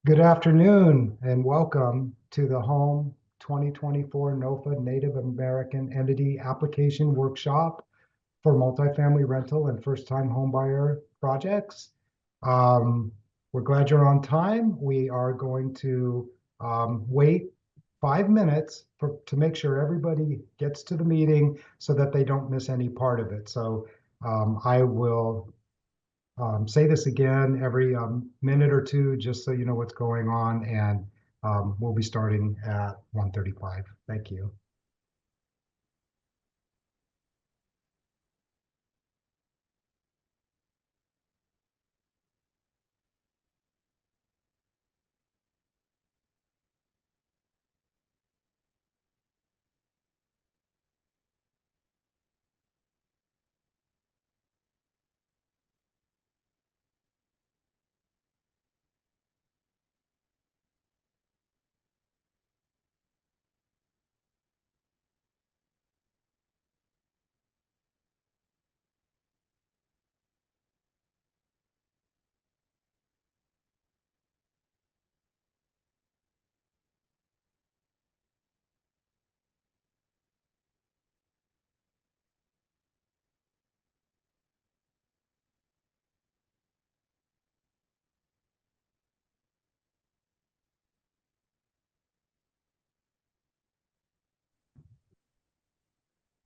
Good afternoon and welcome to the Home 2024 NOFA Native American Entity Application Workshop for multifamily rental and first-time homebuyer projects. Um, we're glad you're on time. We are going to wait 5 minutes to make sure everybody gets to the meeting so that they don't miss any part of it. So I will say this again every minute or two, just so you know what's going on, and we'll be starting at 1:35. Thank you.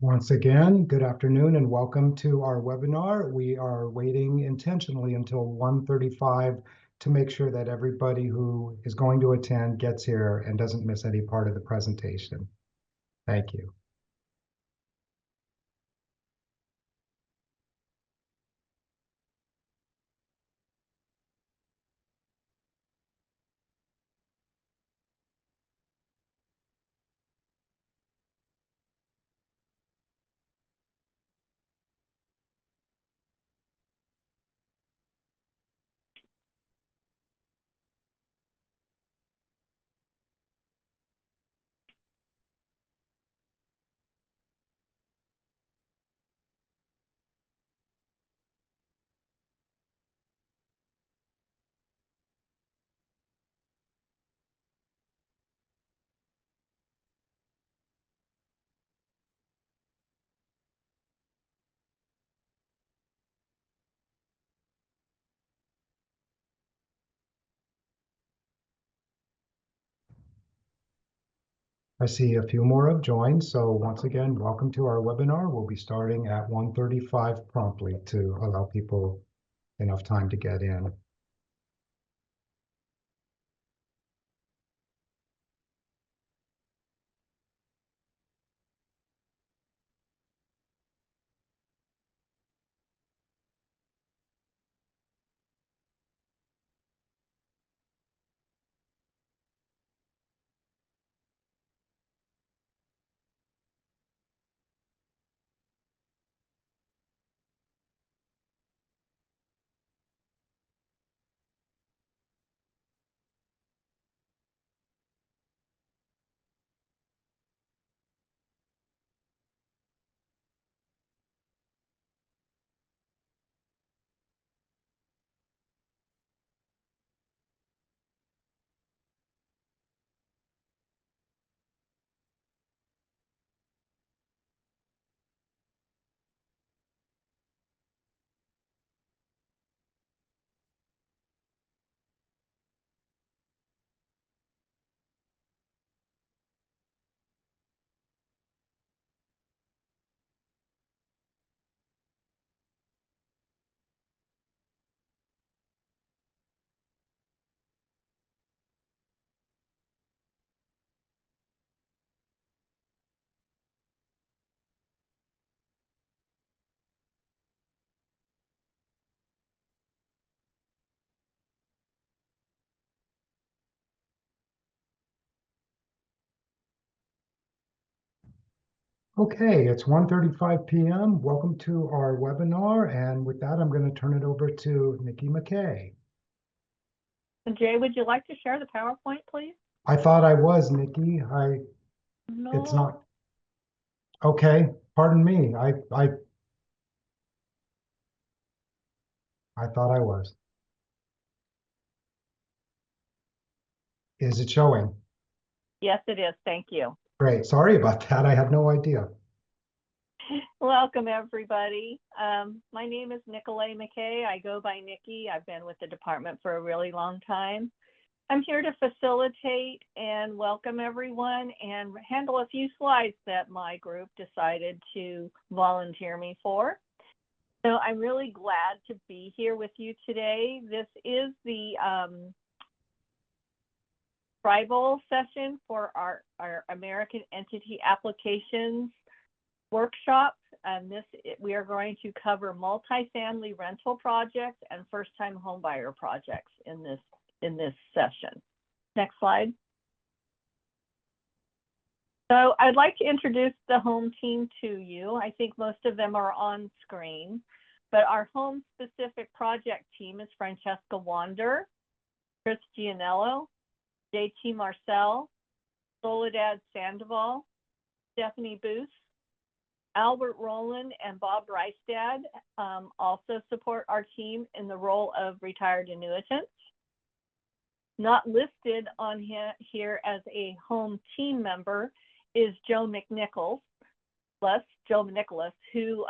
Once again, good afternoon and welcome to our webinar. We are waiting intentionally until 1:35 to make sure that everybody who is going to attend gets here and doesn't miss any part of the presentation. Thank you. I see a few more have joined. So once again, welcome to our webinar. We'll be starting at 1:35 promptly to allow people enough time to get in. Okay, it's 1:35 p.m. Welcome to our webinar. And with that, I'm going to turn it over to Nikki McKay. Jay, would you like to share the PowerPoint, please? I thought I was, Nikki. It's No. not. Okay, pardon me. I thought I was. Is it showing? Yes, it is. Thank you. Great. Sorry about that. I had no idea. Welcome, everybody. My name is Nicolay McKay. I go by Nikki. I've been with the department for a really long time. I'm here to facilitate and welcome everyone and handle a few slides that my group decided to volunteer me for. So I'm really glad to be here with you today. This is the tribal session for our American Entity Applications workshop. And we are going to cover multifamily rental projects and first-time homebuyer projects in this session. Next slide. So I'd like to introduce the home team to you. I think most of them are on screen, but our home specific project team is Francesca Wander, Chris Gianello, JT Marcel, Soledad Sandoval, Stephanie Booth, Albert Rowland, and Bob Reistad also support our team in the role of retired annuitants. Not listed on here as a home team member is Joe McNicholas, who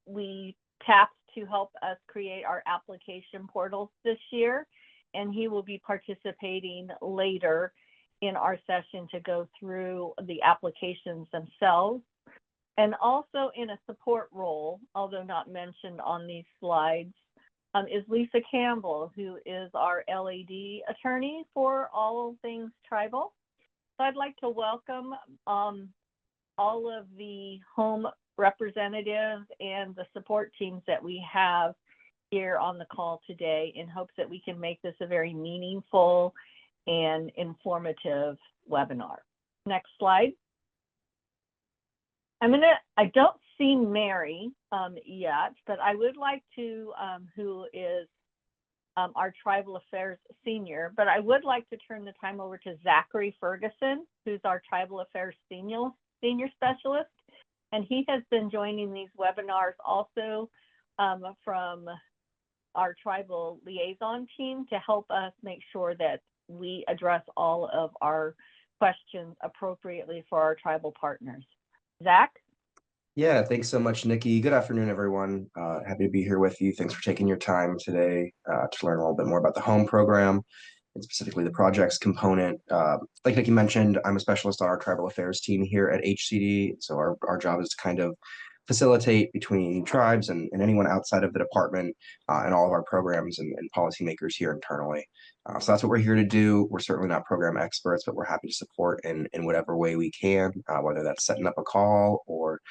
we tapped to help us create our application portals this year, and he will be participating later in our session to go through the applications themselves. And also in a support role, although not mentioned on these slides, is Lisa Campbell, who is our LAD attorney for all things tribal. So I'd like to welcome all of the home representatives and the support teams that we have here on the call today in hopes that we can make this a very meaningful and informative webinar. Next slide. I don't see Mary yet, but I would like to, who is our Tribal Affairs Senior, but I would like to turn the time over to Zachary Ferguson, who's our Tribal Affairs Senior Specialist. And he has been joining these webinars also from our Tribal Liaison team to help us make sure that we address all of our questions appropriately for our tribal partners. Zach? Yeah, thanks so much, Nikki. Good afternoon, everyone. Happy to be here with you. Thanks for taking your time today to learn a little bit more about the home program and specifically the projects component. Like Nikki mentioned, I'm a specialist on our tribal affairs team here at HCD. So our job is to kind of facilitate between tribes and anyone outside of the department and all of our programs and policymakers here internally. So that's what we're here to do. We're certainly not program experts, but we're happy to support in whatever way we can, whether that's setting up a call or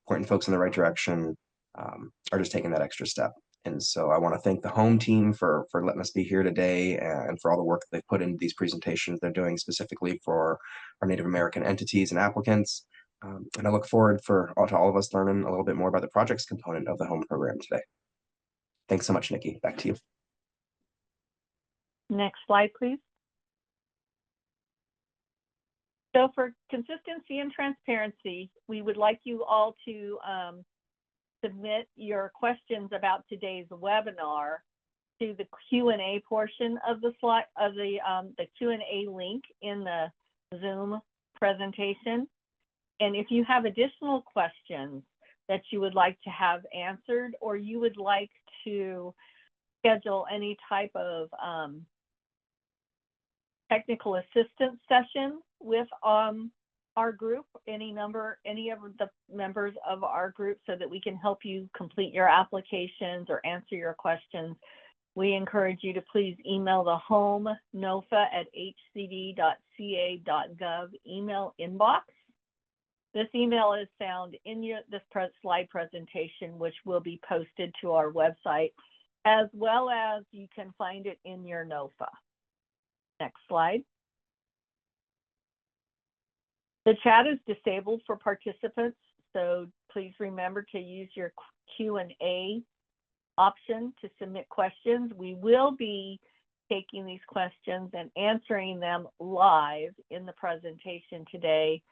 pointing folks in the right direction, or just taking that extra step. And so I want to thank the home team for letting us be here today and for all the work that they've put into these presentations they're doing specifically for our Native American entities and applicants. And I look forward to all of us learning a little bit more about the projects component of the home program today. Thanks so much, Nikki. Back to you. Next slide, please. So for consistency and transparency, we would like you all to submit your questions about today's webinar to the Q&A portion of the slide of the Q&A link in the Zoom presentation. And if you have additional questions that you would like to have answered, or you would like to schedule any type of technical assistance session with our group, any of the members of our group, so that we can help you complete your applications or answer your questions, we encourage you to please email the home nofa@hcd.ca.gov email inbox. This email is found in this slide presentation, which will be posted to our website, as well as you can find it in your NOFA. Next slide. The chat is disabled for participants, so please remember to use your Q&A option to submit questions. We will be taking these questions and answering them live in the presentation today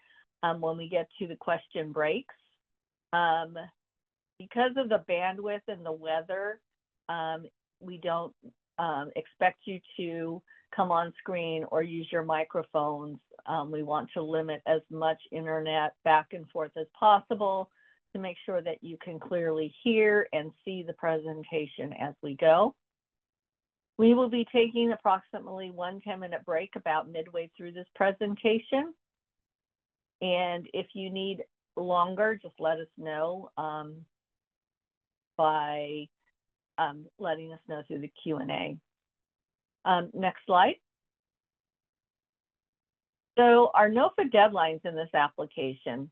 when we get to the question breaks. Because of the bandwidth and the weather, we don't expect you to come on screen or use your microphones. We want to limit as much internet back and forth as possible to make sure that you can clearly hear and see the presentation as we go. We will be taking approximately 1 10-minute break about midway through this presentation. And if you need longer, just let us know by letting us know through the Q&A. Next slide. So our NOFA deadlines in this application.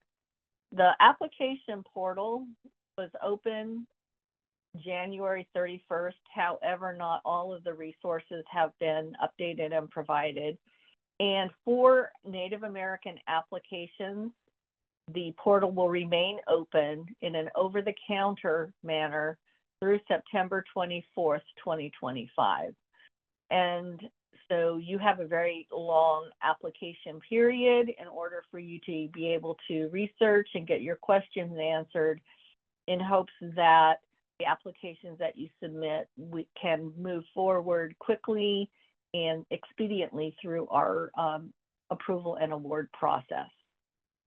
The application portal was open January 31st. However, not all of the resources have been updated and provided. And for Native American applications, the portal will remain open in an over-the-counter manner through September 24th, 2025. And so you have a very long application period in order for you to be able to research and get your questions answered, in hopes that the applications that you submit can move forward quickly and expediently through our approval and award process.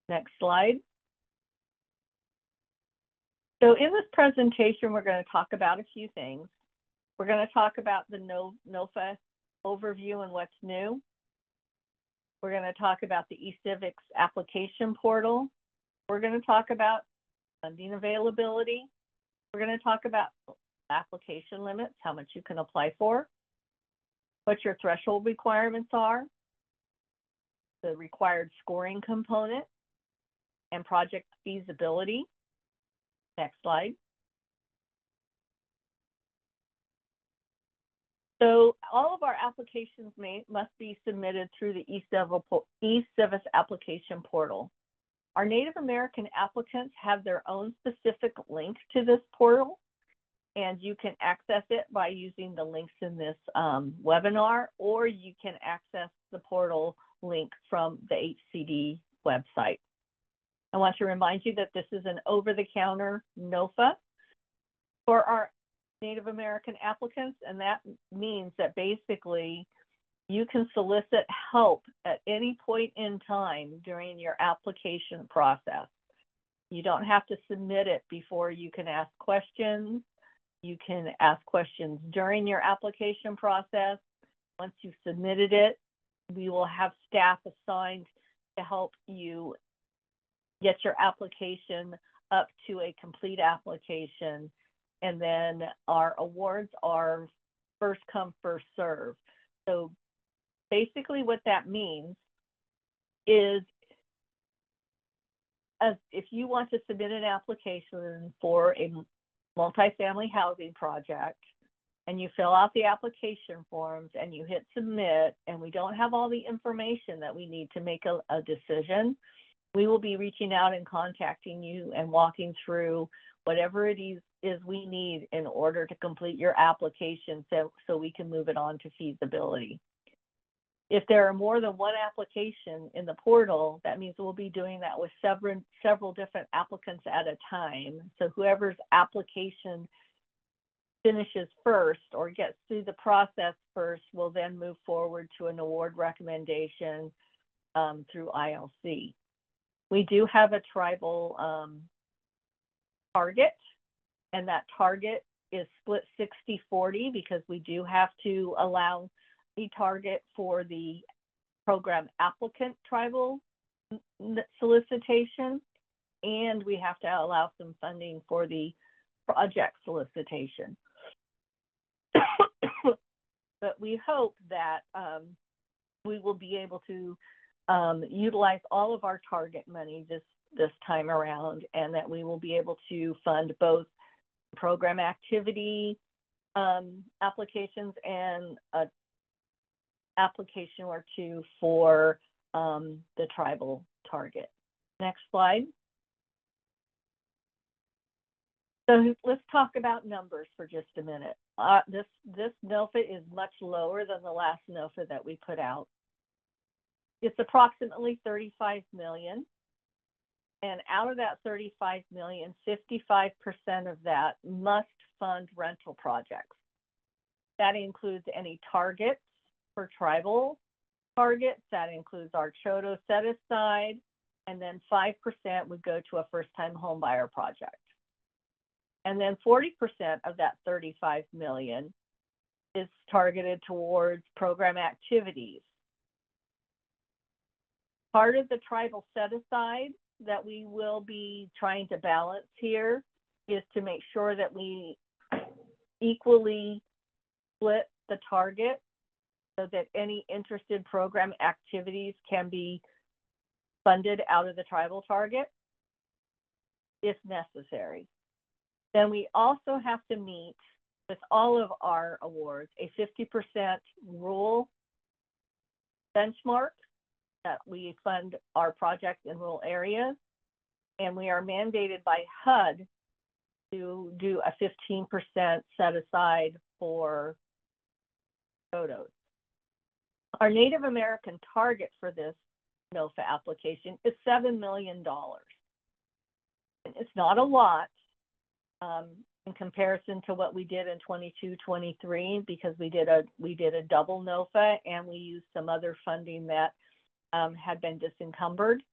Next slide. So in this presentation, we're going to talk about a few things. We're going to talk about the NOFA overview and what's new. We're going to talk about the eCivics application portal. We're going to talk about funding availability. We're going to talk about application limits, how much you can apply for, what your threshold requirements are, the required scoring component, and project feasibility. Next slide. So all of our applications must be submitted through the eCivics application portal. Our Native American applicants have their own specific link to this portal, and you can access it by using the links in this webinar, or you can access the portal link from the HCD website. I want to remind you that this is an over-the-counter NOFA for our Native American applicants, and that means that basically you can solicit help at any point in time during your application process. You don't have to submit it before you can ask questions. You can ask questions during your application process. Once you've submitted it, we will have staff assigned to help you get your application up to a complete application. And then our awards are first come, first serve. So basically what that means is, if you want to submit an application for a multifamily housing project and you fill out the application forms and you hit submit, and we don't have all the information that we need to make a decision, we will be reaching out and contacting you and walking through whatever it is we need in order to complete your application so we can move it on to feasibility. If there are more than one application in the portal, that means we'll be doing that with several different applicants at a time. So whoever's application finishes first or gets through the process first will then move forward to an award recommendation through ILC. We do have a tribal target, and that target is split 60-40 because we do have to allow a target for the program applicant tribal solicitation, and we have to allow some funding for the project solicitation. But we hope that we will be able to utilize all of our target money this time around, and that we will be able to fund both program activity applications and an application or two for the tribal target. Next slide. So let's talk about numbers for just a minute. This NOFA is much lower than the last NOFA that we put out. It's approximately 35 million. And out of that 35 million, 55% of that must fund rental projects. That includes any targets for tribal targets. That includes our Chodo set aside, and then 5% would go to a first-time home buyer project. And then 40% of that 35 million is targeted towards program activities. Part of the tribal set aside that we will be trying to balance here is to make sure that we equally split the target so that any interested program activities can be funded out of the tribal target if necessary. Then we also have to meet with all of our awards a 50% rule benchmark that we fund our projects in rural areas, and we are mandated by HUD to do a 15% set aside for photos. Our Native American target for this NOFA application is $7 million. It's not a lot in comparison to what we did in 22-23, because we did a double NOFA and we used some other funding that had been disencumbered.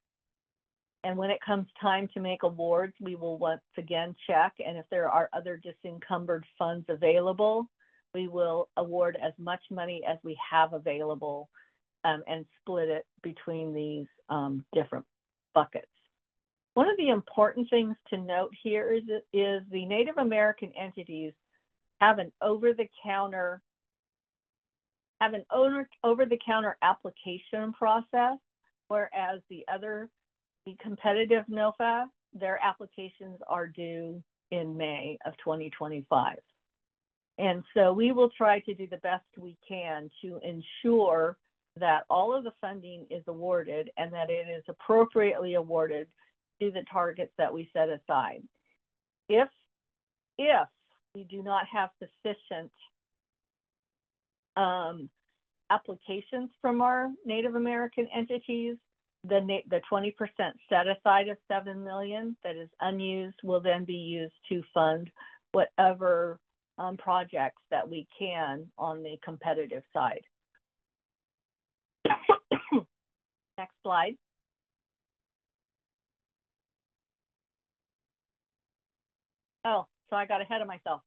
And when it comes time to make awards, we will once again check, and if there are other disencumbered funds available, we will award as much money as we have available and split it between these different buckets. One of the important things to note here is the Native American entities have an over-the-counter application process, whereas the competitive NOFA, their applications are due in May of 2025. And so we will try to do the best we can to ensure that all of the funding is awarded and that it is appropriately awarded to the targets that we set aside. If we do not have sufficient applications from our Native American entities, the 20% set aside of $7 million that is unused will then be used to fund whatever projects that we can on the competitive side. Next slide. Oh, so I got ahead of myself.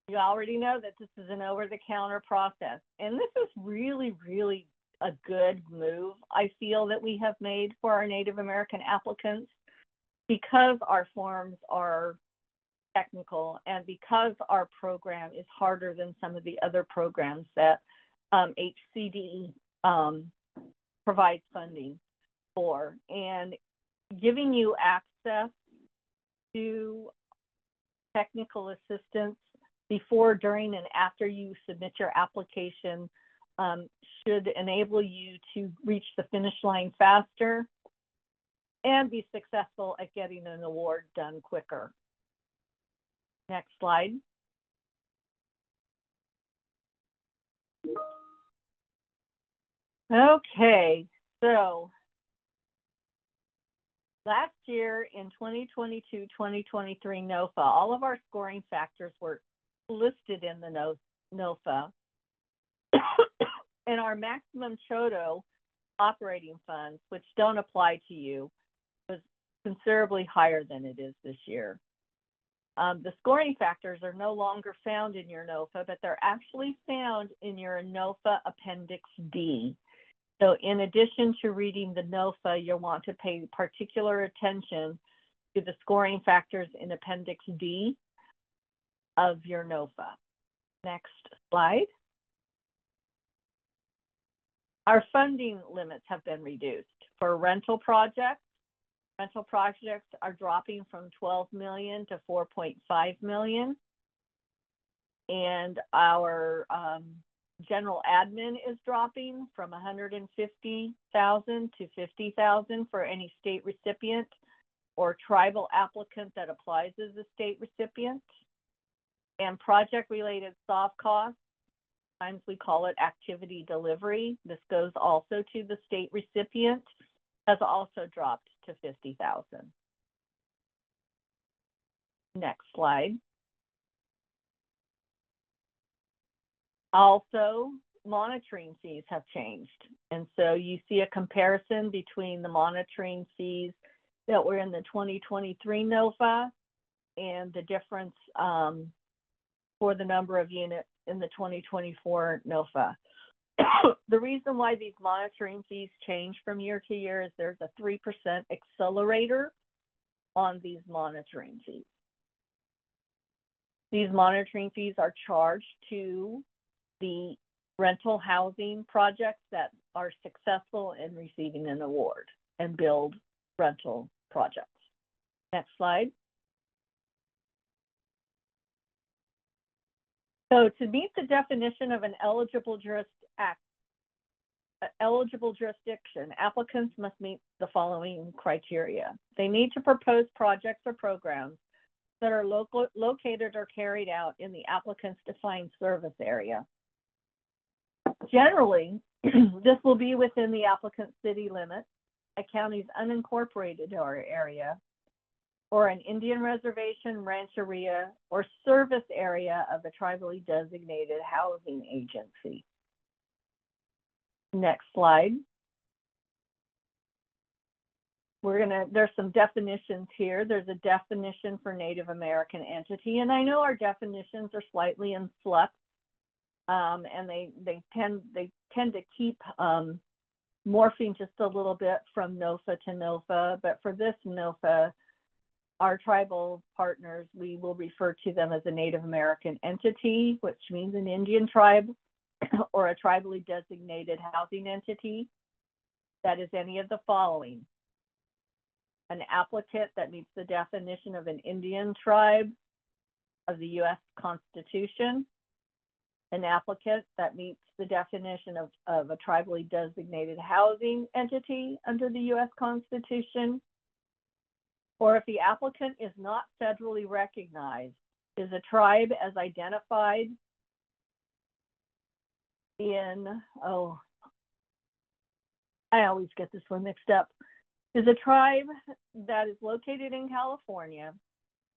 You already know that this is an over-the-counter process. And this is really, really a good move, I feel, that we have made for our Native American applicants, because our forms are technical and because our program is harder than some of the other programs that HCD provides funding for. And giving you access to technical assistance before, during, and after you submit your application should enable you to reach the finish line faster and be successful at getting an award done quicker. Next slide. Okay, so last year in 2022-2023 NOFA, all of our scoring factors were listed in the NOFA, and our maximum Chodo operating funds, which don't apply to you, was considerably higher than it is this year. The scoring factors are no longer found in your NOFA, but they're actually found in your NOFA Appendix D. So in addition to reading the NOFA, you'll want to pay particular attention to the scoring factors in Appendix D of your NOFA. Next slide. Our funding limits have been reduced. For rental projects are dropping from 12 million to 4.5 million. And our general admin is dropping from 150,000 to 50,000 for any state recipient or tribal applicant that applies as a state recipient. And project-related soft costs, sometimes we call it activity delivery. This goes also to the state recipient, has also dropped to 50,000. Next slide. Also, monitoring fees have changed. And so you see a comparison between the monitoring fees that were in the 2023 NOFA and the difference for the number of units in the 2024 NOFA. The reason why these monitoring fees change from year to year is there's a 3% accelerator on these monitoring fees. These monitoring fees are charged to the rental housing projects that are successful in receiving an award and build rental projects. Next slide. So to meet the definition of an eligible jurisdiction, applicants must meet the following criteria. They need to propose projects or programs that are located or carried out in the applicant's defined service area. Generally, this will be within the applicant's city limits, a county's unincorporated area, or an Indian reservation, rancheria, or service area of a tribally designated housing agency. Next slide. There's some definitions here. There's a definition for Native American entity, and I know our definitions are slightly in flux, and they tend to keep morphing just a little bit from NOFA to NOFA, but for this NOFA, our tribal partners, we will refer to them as a Native American entity, which means an Indian tribe or a tribally designated housing entity. That is any of the following: an applicant that meets the definition of an Indian tribe of the U.S. Constitution, an applicant that meets the definition of a tribally designated housing entity under the U.S. Constitution, or if the applicant is not federally recognized, is a tribe as identified in, I always get this one mixed up, is a tribe that is located in California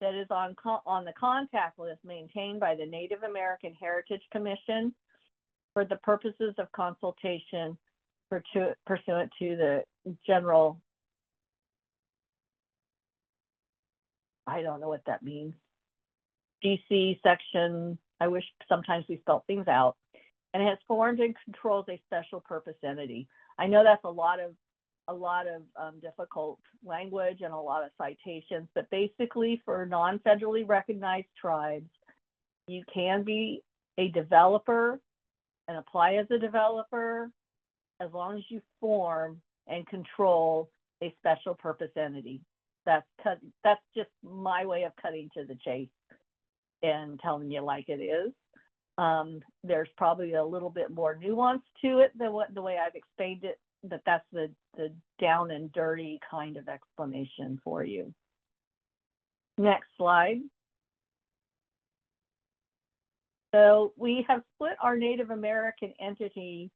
that is on the contact list maintained by the Native American Heritage Commission for the purposes of consultation pursuant to the general, I don't know what that means, DC section, I wish sometimes we spelled things out, and has formed and controls a special purpose entity. I know that's a lot of difficult language and a lot of citations, but basically for non-federally recognized tribes, you can be a developer and apply as a developer as long as you form and control a special purpose entity. That's just my way of cutting to the chase and telling you like it is. There's probably a little bit more nuance to it than the way I've explained it, but that's the down and dirty kind of explanation for you. Next slide. So we have split our Native American entity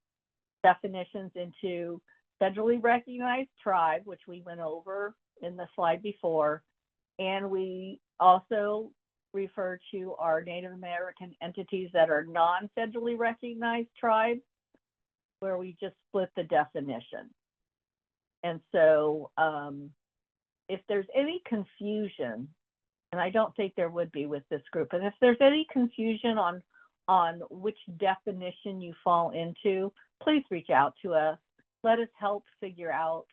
definitions into federally recognized tribe, which we went over in the slide before, and we also refer to our Native American entities that are non-federally recognized tribes, where we just split the definition. And so if there's any confusion, and I don't think there would be with this group, and if there's any confusion on which definition you fall into, please reach out to us. Let us help figure out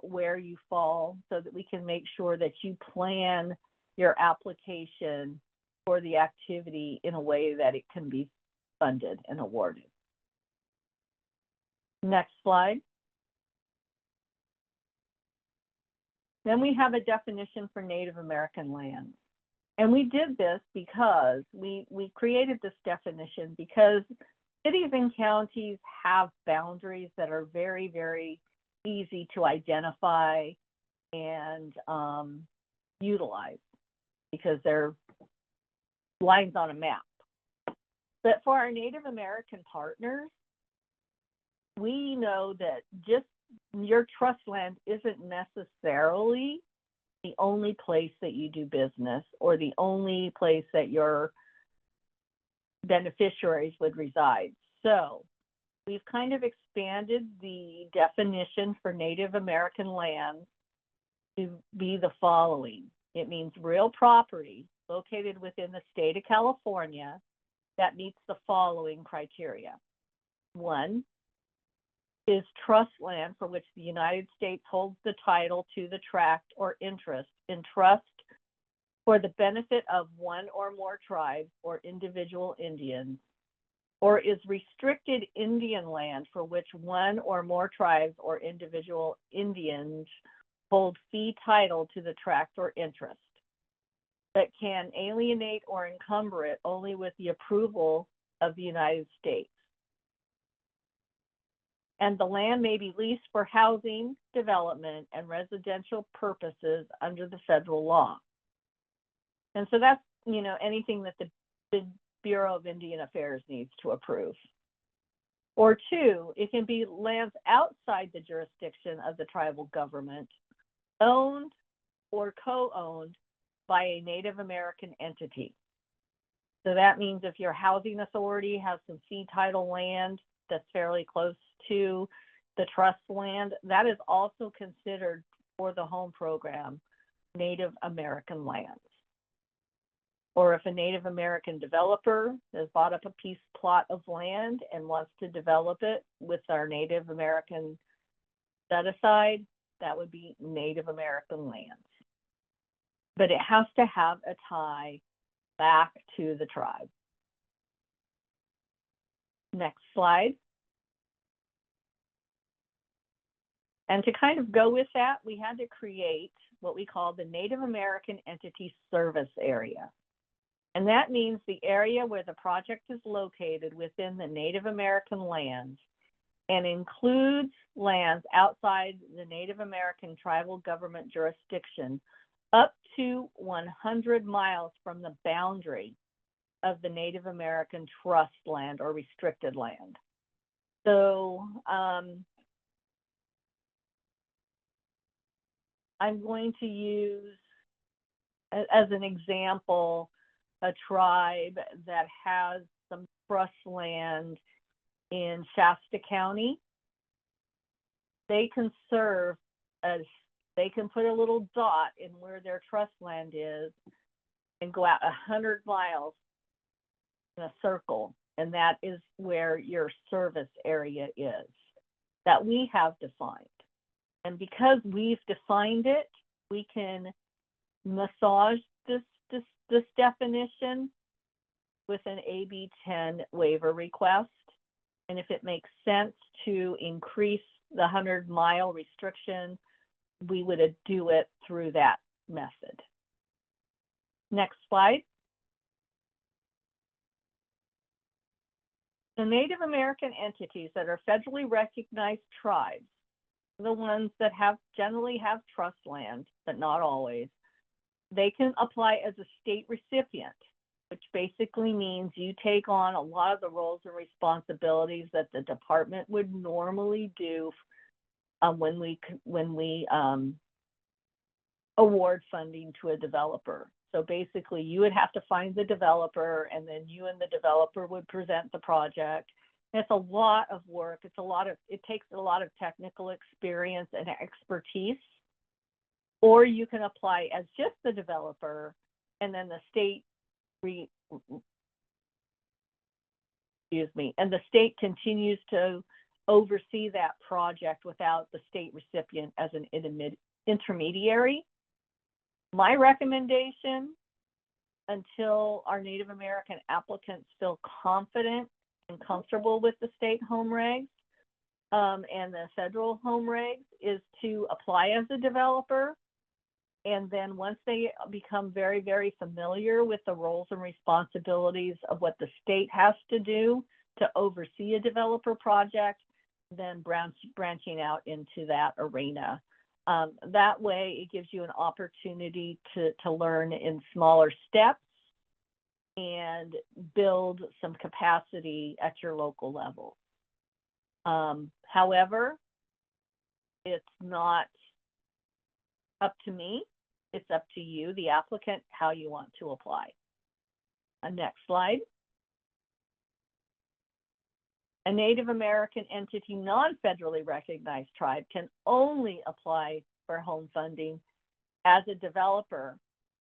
where you fall so that we can make sure that you plan your application for the activity in a way that it can be funded and awarded. Next slide. Then we have a definition for Native American land. And we did this because we created this definition because cities and counties have boundaries that are very, very easy to identify and utilize because they're lines on a map. But for our Native American partners, we know that just your trust land isn't necessarily the only place that you do business or the only place that your beneficiaries would reside. So we've kind of expanded the definition for Native American land to be the following. It means real property located within the state of California that meets the following criteria. 1, is trust land for which the United States holds the title to the tract or interest in trust for the benefit of one or more tribes or individual Indians, or is restricted Indian land for which one or more tribes or individual Indians hold fee title to the tract or interest, that can alienate or encumber it only with the approval of the United States. And the land may be leased for housing, development, and residential purposes under the federal law. And so that's, anything that the Bureau of Indian Affairs needs to approve. Or 2, it can be lands outside the jurisdiction of the tribal government, owned or co-owned by a Native American entity. So that means if your housing authority has some fee title land that's fairly close to the trust land, that is also considered for the home program Native American lands. Or if a Native American developer has bought up a plot of land and wants to develop it with our Native American set aside, that would be Native American lands. But it has to have a tie back to the tribe. Next slide. And to kind of go with that, we had to create what we call the Native American Entity Service Area. And that means the area where the project is located within the Native American lands and includes lands outside the Native American tribal government jurisdiction up to 100 miles from the boundary of the Native American trust land or restricted land. So I'm going to use, as an example, a tribe that has some trust land in Shasta County. They can serve as, they can put a little dot in where their trust land is and go out 100 miles in a circle, and that is where your service area is, that we have defined. And because we've defined it, we can massage this definition with an AB 10 waiver request. And if it makes sense to increase the 100-mile restriction, we would do it through that method. Next slide. The Native American entities that are federally recognized tribes, the ones that generally have trust land, but not always, they can apply as a state recipient, which basically means you take on a lot of the roles and responsibilities that the department would normally do when we award funding to a developer. So basically, you would have to find the developer, and then you and the developer would present the project. It's a lot of work. It takes a lot of technical experience and expertise. Or you can apply as just the developer, and then the state and the state continues to oversee that project without the state recipient as an intermediary. My recommendation, until our Native American applicants feel confident and comfortable with the state home regs and the federal home regs, is to apply as a developer. And then once they become very, very familiar with the roles and responsibilities of what the state has to do to oversee a developer project, then branching out into that arena. That way, it gives you an opportunity to learn in smaller steps and build some capacity at your local level. However, it's not up to me. It's up to you, the applicant, how you want to apply. Next slide. A Native American entity non-federally recognized tribe can only apply for home funding as a developer,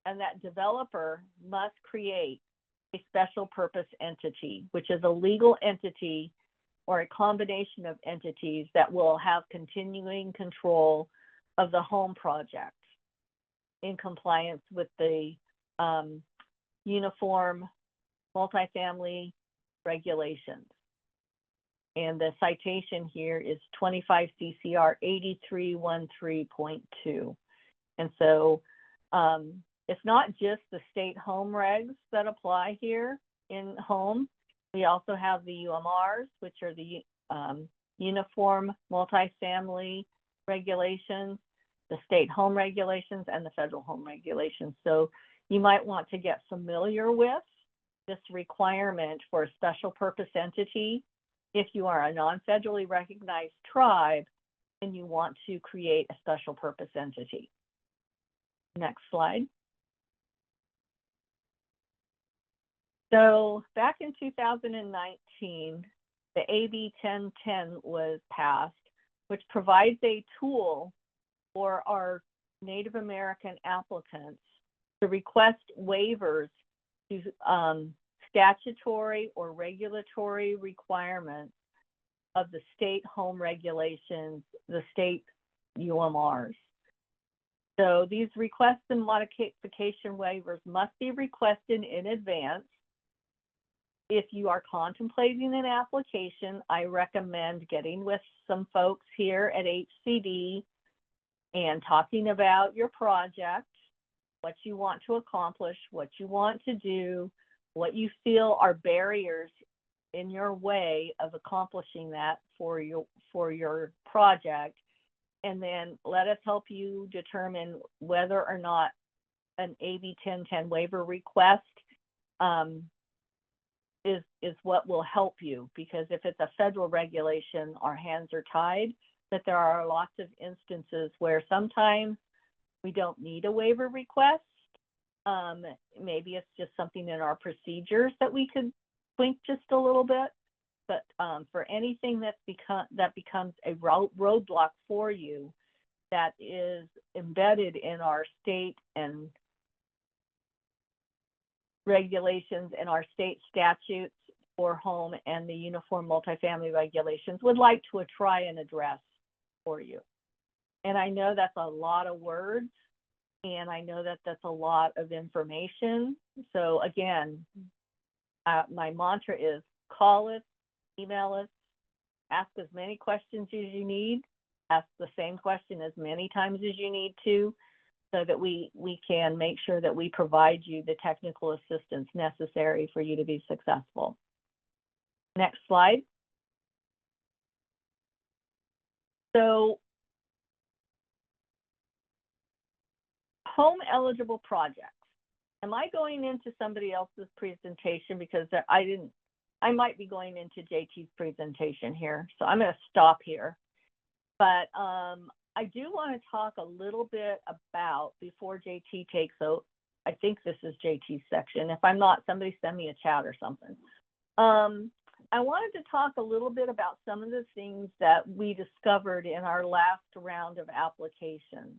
and that developer must create a special purpose entity, which is a legal entity or a combination of entities that will have continuing control of the home project in compliance with the Uniform Multifamily Regulations. And the citation here is 25 CCR 8313.2. And so it's not just the state home regs that apply here in home. We also have the UMRs, which are the Uniform Multifamily Regulations, the state home regulations, and the federal home regulations. So you might want to get familiar with this requirement for a special purpose entity if you are a non-federally recognized tribe and you want to create a special purpose entity. Next slide. So back in 2019, the AB 1010 was passed, which provides a tool for our Native American applicants to request waivers to statutory or regulatory requirements of the state home regulations, the state UMRs. So these requests and modification waivers must be requested in advance. If you are contemplating an application, I recommend getting with some folks here at HCD and talking about your project, what you want to accomplish, what you want to do, what you feel are barriers in your way of accomplishing that for your project, and then let us help you determine whether or not an AB 1010 waiver request is what will help you, because if it's a federal regulation, our hands are tied. But there are lots of instances where sometimes we don't need a waiver request. Maybe it's just something in our procedures that we could tweak just a little bit. But for anything that becomes a roadblock for you that is embedded in our state and regulations and our state statutes for home and the Uniform Multifamily Regulations, would like to try and address for you. And I know that's a lot of words, and I know that that's a lot of information. So again, my mantra is call us, email us, ask as many questions as you need, ask the same question as many times as you need to, so that we can make sure that we provide you the technical assistance necessary for you to be successful. Next slide. So, home eligible projects. Am I going into somebody else's presentation? Because I might be going into JT's presentation here. So I'm going to stop here. But I do want to talk a little bit about, before JT takes over, I think this is JT's section. If I'm not, somebody send me a chat or something. I wanted to talk a little bit about some of the things that we discovered in our last round of applications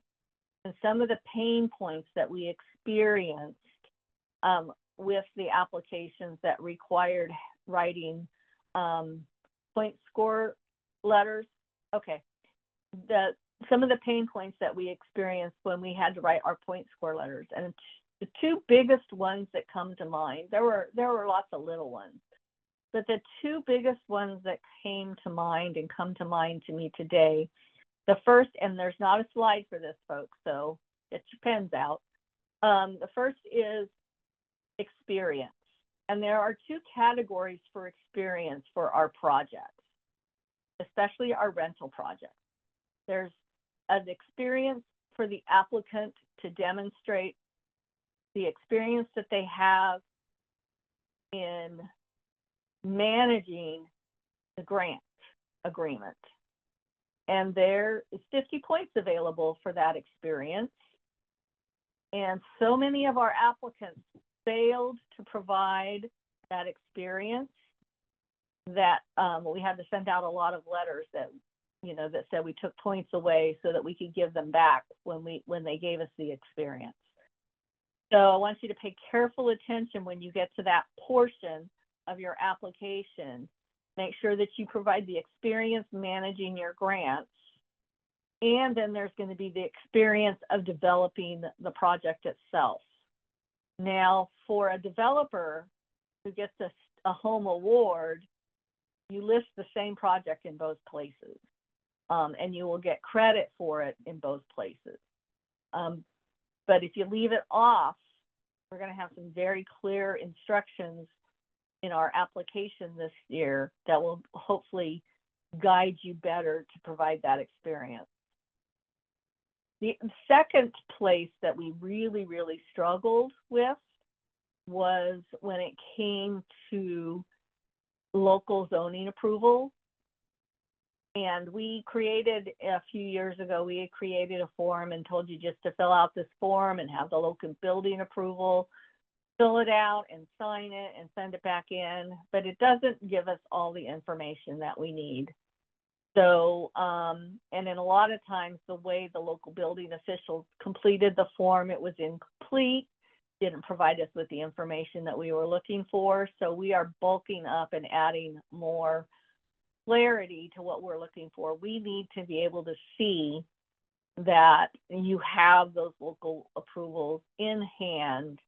and some of the pain points that we experienced with the applications that required writing point score letters. Okay, some of the pain points that we experienced when we had to write our point score letters, and the two biggest ones that come to mind, there were lots of little ones, but the two biggest ones that came to mind and come to mind to me today, the first, and there's not a slide for this, folks, so get your pens out. The first is experience. And there are two categories for experience for our projects, especially our rental projects. There's an experience for the applicant to demonstrate the experience that they have in managing the grant agreement. And there is 50 points available for that experience. And so many of our applicants failed to provide that experience that we had to send out a lot of letters that, you know, that said we took points away so that we could give them back when they gave us the experience. So I want you to pay careful attention when you get to that portion of your application. Make sure that you provide the experience managing your grants. And then there's going to be the experience of developing the project itself. Now, for a developer who gets a home award, you list the same project in both places, and you will get credit for it in both places. But if you leave it off, we're going to have some very clear instructions in our application this year that will hopefully guide you better to provide that experience. The second place that we really, really struggled with was when it came to local zoning approval. And we created, a few years ago, we had created a form and told you just to fill out this form and have the local building approval, fill it out and sign it and send it back in, but it doesn't give us all the information that we need. So, and then a lot of times the way the local building officials completed the form, it was incomplete, didn't provide us with the information that we were looking for. So we are bulking up and adding more clarity to what we're looking for. We need to be able to see that you have those local approvals in hand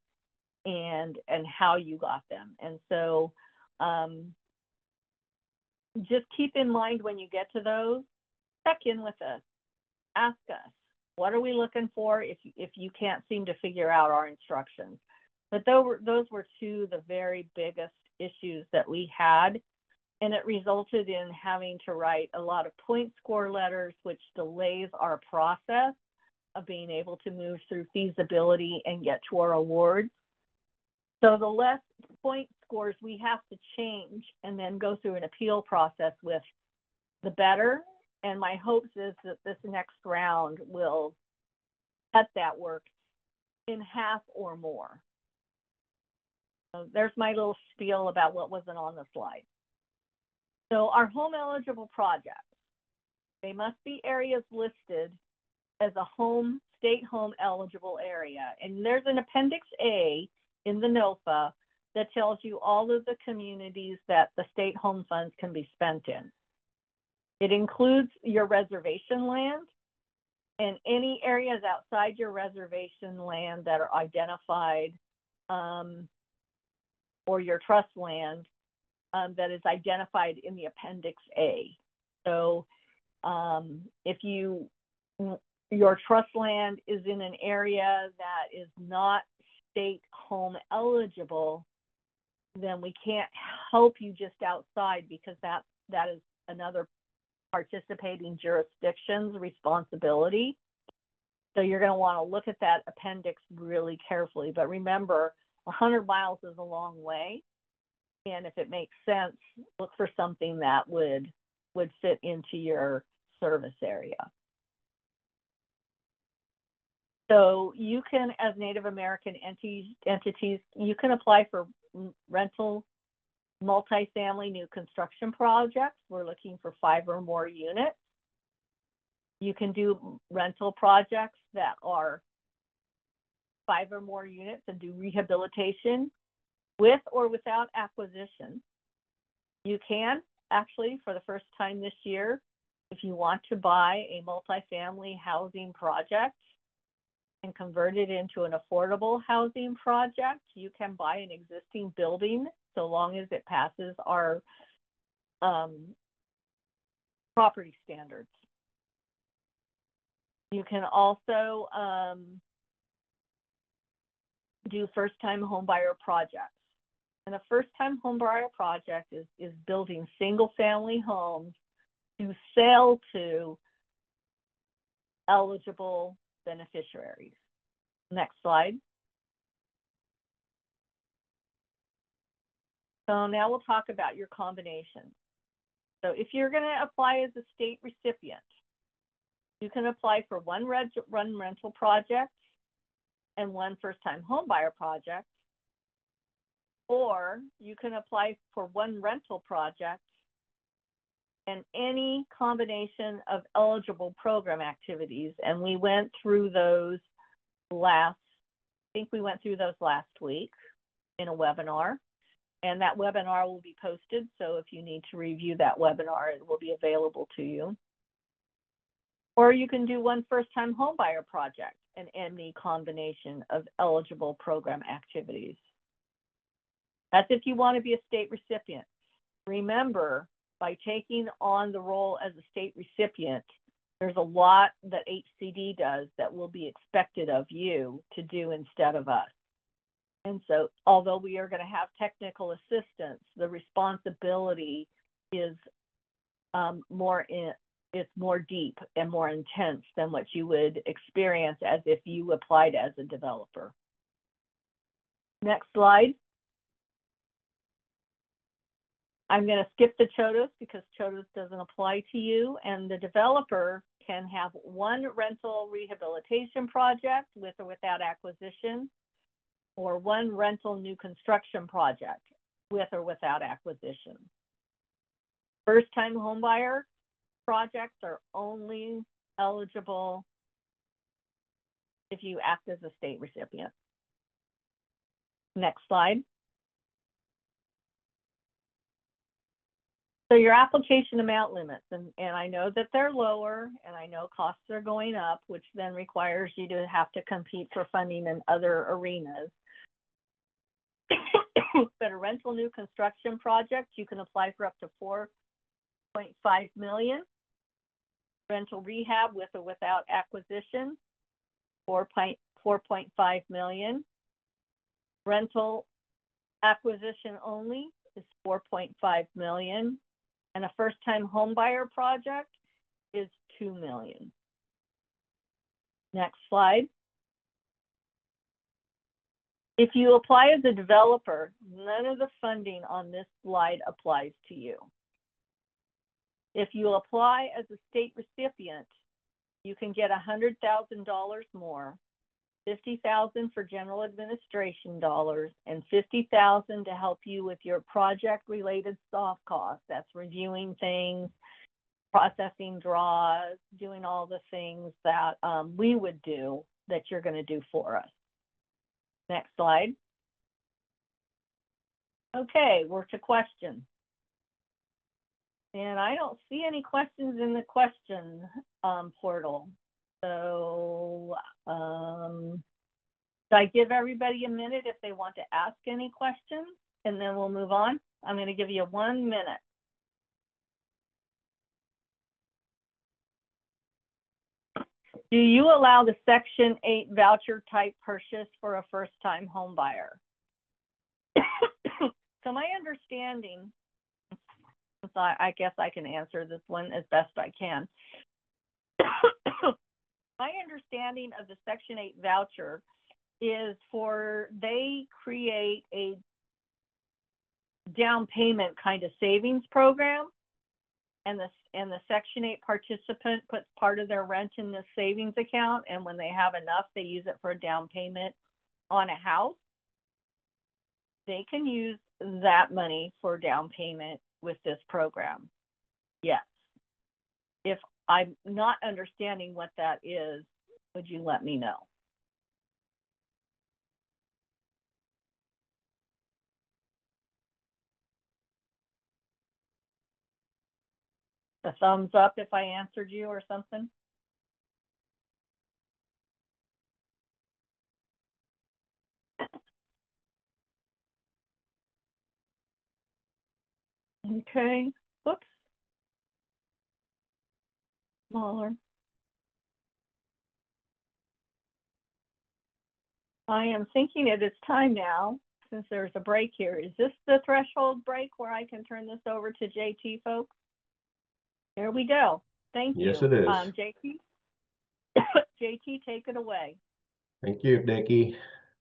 and how you got them. And so just keep in mind when you get to those, check in with us, ask us, what are we looking for if you can't seem to figure out our instructions. But those were two of the very biggest issues that we had. And it resulted in having to write a lot of point score letters, which delays our process of being able to move through feasibility and get to our awards. So the less point scores we have to change and then go through an appeal process with, the better. And my hopes is that this next round will cut that work in half or more. So there's my little spiel about what wasn't on the slide. So our home eligible projects, they must be areas listed as a state home eligible area. And there's an Appendix A in the NOFA that tells you all of the communities that the state home funds can be spent in. It includes your reservation land and any areas outside your reservation land that are identified, or your trust land that is identified in the Appendix A. So if your trust land is in an area that is not state home eligible, then we can't help you just outside, because that is another participating jurisdiction's responsibility. So you're going to want to look at that appendix really carefully. But remember, 100 miles is a long way. And if it makes sense, look for something that would fit into your service area. So you can, as Native American entities, you can apply for rental multifamily new construction projects. We're looking for 5 or more units. You can do rental projects that are 5 or more units and do rehabilitation with or without acquisition. You can actually, for the first time this year, if you want to buy a multifamily housing project and convert it into an affordable housing project, you can buy an existing building so long as it passes our property standards. You can also do first-time homebuyer projects. And a first-time homebuyer project is building single-family homes to sell to eligible beneficiaries. Next slide. So now we'll talk about your combination. So if you're going to apply as a state recipient, you can apply for one rental project and one first-time homebuyer project. or you can apply for one rental project and any combination of eligible program activities. And we went through those last week in a webinar. And that webinar will be posted. So if you need to review that webinar, it will be available to you. Or you can do one first-time homebuyer project and any combination of eligible program activities. That's if you want to be a state recipient. Remember, by taking on the role as a state recipient, there's a lot that HCD does that will be expected of you to do instead of us. And so, although we are going to have technical assistance, the responsibility is more deep and more intense than what you would experience as if you applied as a developer. Next slide. I'm going to skip the CHOTOS because CHOTOS doesn't apply to you, and the developer can have one rental rehabilitation project with or without acquisition, or one rental new construction project with or without acquisition. First-time homebuyer projects are only eligible if you act as a state recipient. Next slide. So your application amount limits, and I know that they're lower, and I know costs are going up, which then requires you to have to compete for funding in other arenas. But a rental new construction project, you can apply for up to $4.5 million. Rental rehab with or without acquisition, $4.5 million. Rental acquisition only is $4.5 million. And a first-time homebuyer project is $2 million. Next slide. If you apply as a developer, none of the funding on this slide applies to you. If you apply as a state recipient, you can get $100,000 more, $50,000 for general administration dollars, and $50,000 to help you with your project-related soft costs. That's reviewing things, processing draws, doing all the things that we would do that you're going to do for us. Next slide. Okay, we're to questions. And I don't see any questions in the question portal. So should I give everybody a minute if they want to ask any questions, and then we'll move on? I'm going to give you 1 minute. Do you allow the Section 8 voucher type purchase for a first-time home buyer? So my understanding, so I guess I can answer this one as best I can. My understanding of the Section 8 voucher is they create a down payment kind of savings program, and the Section 8 participant puts part of their rent in the savings account, and when they have enough, they use it for a down payment on a house. They can use that money for down payment with this program. Yes. If I'm not understanding what that is, would you let me know? A thumbs up if I answered you or something? Okay, whoops. Smaller. I am thinking it is time now, since there's a break here. Is this the threshold break where I can turn this over to JT, folks? Here we go. Thank you. Yes, it is. JT? JT, take it away. Thank you, Nikki.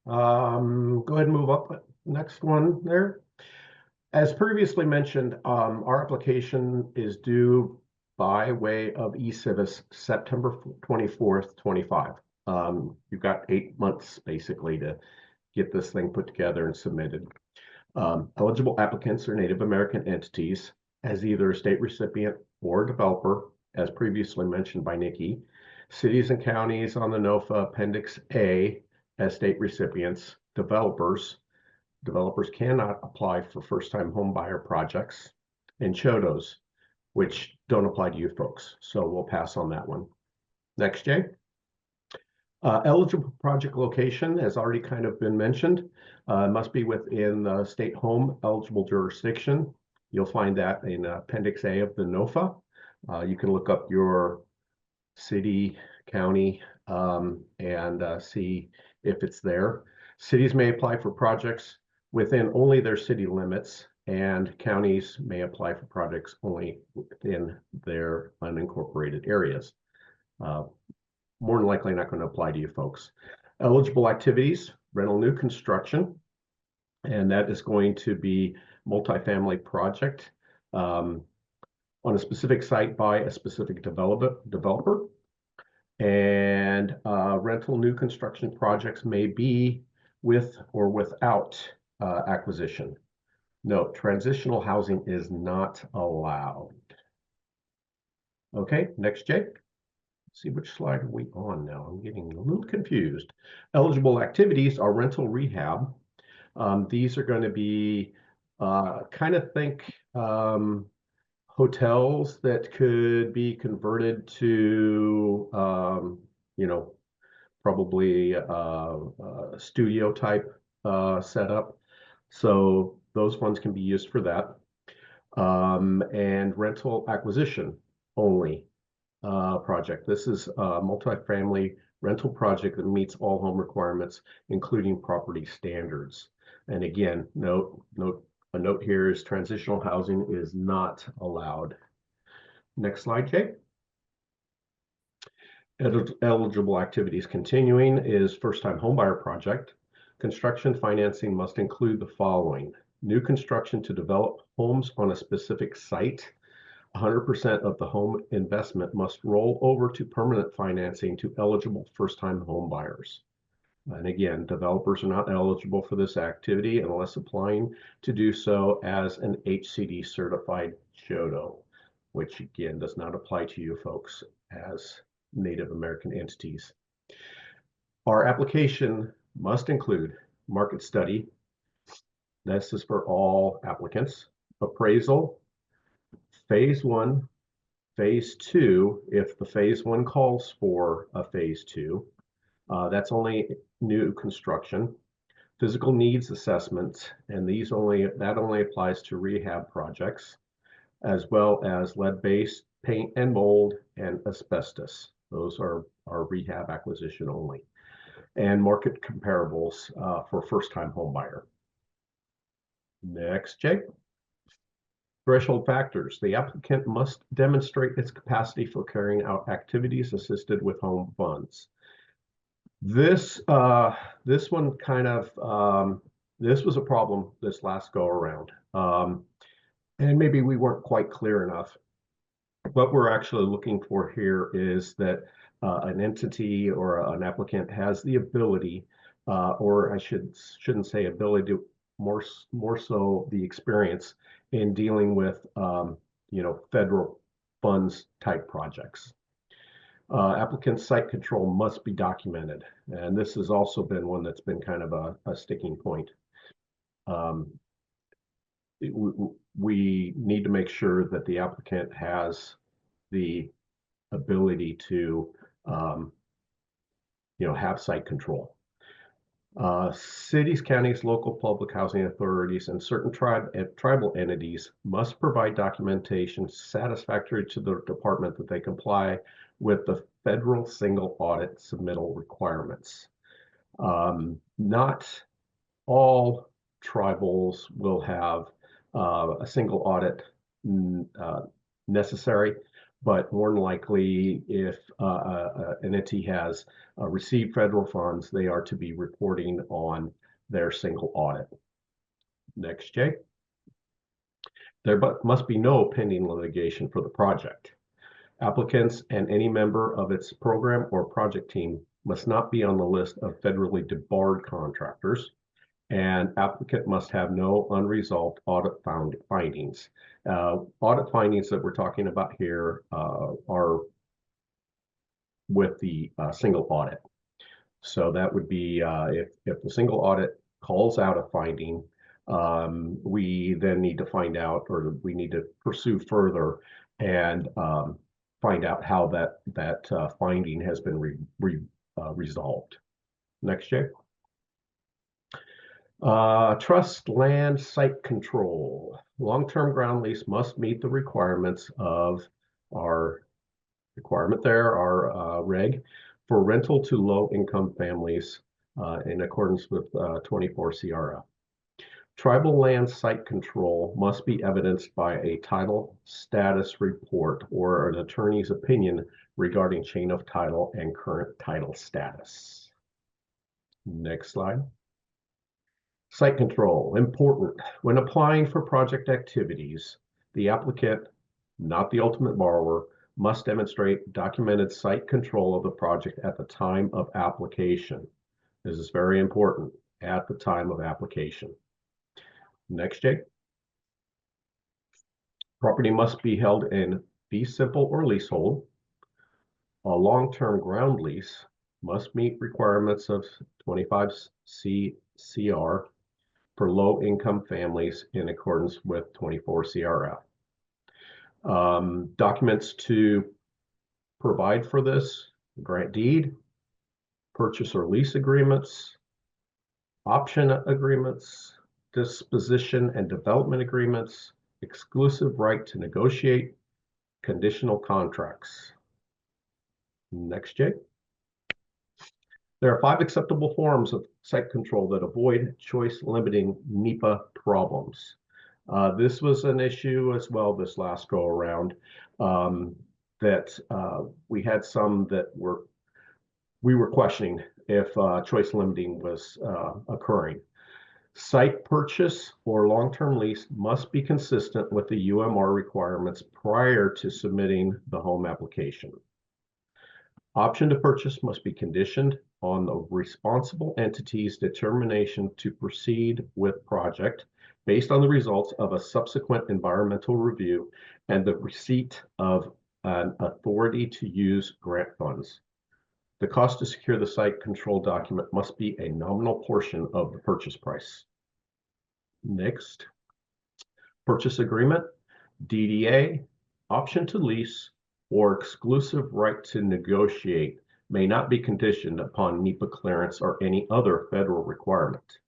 Go ahead and move up. Next one there. As previously mentioned, our application is due by way of eCivis September 24th, 25. You've got 8 months basically to get this thing put together and submitted. Eligible applicants are Native American entities as either a state recipient or developer, as previously mentioned by Nikki. Cities and counties on the NOFA Appendix A as state recipients. Developers cannot apply for first-time home buyer projects. And CHODOs, which don't apply to you folks. So we'll pass on that one. Next, Jay. Eligible project location has already kind of been mentioned. Must be within the state home eligible jurisdiction. You'll find that in Appendix A of the NOFA. You can look up your city, county, and see if it's there. Cities may apply for projects within only their city limits, and counties may apply for projects only within their unincorporated areas. More than likely not going to apply to you folks. Eligible activities, rental new construction, and that is going to be multifamily project on a specific site by a specific developer. And rental new construction projects may be with or without acquisition. Note, transitional housing is not allowed. Okay, next, Jake. See which slide are we on now? I'm getting a little confused. Eligible activities are rental rehab. These are going to be kind of think hotels that could be converted to, you know, probably a studio type setup. So those ones can be used for that. And rental acquisition only. Project. This is a multifamily rental project that meets all home requirements, including property standards. And again, a note here is transitional housing is not allowed. Next slide, Jake. Eligible activities continuing is first-time homebuyer project. Construction financing must include the following: new construction to develop homes on a specific site. 100% of the home investment must roll over to permanent financing to eligible first-time home buyers. And again, developers are not eligible for this activity unless applying to do so as an HCD certified CHODO, which again does not apply to you folks as Native American entities. Our application must include market study. This is for all applicants. Appraisal, phase 1, phase 2, if the phase 1 calls for a phase 2, that's only new construction. Physical needs assessments, and that only applies to rehab projects, as well as lead-based paint and mold and asbestos. Those are rehab acquisition only. And market comparables for first-time home buyer. Next, Jake. Threshold factors. The applicant must demonstrate its capacity for carrying out activities assisted with home funds. This one kind of, this was a problem this last go around. And maybe we weren't quite clear enough. What we're actually looking for here is that an entity or an applicant has the ability, or I shouldn't say ability, more so the experience in dealing with federal funds type projects. Applicant site control must be documented, and this has also been one that's been kind of a sticking point. We need to make sure that the applicant has the ability to have site control. Cities, counties, local public housing authorities, and certain tribal entities must provide documentation satisfactory to the department that they comply with the federal single audit submittal requirements. Not all tribals will have a single audit necessary, but more than likely, if an entity has received federal funds, they are to be reporting on their single audit. Next, Jay. There must be no pending litigation for the project. Applicants and any member of its program or project team must not be on the list of federally debarred contractors, and applicant must have no unresolved audit findings. Audit findings that we're talking about here are with the single audit. So that would be if the single audit calls out a finding, we then need to find out, or we need to pursue further and find out how that finding has been resolved. Next, Jay. Trust land site control. Long-term ground lease must meet the requirements of our reg for rental to low-income families in accordance with 24 CRF. Tribal land site control must be evidenced by a title status report or an attorney's opinion regarding chain of title and current title status. Next slide. Site control, important. When applying for project activities, the applicant, not the ultimate borrower, must demonstrate documented site control of the project at the time of application. This is very important, at the time of application. Next, Jake. Property must be held in fee simple or leasehold. A long-term ground lease must meet requirements of 25 CCR for low-income families in accordance with 24 CRF. Documents to provide for this: grant deed, purchase or lease agreements, option agreements, disposition and development agreements, exclusive right to negotiate, conditional contracts. Next, Jake. There are 5 acceptable forms of site control that avoid choice limiting NEPA problems. This was an issue as well this last go around, that we had some that we were questioning if choice limiting was occurring. Site purchase or long-term lease must be consistent with the UMR requirements prior to submitting the home application. Option to purchase must be conditioned on the responsible entity's determination to proceed with project based on the results of a subsequent environmental review and the receipt of an authority to use grant funds. The cost to secure the site control document must be a nominal portion of the purchase price. Next, purchase agreement, DDA, option to lease, or exclusive right to negotiate may not be conditioned upon NEPA clearance or any other federal requirement.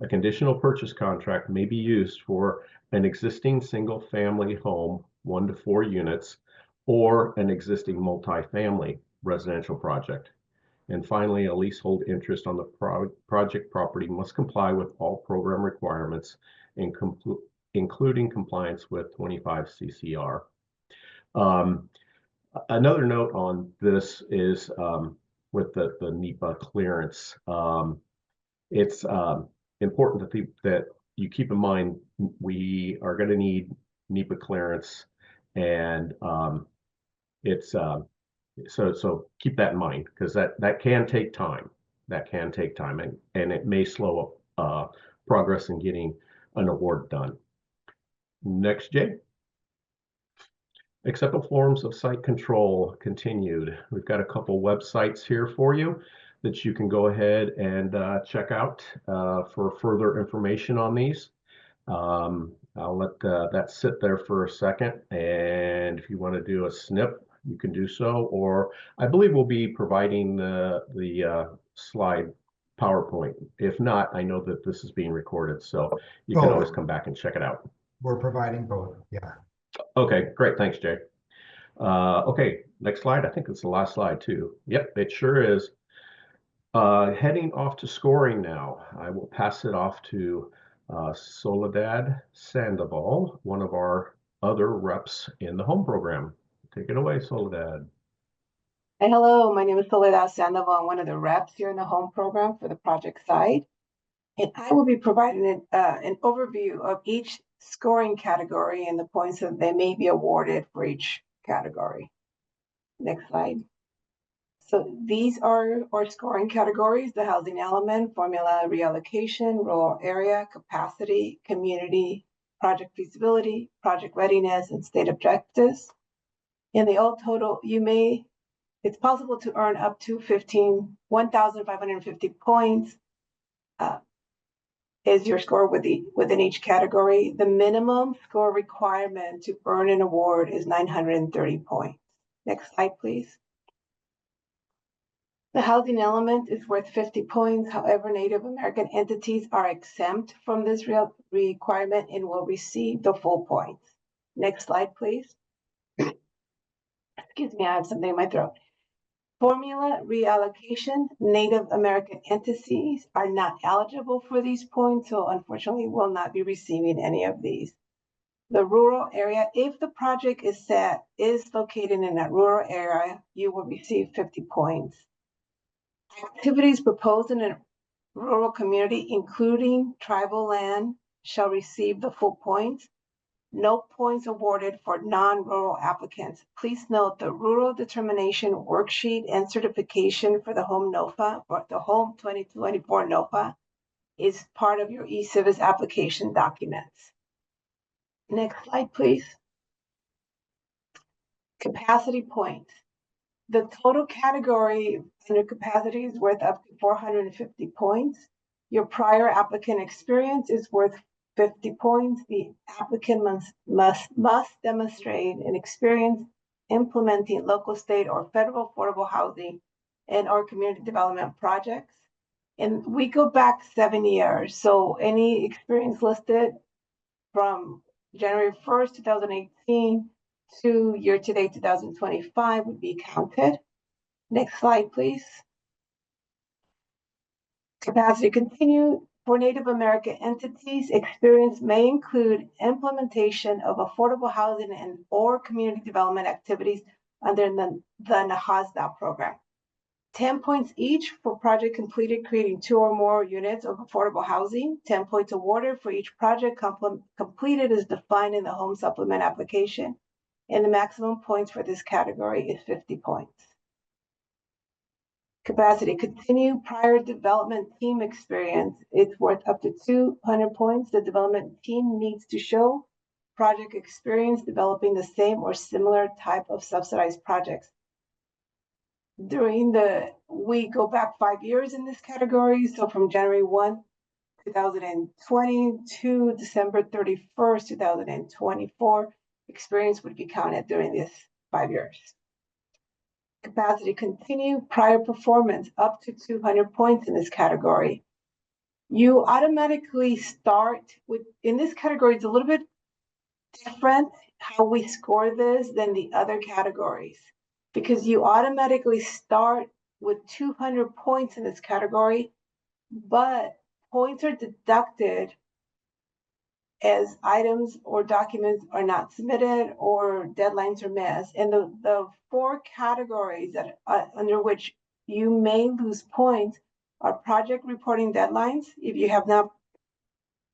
A conditional purchase contract may be used for an existing single-family home, 1 to 4 units, or an existing multifamily residential project. And finally, a leasehold interest on the project property must comply with all program requirements, including compliance with 25 CCR. Another note on this is with the NEPA clearance. It's important that you keep in mind we are going to need NEPA clearance, and so keep that in mind, because that can take time. That can take time, and it may slow up progress in getting an award done. Next, Jay. Acceptable forms of site control continued. We've got a couple websites here for you that you can go ahead and check out for further information on these. I'll let that sit there for a second, and if you want to do a snip, you can do so, or I believe we'll be providing the slide PowerPoint. If not, I know that this is being recorded, so you can always come back and check it out. We're providing both, yeah. Okay, great. Thanks, Jay. Okay, next slide. I think it's the last slide too. Yep, it sure is. Heading off to scoring now. I will pass it off to Soledad Sandoval, one of our other reps in the home program. Take it away, Soledad. Hey, hello, my name is Soledad Sandoval. I'm one of the reps here in the home program for the project side. And I will be providing an overview of each scoring category and the points that they may be awarded for each category. Next slide. So these are our scoring categories: the housing element, formula reallocation, rural area, capacity, community, project feasibility, project readiness, and state objectives. In the all total, it's possible to earn up to 1,550 points is your score within each category. The minimum score requirement to earn an award is 930 points. Next slide, please. The housing element is worth 50 points. However, Native American entities are exempt from this requirement and will receive the full points. Next slide, please. Excuse me, I have something in my throat. Formula reallocation, Native American entities are not eligible for these points, so unfortunately will not be receiving any of these. The rural area, if the project is located in a rural area, you will receive 50 points. Activities proposed in a rural community, including tribal land, shall receive the full points. No points awarded for non-rural applicants. Please note the rural determination worksheet and certification for the Home NOFA, or the Home 2024 NOFA, is part of your eCivis application documents. Next slide, please. Capacity points. The total category under capacity is worth up to 450 points. Your prior applicant experience is worth 50 points. The applicant must demonstrate an experience implementing local, state, or federal affordable housing and or community development projects. And we go back 7 years. So any experience listed from January 1st, 2018 to year-to-date 2025 would be counted. Next slide, please. Capacity continue. For Native American entities, experience may include implementation of affordable housing and or community development activities under the NAHASDA program. 10 points each for project completed creating 2 or more units of affordable housing. 10 points awarded for each project completed as defined in the Home Supplement application. And the maximum points for this category is 50 points. Capacity continue. Prior development team experience, it's worth up to 200 points. The development team needs to show project experience developing the same or similar type of subsidized projects. We go back 5 years in this category. So from January 1, 2020 to December 31st, 2024, experience would be counted during this 5 years. Capacity continue. Prior performance up to 200 points in this category. You automatically start with, in this category, it's a little bit different how we score this than the other categories, because you automatically start with 200 points in this category, but points are deducted as items or documents are not submitted or deadlines are missed. And the 4 categories that under which you may lose points are project reporting deadlines, if you have not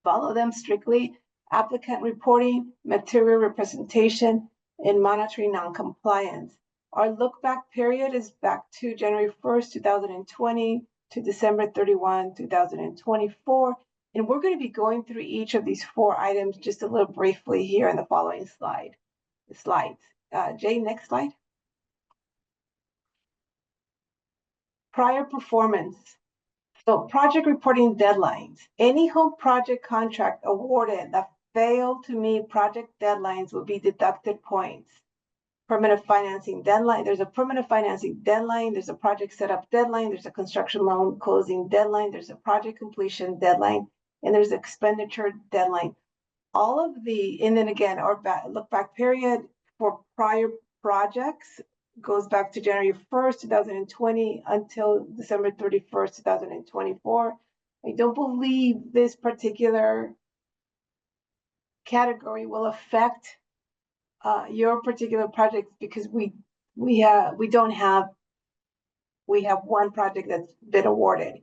followed them strictly, applicant reporting, material representation, and monitoring non-compliance. Our look back period is back to January 1st, 2020 to December 31, 2024. And we're going to be going through each of these 4 items just a little briefly here in the following slides. Jay, next slide. Prior performance. So project reporting deadlines. Any home project contract awarded that failed to meet project deadlines will be deducted points. Permanent financing deadline. There's a permanent financing deadline. There's a project setup deadline. There's a construction loan closing deadline. There's a project completion deadline. And there's expenditure deadline. All of and then again, our look back period for prior projects goes back to January 1st, 2020 until December 31st, 2024. I don't believe this particular category will affect your particular project, because we have one project that's been awarded.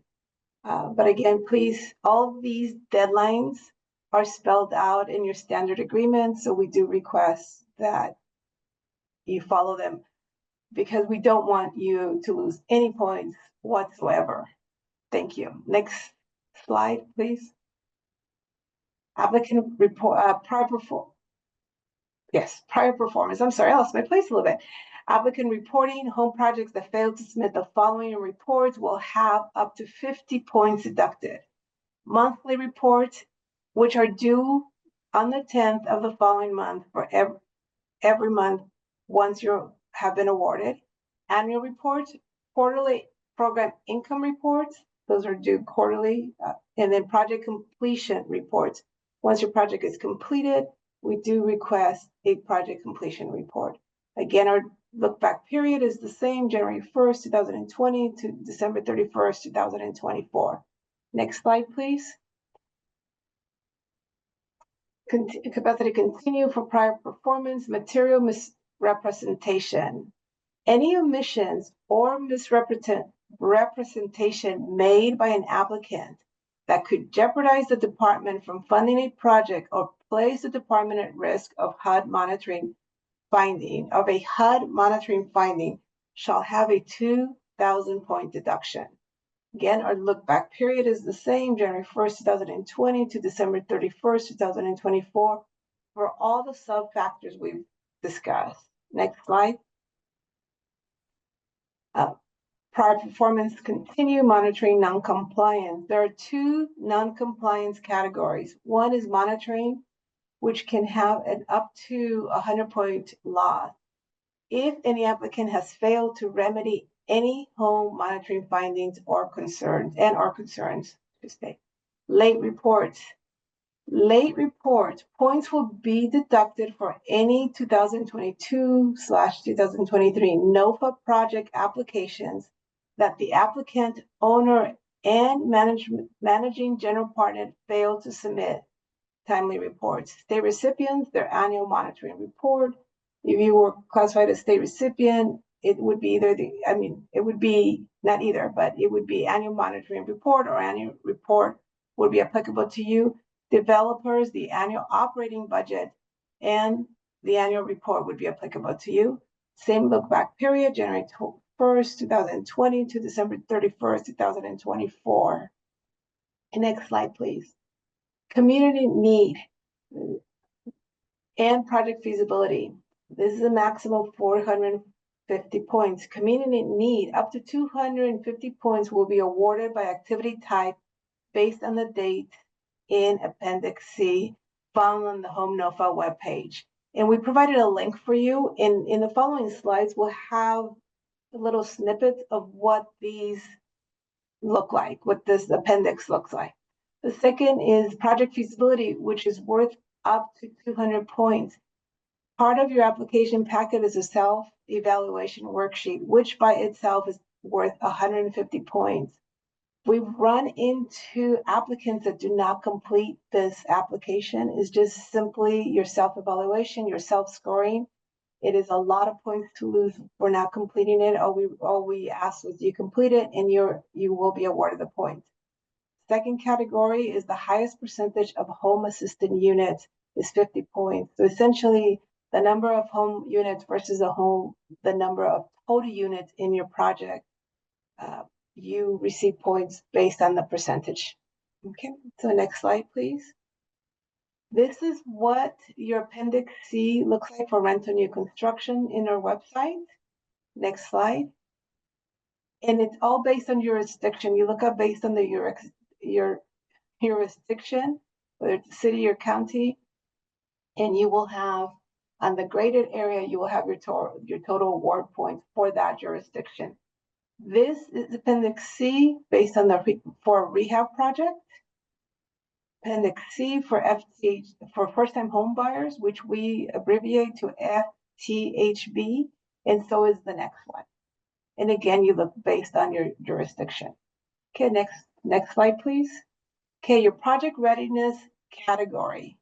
But again, please, all of these deadlines are spelled out in your standard agreement, so we do request that you follow them. because we don't want you to lose any points whatsoever. Thank you. Next slide, please. Applicant report, prior performance. I'm sorry, I lost my place a little bit. Applicant reporting home projects that fail to submit the following reports will have up to 50 points deducted. Monthly reports, which are due on the 10th of the following month for every month once you have been awarded. Annual reports, quarterly program income reports, those are due quarterly, and then project completion reports. Once your project is completed, we do request a project completion report. Again, our look back period is the same, January 1st, 2020 to December 31st, 2024. Next slide, please. Capacity continue for prior performance, material misrepresentation. Any omissions or misrepresentation made by an applicant that could jeopardize the department from funding a project or place the department at risk of a HUD monitoring finding shall have a 2,000 point deduction. Again, our look back period is the same, January 1st, 2020 to December 31st, 2024 for all the sub factors we've discussed. Next slide. Prior performance continue monitoring non-compliance. There are two non-compliance categories. One is monitoring, which can have an up to 100 point loss if any applicant has failed to remedy any home monitoring findings or concerns, Late reports. Late reports, points will be deducted for any 2022/2023 NOFA project applications that the applicant, owner, and managing general partner failed to submit timely reports. State recipients, their annual monitoring report. If you were classified as state recipient, it would be either it would be not either, but it would be annual monitoring report or annual report would be applicable to you. Developers, the annual operating budget and the annual report would be applicable to you. Same look back period, January 1st, 2020 to December 31st, 2024. Next slide, please. Community need and project feasibility. This is a maximum of 450 points. Community need up to 250 points will be awarded by activity type based on the date in Appendix C found on the Home NOFA webpage. And we provided a link for you. In the following slides, we'll have a little snippet of what these look like, what this appendix looks like. The second is project feasibility, which is worth up to 200 points. Part of your application packet is a self-evaluation worksheet, which by itself is worth 150 points. We've run into applicants that do not complete this application. It's just simply your self-evaluation, your self-scoring. It is a lot of points to lose for not completing it. All we ask is you complete it and you will be awarded the points. Second category is the highest percentage of home assisted units is 50 points. So essentially the number of home units versus the number of total units in your project, you receive points based on the percentage. Okay, so next slide, please. This is what your Appendix C looks like for rental new construction in our website. Next slide. And it's all based on jurisdiction. You look up based on your jurisdiction, whether it's city or county, and you will have on the graded area, you will have your total award points for that jurisdiction. This is Appendix C based on for a rehab project. Appendix C for FTH for first-time home buyers, which we abbreviate to FTHB, and so is the next one. And again, you look based on your jurisdiction. Okay, next slide, please. Okay, your project readiness category.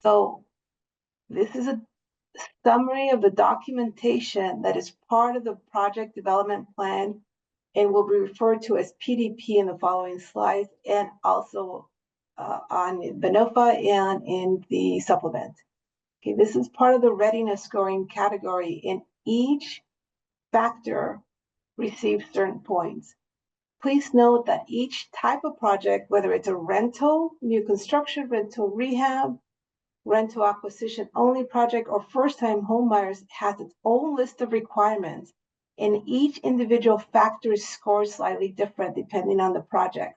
So this is a summary of the documentation that is part of the project development plan and will be referred to as PDP in the following slides and also on the NOFA and in the supplement. Okay, this is part of the readiness scoring category. In each factor receives certain points. Please note that each type of project, whether it's a rental, new construction, rental rehab, rental acquisition only project, or first-time home buyers, has its own list of requirements, and each individual factor is scored slightly different depending on the project.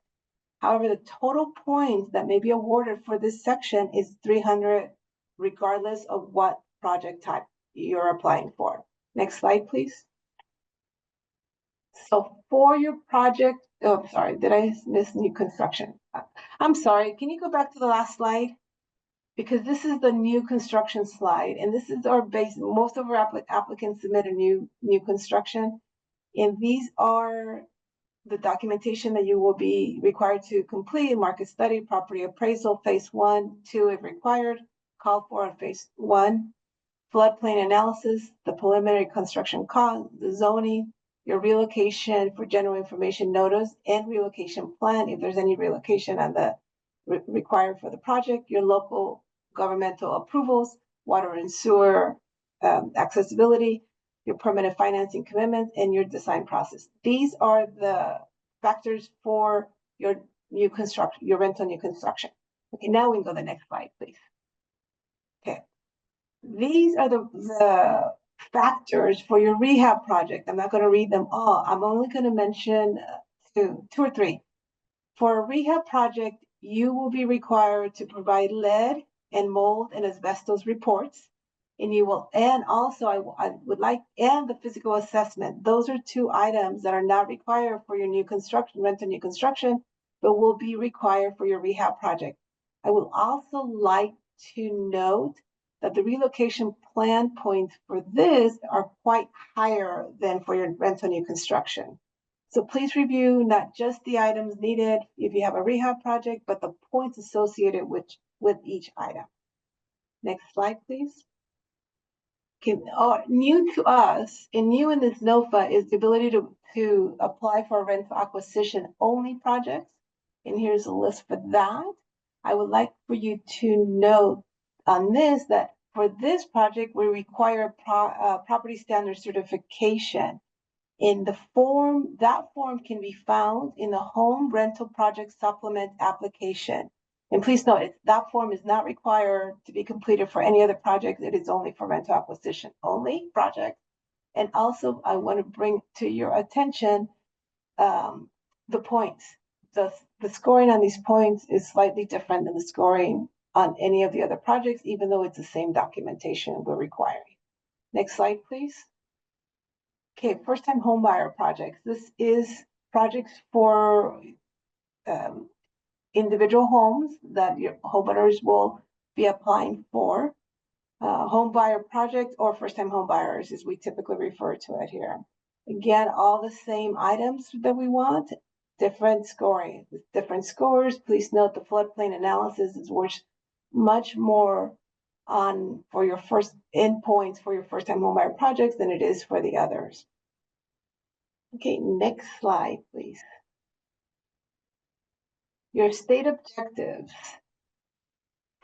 However, the total points that may be awarded for this section is 300, regardless of what project type you're applying for. Next slide, please. So for your project, oh, sorry, did I miss new construction? I'm sorry, can you go back to the last slide? Because this is the new construction slide, and this is our base. Most of our applicants submit a new construction, and these are the documentation that you will be required to complete: market study, property appraisal, phase 1, 2 if required, call for on phase 1, floodplain analysis, the preliminary construction cost, the zoning, your relocation for general information notice, and relocation plan if there's any relocation on the required for the project, your local governmental approvals, water and sewer accessibility, your permanent financing commitments, and your design process. These are the factors for your new construction, your rental new construction. Okay, now we can go to the next slide, please. Okay, these are the factors for your rehab project. I'm not going to read them all. I'm only going to mention two or three. For a rehab project, you will be required to provide lead and mold and asbestos reports, and you will, and also I would like, and the physical assessment. Those are two items that are not required for your new construction, rental new construction, but will be required for your rehab project. I would also like to note that the relocation plan points for this are quite higher than for your rental new construction. So please review not just the items needed if you have a rehab project, but the points associated with each item. Next slide, please. Okay, new to us and new in this NOFA is the ability to apply for a rental acquisition only projects. And here's a list for that. I would like for you to note on this that for this project, we require property standard certification. In the form, that form can be found in the home rental project supplement application. And please note, that form is not required to be completed for any other project. It is only for rental acquisition only project. And also, I want to bring to your attention the points. The scoring on these points is slightly different than the scoring on any of the other projects, even though it's the same documentation we're requiring. Next slide, please. Okay, first-time home buyer projects. This is projects for individual homes that your homeowners will be applying for. Home buyer project or first-time home buyers, as we typically refer to it here. Again, all the same items that we want, different scoring. With different scores, please note the floodplain analysis is worth much more on for your first endpoints for your first-time homebuyer projects than it is for the others. Okay, next slide, please. Your state objectives.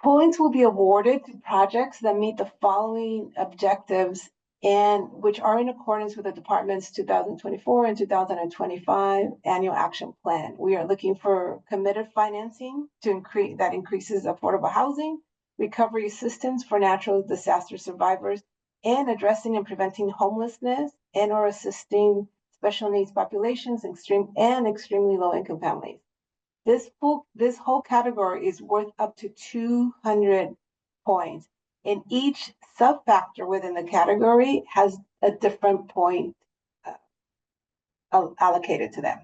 Points will be awarded to projects that meet the following objectives and which are in accordance with the department's 2024 and 2025 annual action plan. We are looking for committed financing to increases affordable housing, recovery assistance for natural disaster survivors, and addressing and preventing homelessness and or assisting special needs populations, extremely low income families. This whole category is worth up to 200 points, and each sub-factor within the category has a different point allocated to them.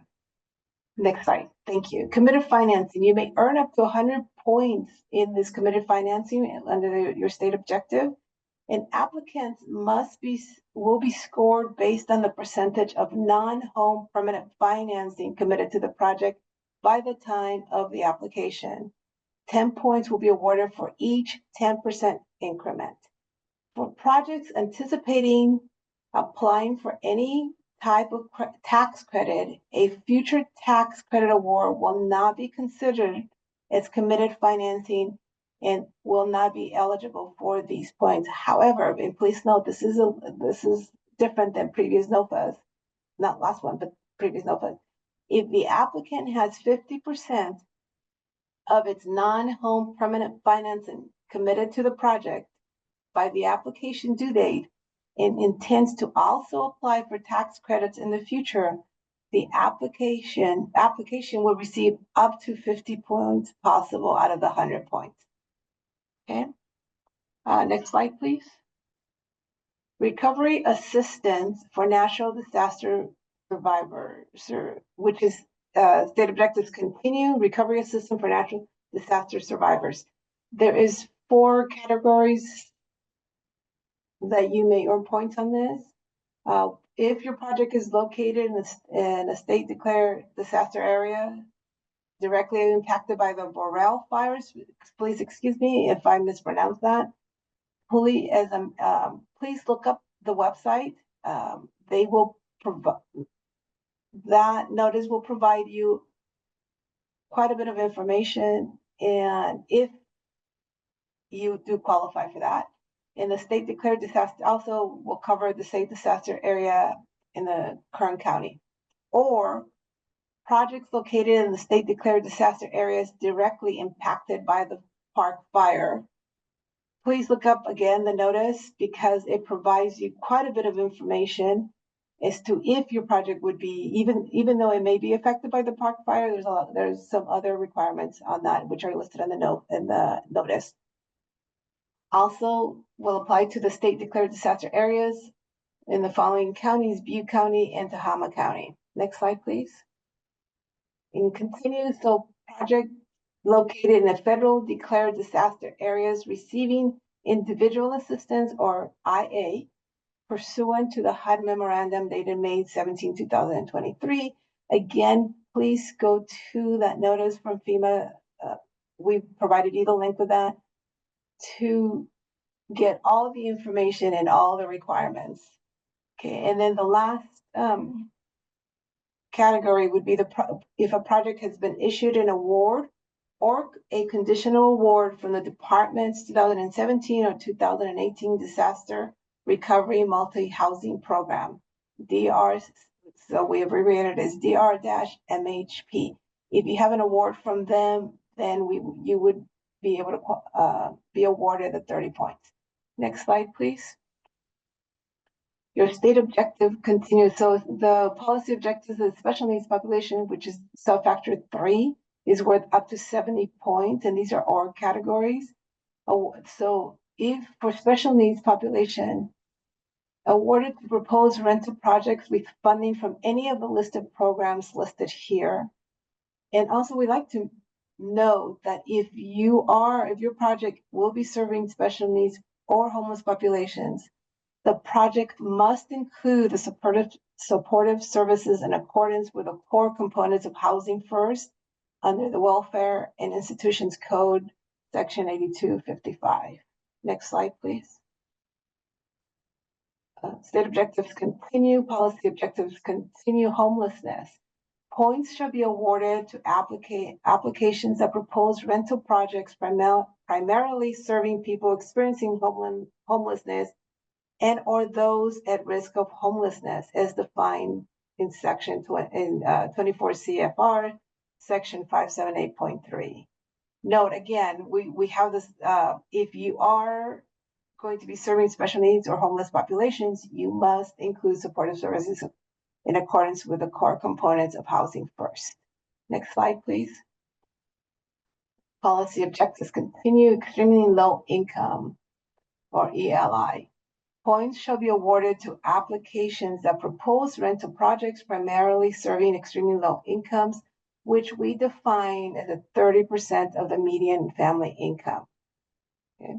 Next slide. Thank you. Committed financing. You may earn up to 100 points in this committed financing under your state objective, and applicants will be scored based on the percentage of non-home permanent financing committed to the project by the time of the application. 10 points will be awarded for each 10% increment. For projects anticipating applying for any type of tax credit, a future tax credit award will not be considered as committed financing and will not be eligible for these points. However, and please note, this is different than previous NOFAs, not last one, but previous NOFAs. If the applicant has 50% of its non-home permanent financing committed to the project by the application due date and intends to also apply for tax credits in the future, the application will receive up to 50 points possible out of the 100 points. Okay. Next slide, please. Recovery assistance for natural disaster survivors, which is state objectives continue. Recovery assistance for natural disaster survivors. There is 4 categories that you may earn points on this. If your project is located in a state declared disaster area directly impacted by the Borel fires, please excuse me if I mispronounce that. Please look up the website. They will provide that notice will provide you quite a bit of information, and if you do qualify for that. And the state declared disaster also will cover the state disaster area in the Kern County, or projects located in the state declared disaster areas directly impacted by the park fire. Please look up again the notice because it provides you quite a bit of information as to if your project would be, even though it may be affected by the park fire, there's some other requirements on that which are listed on the notice. Also will apply to the state declared disaster areas in the following counties: Butte County and Tehama County. Next slide, please. And continue, so project located in the federal declared disaster areas receiving individual assistance or IA pursuant to the HUD memorandum dated May 17, 2023. Again, please go to that notice from FEMA. We provided you the link with that to get all the information and all the requirements. Okay, and then the last category would be if a project has been issued an award or a conditional award from the department's 2017 or 2018 disaster recovery multi-housing program, DR. So we abbreviated as DR-MHP. If you have an award from them, then you would be able to be awarded the 30 points. Next slide, please. Your state objective continues. So the policy objectives of the special needs population, which is sub-factor 3, is worth up to 70 points, and these are all categories. So if for special needs population, awarded to proposed rental projects with funding from any of the listed programs listed here. And also we'd like to note that if your project will be serving special needs or homeless populations, the project must include the supportive services in accordance with the core components of Housing First under the Welfare and Institutions Code, Section 8255. Next slide, please. State objectives continue, policy objectives continue. Homelessness. Points shall be awarded to applications that propose rental projects primarily serving people experiencing homelessness and or those at risk of homelessness as defined in section 24 CFR, section 578.3. Note again, we have this, if you are going to be serving special needs or homeless populations, you must include supportive services in accordance with the core components of Housing First. Next slide, please. Policy objectives continue. Extremely low income or ELI. Points shall be awarded to applications that propose rental projects primarily serving extremely low incomes, which we define as a 30% of the median family income. Okay.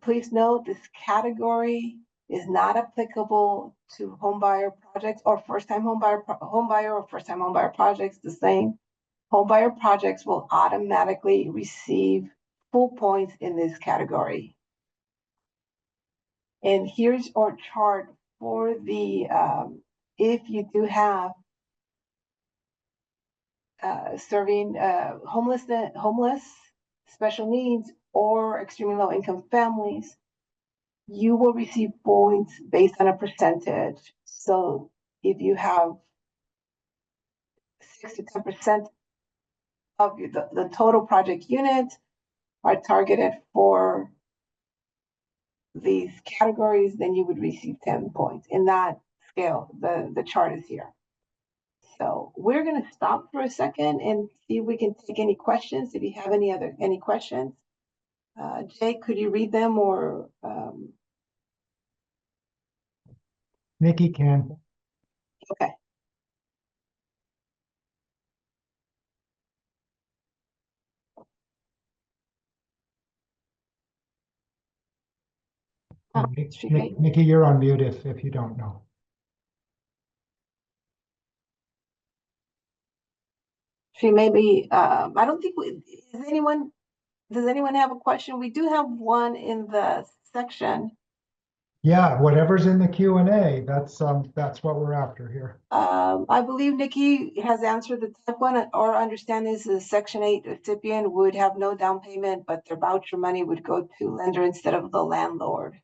Please note this category is not applicable to homebuyer projects or first-time homebuyer or first-time homebuyer projects. The same homebuyer projects will automatically receive full points in this category. And here's our chart for the if you do have serving homeless, special needs, or extremely low income families, you will receive points based on a percentage. So if you have 6 to 10% of the total project units are targeted for these categories, then you would receive 10 points in that scale. The chart is here. So we're going to stop for a second and see if we can take any questions. If you have any questions, Jay, could you read them or Nikki can. okay. Nikki, you're on mute if you don't know. She may be, I don't think does anyone have a question? We do have one in the section. Yeah, whatever's in the Q&A, that's what we're after here. I believe Nikki has answered the type one. Our understanding is the Section 8 recipient would have no down payment, but their voucher money would go to lender instead of the landlord.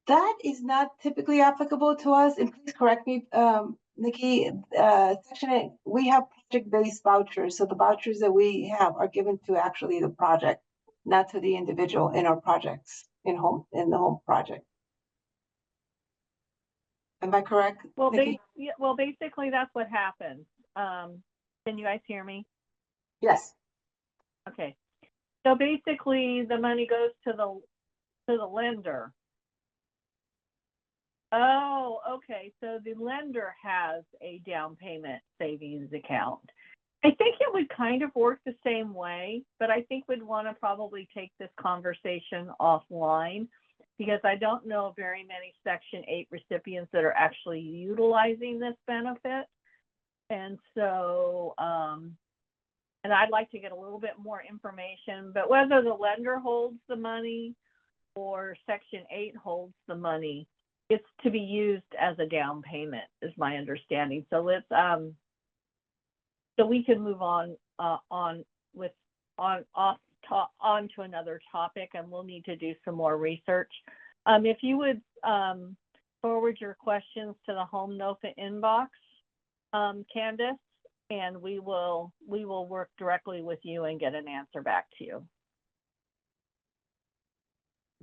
That is not typically applicable to us, and please correct me, Nikki, Section 8, we have project-based vouchers, so the vouchers that we have are given to actually the project, not to the individual in our projects, in the home project. Am I correct, Well, Nikki? basically that's what happens. Can you guys hear me? Yes. Okay. So basically the money goes to the lender. Oh, okay. So the lender has a down payment savings account. I think it would kind of work the same way, but I think we'd want to probably take this conversation offline because I don't know very many Section 8 recipients that are actually utilizing this benefit. And so, and I'd like to get a little bit more information, but whether the lender holds the money or Section 8 holds the money, it's to be used as a down payment, is my understanding. So let's, so we can move on to another topic, and we'll need to do some more research. If you would forward your questions to the Home NOFA inbox, Candace, and we will work directly with you and get an answer back to you.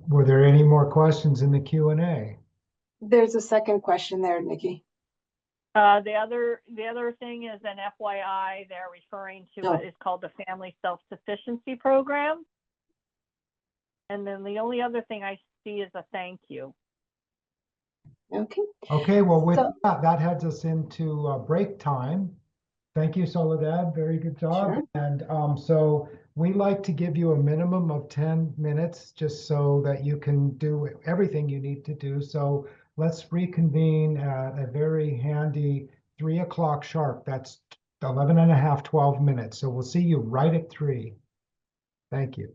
Were there any more questions in the Q&A? There's a second question there, Nikki. The other thing is an FYI, they're referring to what is called the Family Self-Sufficiency Program. And then the only other thing I see is a thank you. Okay. Okay, well, with that heads us into break time. Thank you, Soledad. Very good job. Sure. And so we like to give you a minimum of 10 minutes just so that you can do everything you need to do. So let's reconvene at a very handy 3 o'clock sharp. That's 11 and a half, 12 minutes. So we'll see you right at 3. Thank you.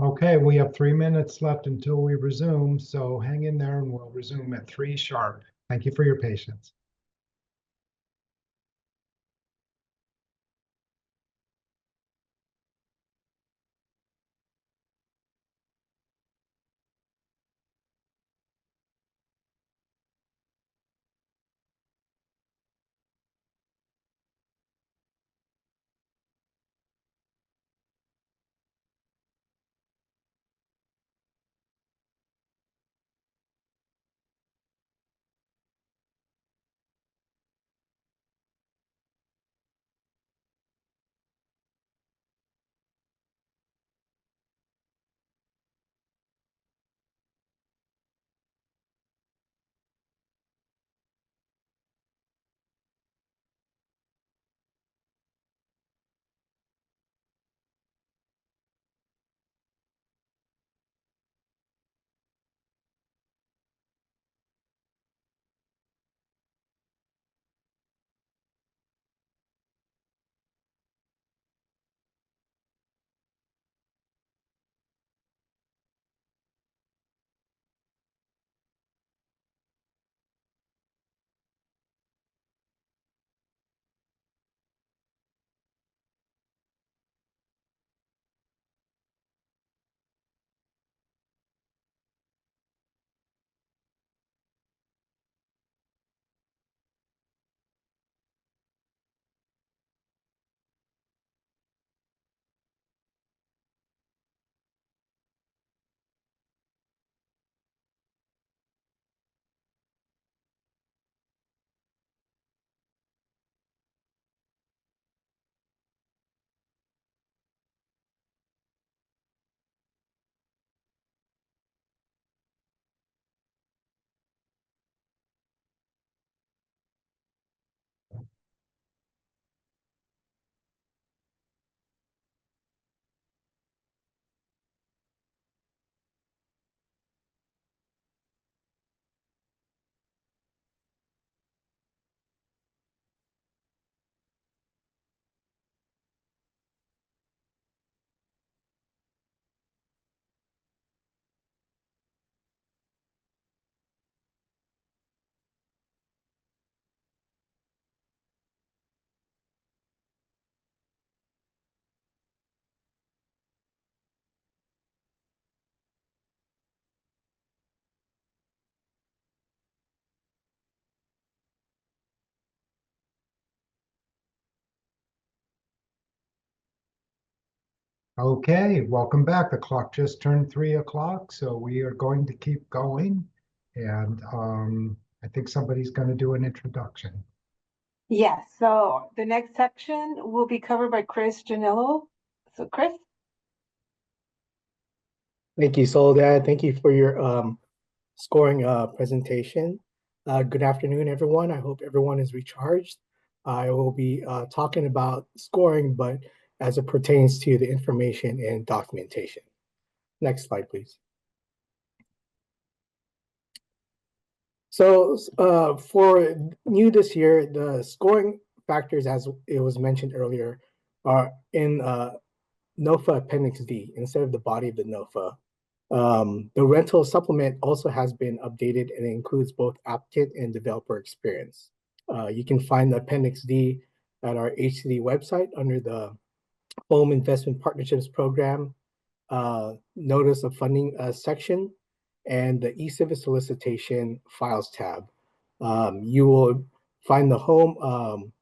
Okay, we have 3 minutes left until we resume, so hang in there and we'll resume at 3 sharp. Thank you for your patience. Okay, welcome back. The clock just turned 3 o'clock, so we are going to keep going. And I think somebody's going to do an introduction. Yes, so the next section will be covered by Chris Janello. So Chris? Thank you, Soledad. Thank you for your scoring presentation. Good afternoon, everyone. I hope everyone is recharged. I will be talking about scoring, but as it pertains to the information and documentation. Next slide, please. So for new this year, the scoring factors, as it was mentioned earlier, are in NOFA Appendix D instead of the body of the NOFA. The rental supplement also has been updated and includes both applicant and developer experience. You can find the Appendix D at our HCD website under the Home Investment Partnerships Program Notice of Funding section and the eCivic Solicitation Files tab. You will find the home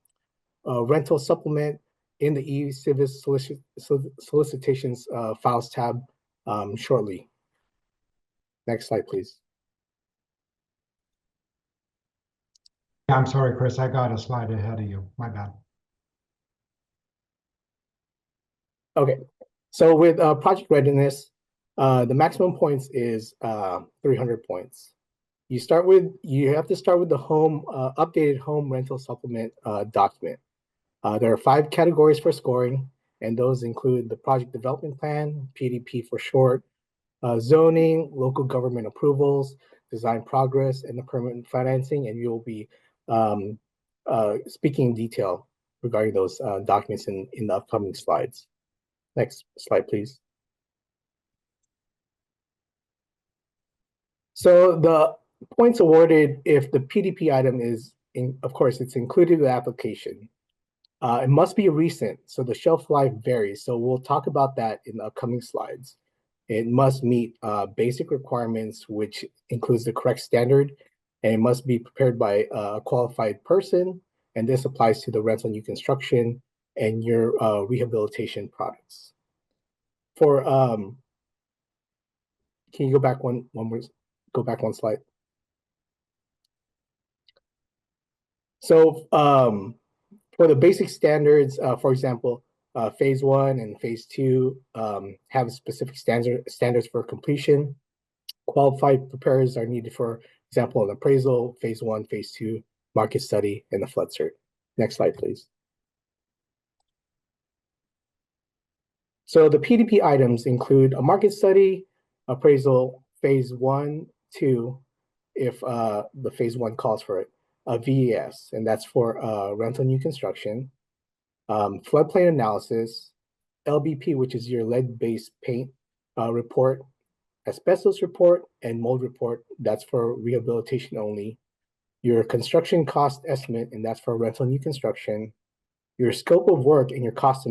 rental supplement in the eCivic Solicitations Files tab shortly. Next slide, please. I'm sorry, Chris, I got a slide ahead of you. My bad. Okay, so with project readiness, the maximum points is 300 points. You have to start with the updated home rental supplement document. There are 5 categories for scoring, and those include the project development plan, PDP for short, zoning, local government approvals, design progress, and the permanent financing, and you'll be speaking in detail regarding those documents in the upcoming slides. Next slide, please. So the points awarded if the PDP item is, of course, it's included in the application. It must be recent, so the shelf life varies. So we'll talk about that in the upcoming slides. It must meet basic requirements, which includes the correct standard, and it must be prepared by a qualified person. And this applies to the rental new construction and your rehabilitation products. For can you go back one more? Go back one slide. So for the basic standards, for example, phase 1 and phase 2 have specific standards for completion. Qualified preparers are needed for example, an appraisal, phase 1, phase 2, market study, and the flood cert. Next slide, please. So the PDP items include a market study, appraisal, phase 1, 2, if the phase 1 calls for it, a VES, and that's for rental new construction, floodplain analysis, LBP, which is your lead-based paint report, asbestos report, and mold report, that's for rehabilitation only, your construction cost estimate, and that's for rental new construction, your scope of work and your cost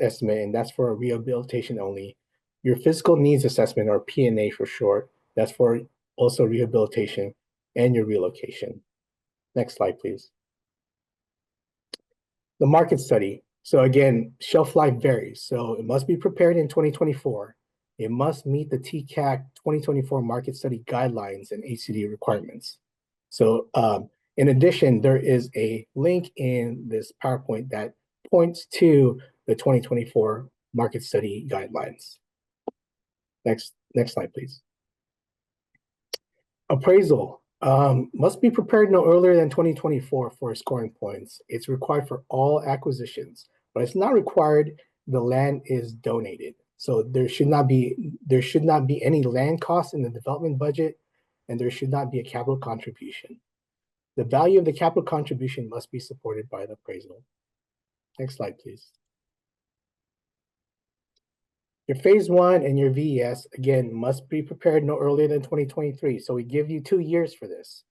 estimate, and that's for rehabilitation only, your physical needs assessment, or P&A for short, that's for also rehabilitation, and your relocation. Next slide, please. The market study. So again, shelf life varies. So it must be prepared in 2024. It must meet the TCAC 2024 market study guidelines and ACD requirements. So in addition, there is a link in this PowerPoint that points to the 2024 market study guidelines. Next slide, please. Appraisal must be prepared no earlier than 2024 for scoring points. It's required for all acquisitions, but it's not required if the land is donated. So there should not be any land costs in the development budget, and there should not be a capital contribution. The value of the capital contribution must be supported by the appraisal. Next slide, please. Your phase 1 and your VES, again, must be prepared no earlier than 2023. So we give you 2 years for this,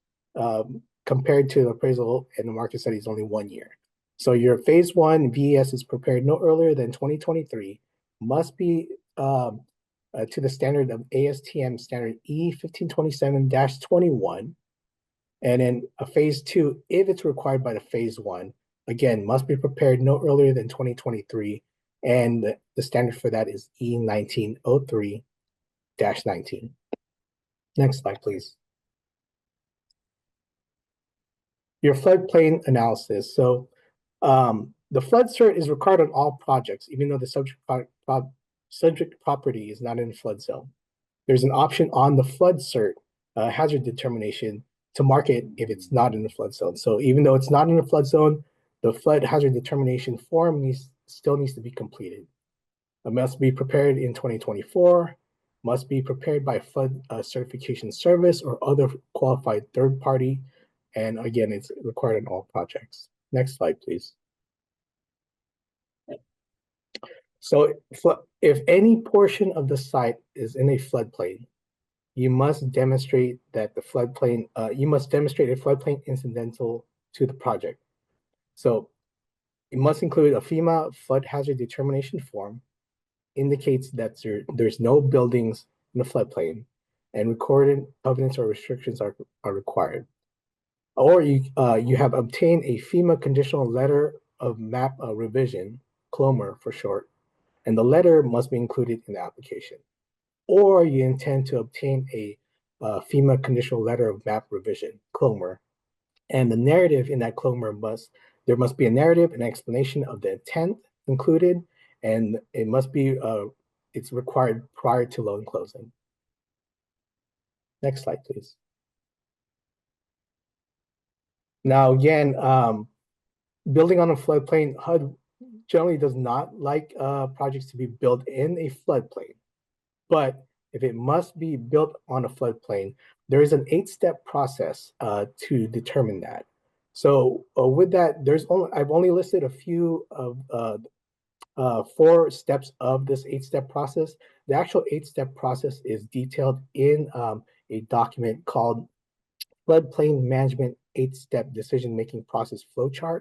compared to the appraisal and the market study is only 1 year. So your phase 1 VES is prepared no earlier than 2023, must be to the standard of ASTM standard E1527-21. And then a phase 2, if it's required by the phase 1, again, must be prepared no earlier than 2023. And the standard for that is E1903-19. Next slide, please. Your floodplain analysis. So the flood cert is required on all projects, even though the subject property is not in the flood zone. There's an option on the flood cert hazard determination to mark it if it's not in the flood zone. So even though it's not in the flood zone, the flood hazard determination form still needs to be completed. It must be prepared in 2024, must be prepared by flood certification service or other qualified third party. And again, it's required in all projects. Next slide, please. So if any portion of the site is in a floodplain, you must demonstrate that the floodplain, you must demonstrate a floodplain incidental to the project. So it must include a FEMA flood hazard determination form, indicates that there's no buildings in the floodplain, and recorded covenants or restrictions are required. Or you have obtained a FEMA conditional letter of map revision, CLOMR for short, and the letter must be included in the application. Or you intend to obtain a FEMA conditional letter of map revision, CLOMR, and the narrative in that CLOMR there must be a narrative and explanation of the intent included, and it must be, it's required prior to loan closing. Next slide, please. Now, again, building on a floodplain, HUD generally does not like projects to be built in a floodplain. But if it must be built on a floodplain, there is an 8-step process to determine that. So with that, I've only listed a few of 4 steps of this 8-step process. The actual 8-step process is detailed in a document called Floodplain Management 8-Step Decision-Making Process Flowchart.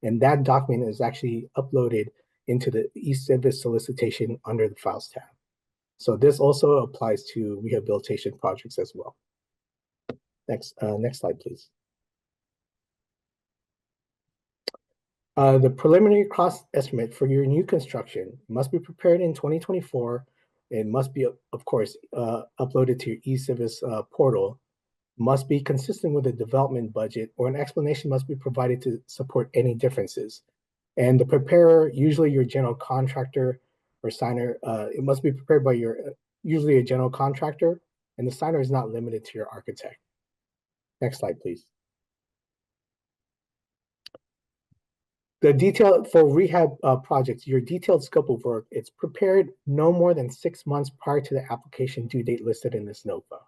And that document is actually uploaded into the e-Civis solicitation under the Files tab. So this also applies to rehabilitation projects as well. Next slide, please. The preliminary cost estimate for your new construction must be prepared in 2024 and must be, of course, uploaded to your e-Civis portal, must be consistent with the development budget, or an explanation must be provided to support any differences. And the preparer, usually your general contractor or signer, it must be prepared by your, usually a general contractor, and the signer is not limited to your architect. Next slide, please. The detail for rehab projects, your detailed scope of work, it's prepared no more than 6 months prior to the application due date listed in this NOFA.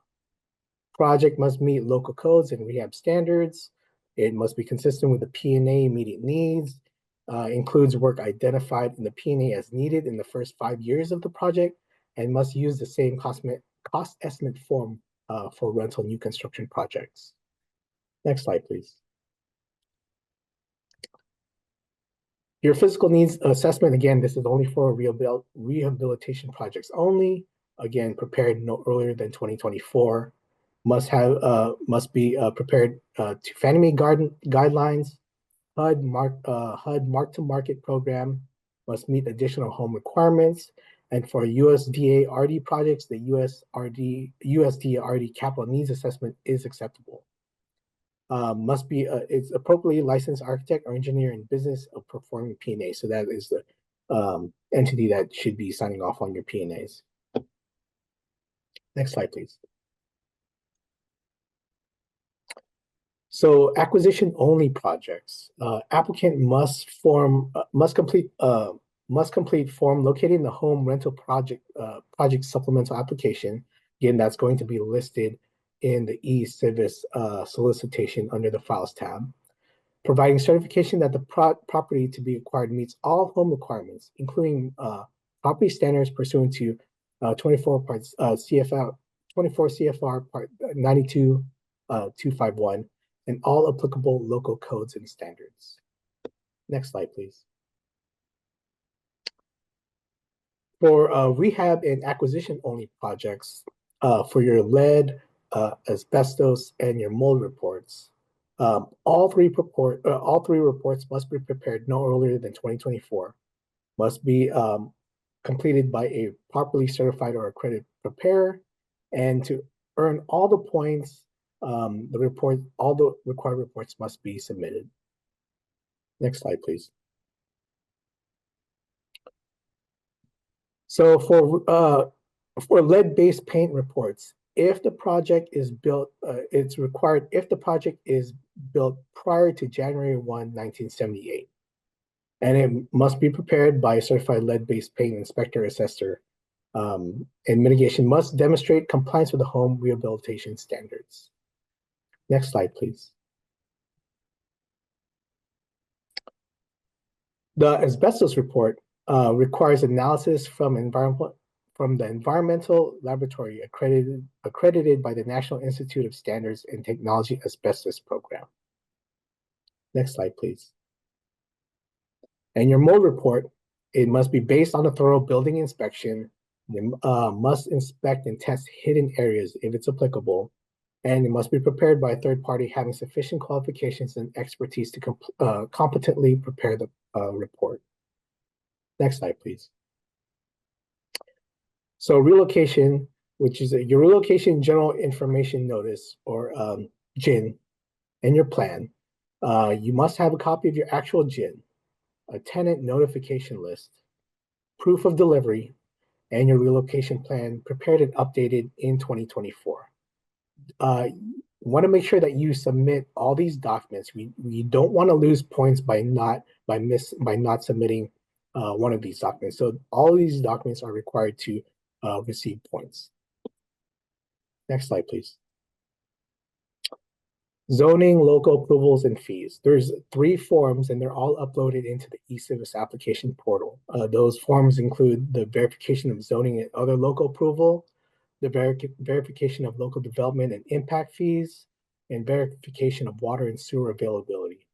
Project must meet local codes and rehab standards. It must be consistent with the P&A immediate needs, includes work identified in the P&A as needed in the first 5 years of the project, and must use the same cost estimate form for rental new construction projects. Next slide, please. Your physical needs assessment, again, this is only for rehabilitation projects only. Again, prepared no earlier than 2024. Must be prepared to Fannie Mae guidelines. HUD mark-to-market program must meet additional home requirements. And for USDA RD projects, the USDA RD capital needs assessment is acceptable. Must be it's appropriately licensed architect or engineer in business of performing P&A. So that is the entity that should be signing off on your P&As. Next slide, please. So acquisition only projects, applicant must complete form located in the home rental project supplemental application. Again, that's going to be listed in the e-Civis solicitation under the Files tab, providing certification that the property to be acquired meets all home requirements, including property standards pursuant to 24 CFR Part 92.251 and all applicable local codes and standards. Next slide, please. For rehab and acquisition only projects, for your lead, asbestos, and your mold reports, all three reports must be prepared no earlier than 2024. Must be completed by a properly certified or accredited preparer, and to earn all the points, all the required reports must be submitted. Next slide, please. So for lead-based paint reports, if the project is built, it's required if the project is built prior to January 1, 1978. And it must be prepared by a certified lead-based paint inspector assessor. And mitigation must demonstrate compliance with the home rehabilitation standards. Next slide, please. The asbestos report requires analysis from the environmental laboratory accredited by the National Institute of Standards and Technology Asbestos Program. Next slide, please. And your mold report, it must be based on a thorough building inspection. You must inspect and test hidden areas if it's applicable. And it must be prepared by a third party having sufficient qualifications and expertise to competently prepare the report. Next slide, please. So relocation, which is your relocation general information notice, or GIN, and your plan. You must have a copy of your actual GIN, a tenant notification list, proof of delivery, and your relocation plan prepared and updated in 2024. Want to make sure that you submit all these documents. We don't want to lose points by not submitting one of these documents. So all of these documents are required to receive points. Next slide, please. Zoning, local approvals, and fees. There's 3 forms, and they're all uploaded into the e-Civis application portal. Those forms include the verification of zoning and other local approval, the verification of local development and impact fees, and verification of water and sewer availability.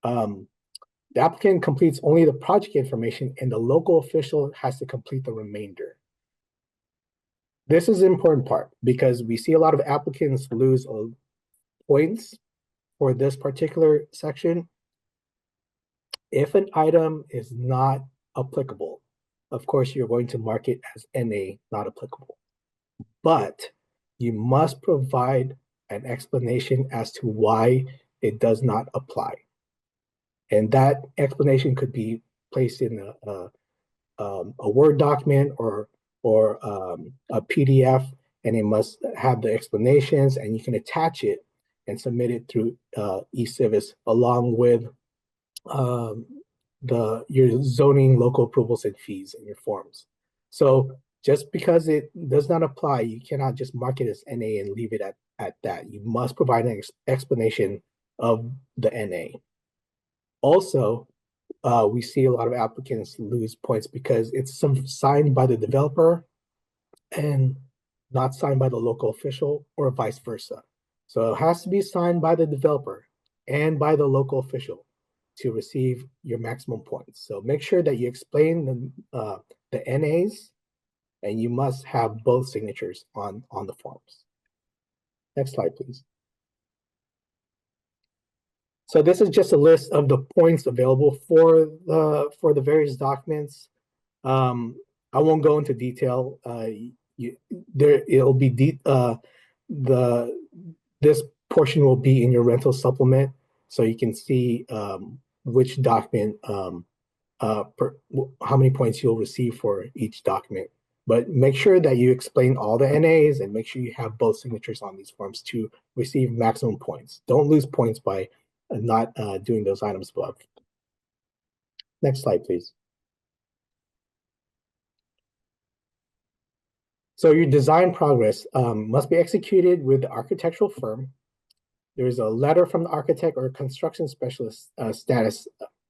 The applicant completes only the project information and the local official has to complete the remainder. This is the important part because we see a lot of applicants lose points for this particular section. If an item is not applicable, of course, you're going to mark it as NA, not applicable. But you must provide an explanation as to why it does not apply. And that explanation could be placed in a Word document or a PDF, and it must have the explanations, and you can attach it and submit it through eCivis along with your zoning, local approvals, and fees in your forms. So just because it does not apply, you cannot just mark it as NA and leave it at that. You must provide an explanation of the NA. Also, we see a lot of applicants lose points because it's signed by the developer and not signed by the local official or vice versa. So it has to be signed by the developer and by the local official to receive your maximum points. So make sure that you explain the NAs, and you must have both signatures on the forms. Next slide, please. So this is just a list of the points available for the various documents. I won't go into detail. It'll be this portion will be in your rental supplement, so you can see which document, how many points you'll receive for each document. But make sure that you explain all the NAs and make sure you have both signatures on these forms to receive maximum points. Don't lose points by not doing those items above. Next slide, please. So your design progress must be executed with the architectural firm. There's a letter from the architect or construction specialist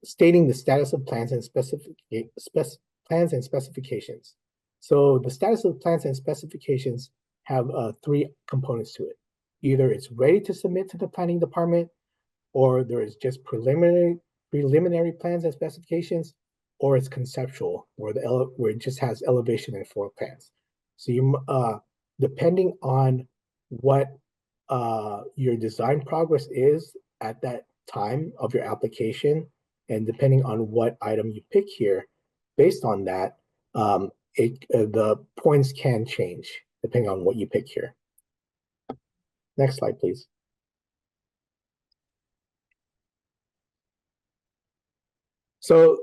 stating the status of plans and specifications. So the status of plans and specifications have 3 components to it. Either it's ready to submit to the planning department, or there is just preliminary plans and specifications, or it's conceptual, where it just has elevation and floor plans. So you, depending on what your design progress is at that time of your application, and depending on what item you pick here, based on that, the points can change depending on what you pick here. Next slide, please. So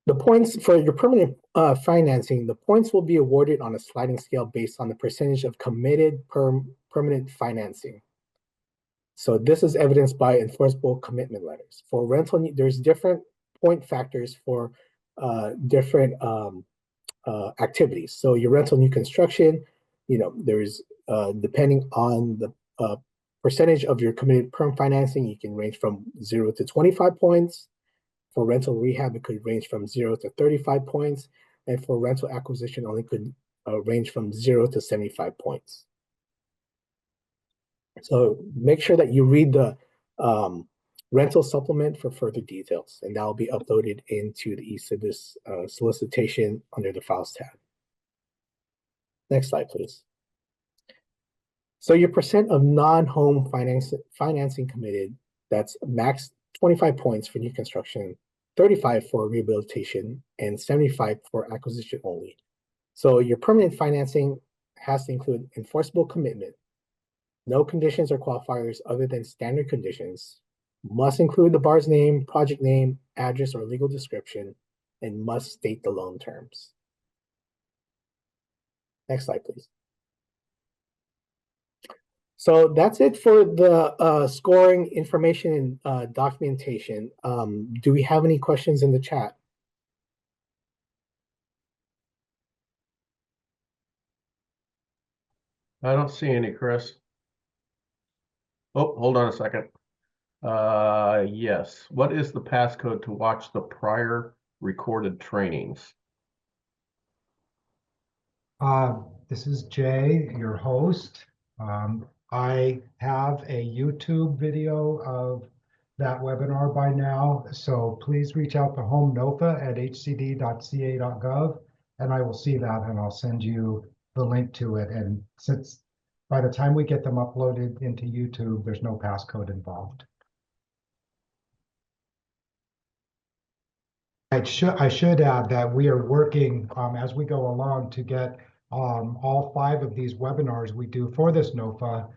the points for your permanent financing, the points will be awarded on a sliding scale based on the percentage of committed permanent financing. So this is evidenced by enforceable commitment letters. For rental, there's different point factors for different activities. So your rental new construction, there's depending on the percentage of your committed perm financing, you can range from 0 to 25 points. For rental rehab, it could range from 0 to 35 points. And for rental acquisition, only could range from 0 to 75 points. So make sure that you read the rental supplement for further details, and that will be uploaded into the eCivis solicitation under the Files tab. Next slide, please. So your percent of non-home financing committed, that's max 25 points for new construction, 35 for rehabilitation, and 75 for acquisition only. So your permanent financing has to include enforceable commitment, no conditions or qualifiers other than standard conditions, must include the BAR's name, project name, address, or legal description, and must state the loan terms. Next slide, please. So that's it for the scoring information and documentation. Do we have any questions in the chat? I don't see any, Chris. Oh, hold on a second. Yes. What is the passcode to watch the prior recorded trainings? This is Jay, your host. I have a YouTube video of that webinar by now, so please reach out to homenofa@hcd.ca.gov, and I will see that and I'll send you the link to it. And since by the time we get them uploaded into YouTube, there's no passcode involved. I should add that we are working as we go along to get all 5 of these webinars we do for this NOFA,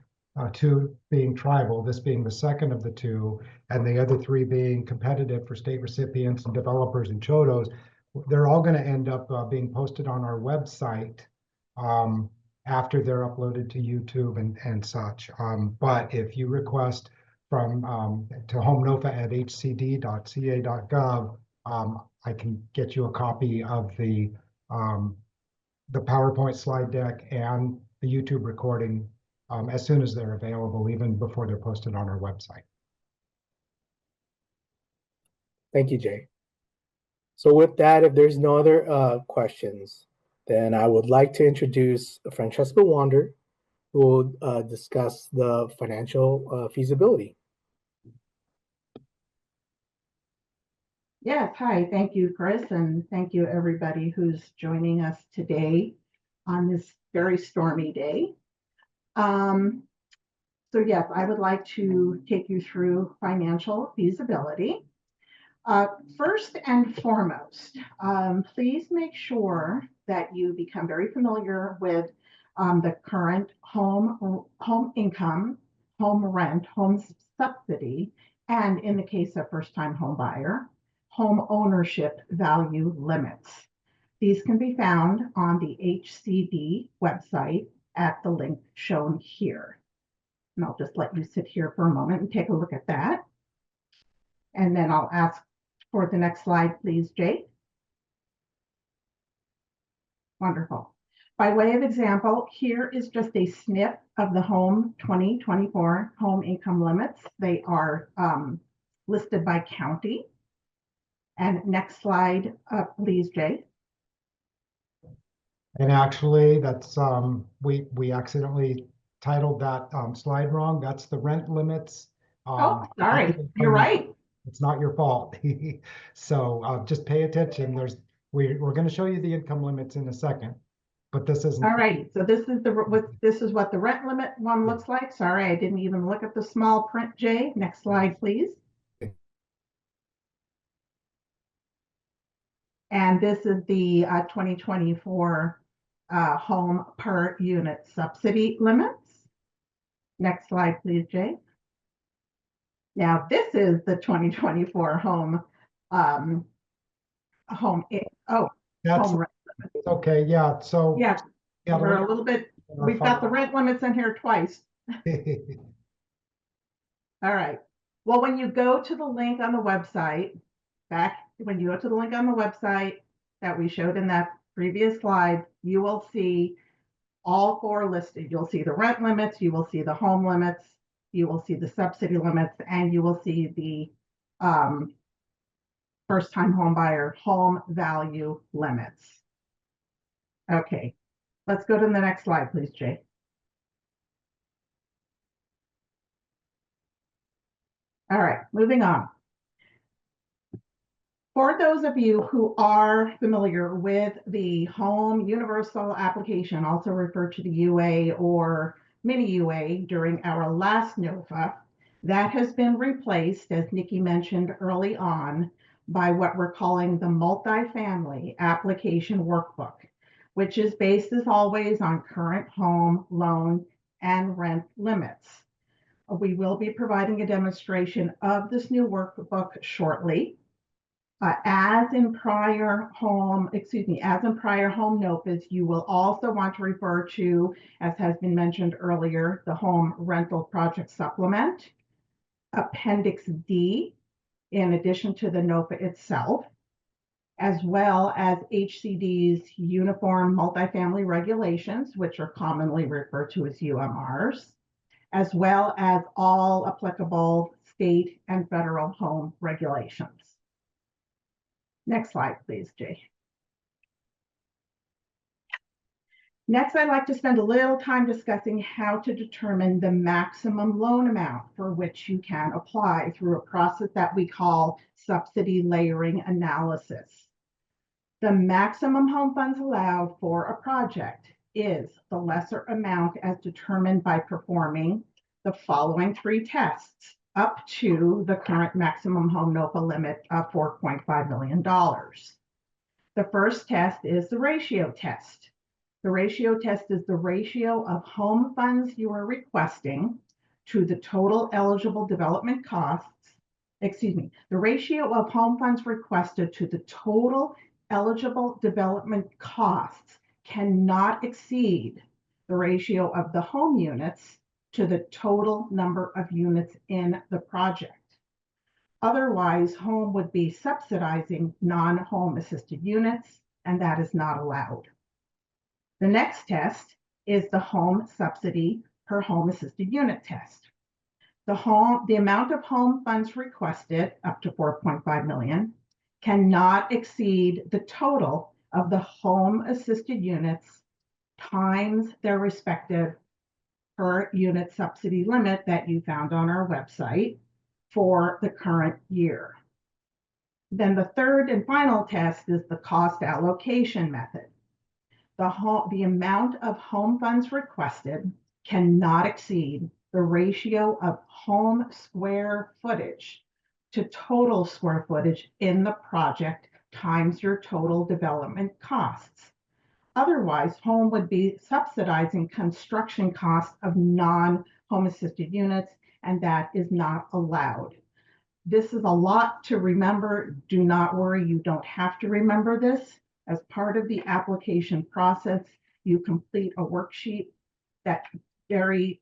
2 being tribal, this being the second of the 2, and the other 3 being competitive for state recipients and developers and CHODOs. They're all going to end up being posted on our website after they're uploaded to YouTube and such. But if you request from to homenofa@hcd.ca.gov, I can get you a copy of the PowerPoint slide deck and the YouTube recording as soon as they're available, even before they're posted on our website. Thank you, Jay. So with that, if there's no other questions, then I would like to introduce Francesca Wander, who will discuss the financial feasibility. Yes, hi, thank you, Chris, and thank you everybody who's joining us today on this very stormy day. So yes, I would like to take you through financial feasibility. First and foremost, please make sure that you become very familiar with the current home income, home rent, home subsidy, and in the case of first-time home buyer, home ownership value limits. These can be found on the HCD website at the link shown here. And I'll just let you sit here for a moment and take a look at that. And then I'll ask for the next slide, please, Jake. Wonderful. By way of example, here is just a snip of the Home 2024 home income limits. They are listed by county. And next slide, please, Jay. And actually, that's we accidentally titled that slide wrong. That's the rent limits. Oh, sorry, you're right. It's not your fault. So just pay attention. We're going to show you the income limits in a second, but this isn't. All right, so this is what the rent limit one looks like. Sorry, I didn't even look at the small print, Jay. Next slide, please. And this is the 2024 home per unit subsidy limits. Next slide, please, Jay. Now, this is the 2024 home rent limits. Okay, yeah. So yeah, we're a little bit. We've got the rent limits in here twice. All right. Well, when you go to the link on the website, when you go to the link on the website that we showed in that previous slide, you will see all 4 listed. You'll see the rent limits, you will see the home limits, you will see the subsidy limits, and you will see the first-time home buyer home value limits. Okay, let's go to the next slide, please, Jay. All right, moving on. For those of you who are familiar with the Home Universal Application, also referred to the UA or mini UA during our last NOFA, that has been replaced, as Nikki mentioned early on, by what we're calling the Multifamily Application Workbook, which is based as always on current home, loan, and rent limits. We will be providing a demonstration of this new workbook shortly. As in prior home NOFAs, you will also want to refer to, as has been mentioned earlier, the Home Rental Project Supplement, Appendix D, in addition to the NOFA itself, as well as HCD's Uniform Multifamily Regulations, which are commonly referred to as UMRs, as well as all applicable state and federal home regulations. Next slide, please, Jay. Next, I'd like to spend a little time discussing how to determine the maximum loan amount for which you can apply through a process that we call subsidy layering analysis. The maximum home funds allowed for a project is the lesser amount as determined by performing the following 3 tests up to the current maximum home NOFA limit of $4.5 million. The first test is the ratio test. The ratio test is the ratio of home funds you are requesting to the total eligible development costs. The ratio of home funds requested to the total eligible development costs cannot exceed the ratio of the home units to the total number of units in the project. Otherwise, home would be subsidizing non-home assisted units, and that is not allowed. The next test is the home subsidy per home assisted unit test. The amount of home funds requested, up to 4.5 million, cannot exceed the total of the home assisted units times their respective per unit subsidy limit that you found on our website for the current year. Then the third and final test is the cost allocation method. The amount of home funds requested cannot exceed the ratio of home square footage to total square footage in the project times your total development costs. Otherwise, home would be subsidizing construction costs of non-home assisted units, and that is not allowed. This is a lot to remember. Do not worry, you don't have to remember this. As part of the application process, you complete a worksheet that very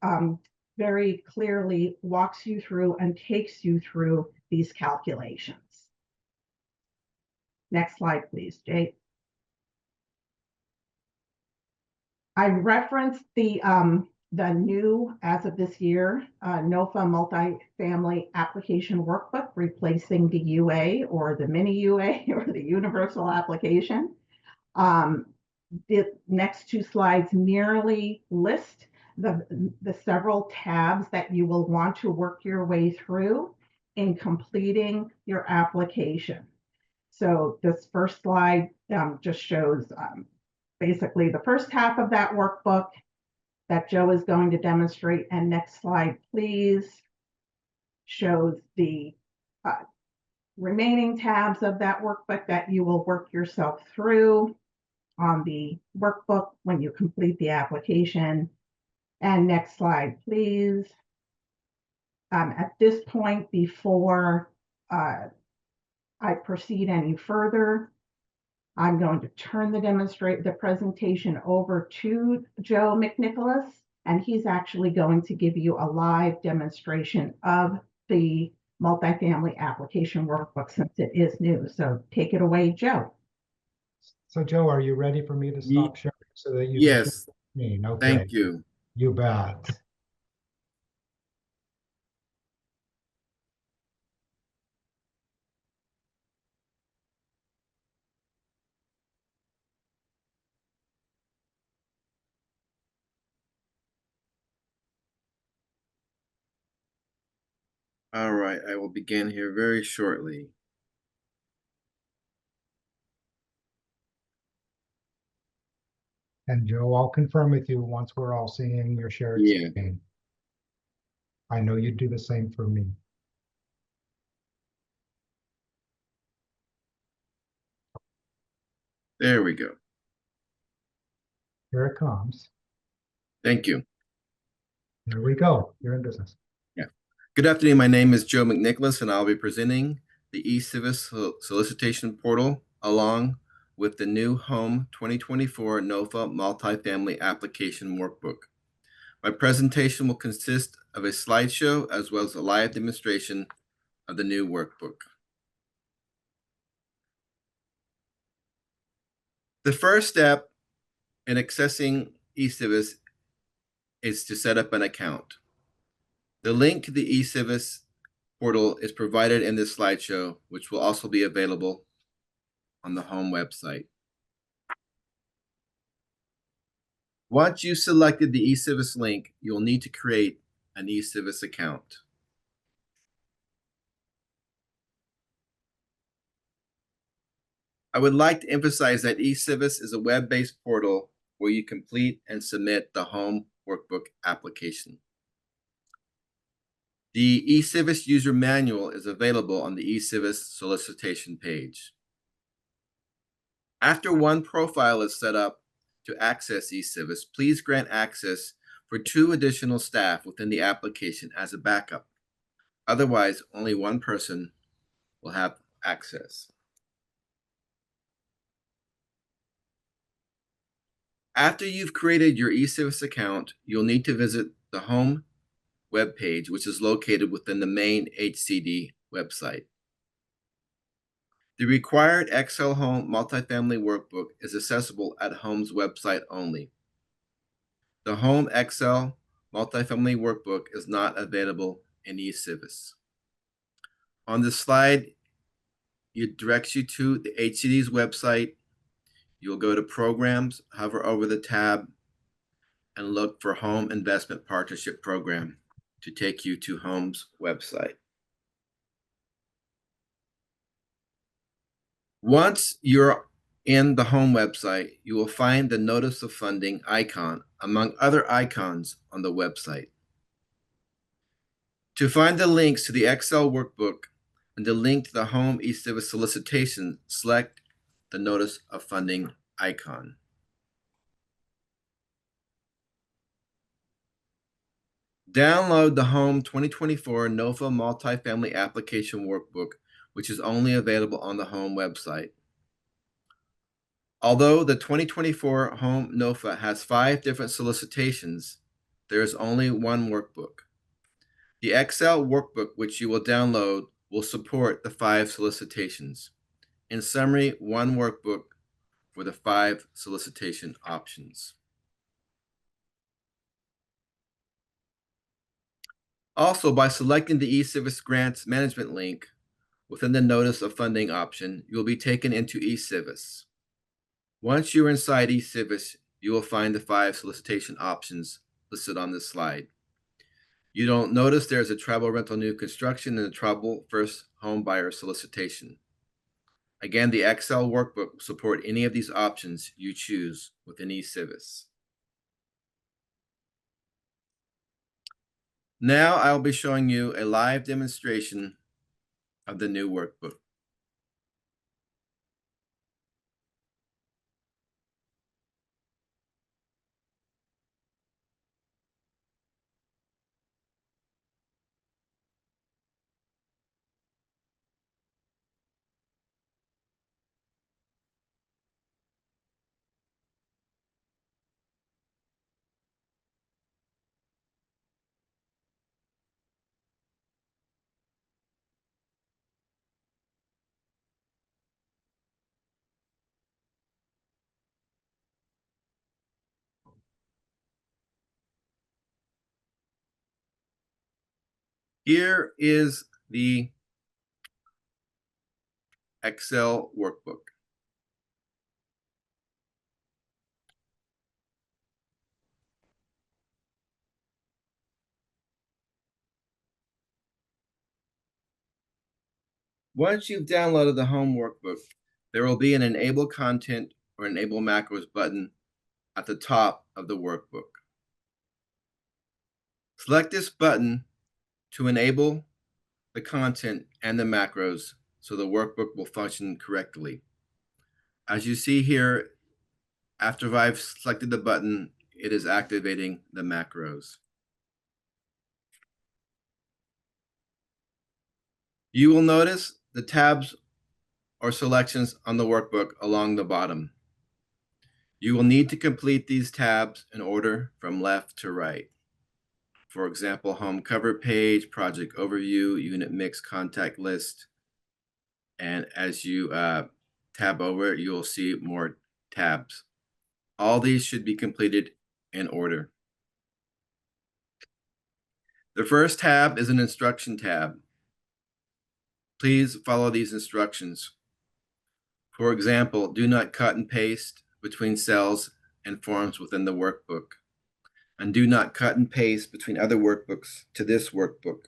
clearly walks you through and takes you through these calculations. Next slide, please, Jake. I referenced the new, as of this year, NOFA multifamily application workbook, replacing the UA or the mini UA or the universal application. The next 2 slides merely list the several tabs that you will want to work your way through in completing your application. So this first slide just shows basically the first half of that workbook that Joe is going to demonstrate. And next slide, please, shows the remaining tabs of that workbook that you will work yourself through on the workbook when you complete the application. And next slide, please. At this point, before I proceed any further, I'm going to turn the presentation over to Joe McNicholas, and he's actually going to give you a live demonstration of the multifamily application workbook since it is new. So take it away, Joe. So Joe, are you ready for me to stop sharing so that you can Yes, see me? Okay, thank you. you bet. All right, I will begin here very shortly. And Joe, I'll confirm with you once we're all seeing your shared Yeah. screen. I know you'd do the same for me. There we go. Here it comes. Thank you. There we go. You're in business. Yeah. Good afternoon. My name is Joe McNicholas, and I'll be presenting the eCivis solicitation portal along with the new Home 2024 NOFA multifamily application workbook. My presentation will consist of a slideshow as well as a live demonstration of the new workbook. The first step in accessing eCivis is to set up an account. The link to the eCivis portal is provided in this slideshow, which will also be available on the home website. Once you selected the eCivis link, you'll need to create an eCivis account. I would like to emphasize that eCivis is a web-based portal where you complete and submit the home workbook application. The eCivis user manual is available on the eCivis solicitation page. After one profile is set up to access eCivis, please grant access for 2 additional staff within the application as a backup. Otherwise, only one person will have access. After you've created your eCivis account, you'll need to visit the home web page, which is located within the main HCD website. The required Excel Home Multifamily Workbook is accessible at Home's website only. The Home Excel Multifamily Workbook is not available in eCivis. On this slide, it directs you to the HCD's website. You'll go to Programs, hover over the tab, and look for Home Investment Partnership Program to take you to Home's website. Once you're in the Home website, you will find the Notice of Funding icon, among other icons on the website. To find the links to the Excel workbook and the link to the Home eCivis solicitation, select the Notice of Funding icon. Download the Home 2024 NOFA Multifamily Application Workbook, which is only available on the Home website. Although the 2024 Home NOFA has 5 different solicitations, there is only one workbook. The Excel workbook, which you will download, will support the 5 solicitations. In summary, one workbook for the 5 solicitation options. Also, by selecting the eCivis Grants Management link within the Notice of Funding option, you will be taken into eCivis. Once you're inside eCivis, you will find the 5 solicitation options listed on this slide. You don't notice there's a travel rental new construction and a travel first home buyer solicitation. Again, the Excel workbook will support any of these options you choose within eCivis. Now I'll be showing you a live demonstration of the new workbook. Here is the Excel workbook. Once you've downloaded the home workbook, there will be an Enable Content or Enable Macros button at the top of the workbook. Select this button to enable the content and the macros so the workbook will function correctly. As you see here, after I've selected the button, it is activating the macros. You will notice the tabs or selections on the workbook along the bottom. You will need to complete these tabs in order from left to right. For example, home cover page, project overview, unit mix contact list. And as you tab over it, you'll see more tabs. All these should be completed in order. The first tab is an instruction tab. Please follow these instructions. For example, do not cut and paste between cells and forms within the workbook, and do not cut and paste between other workbooks to this workbook.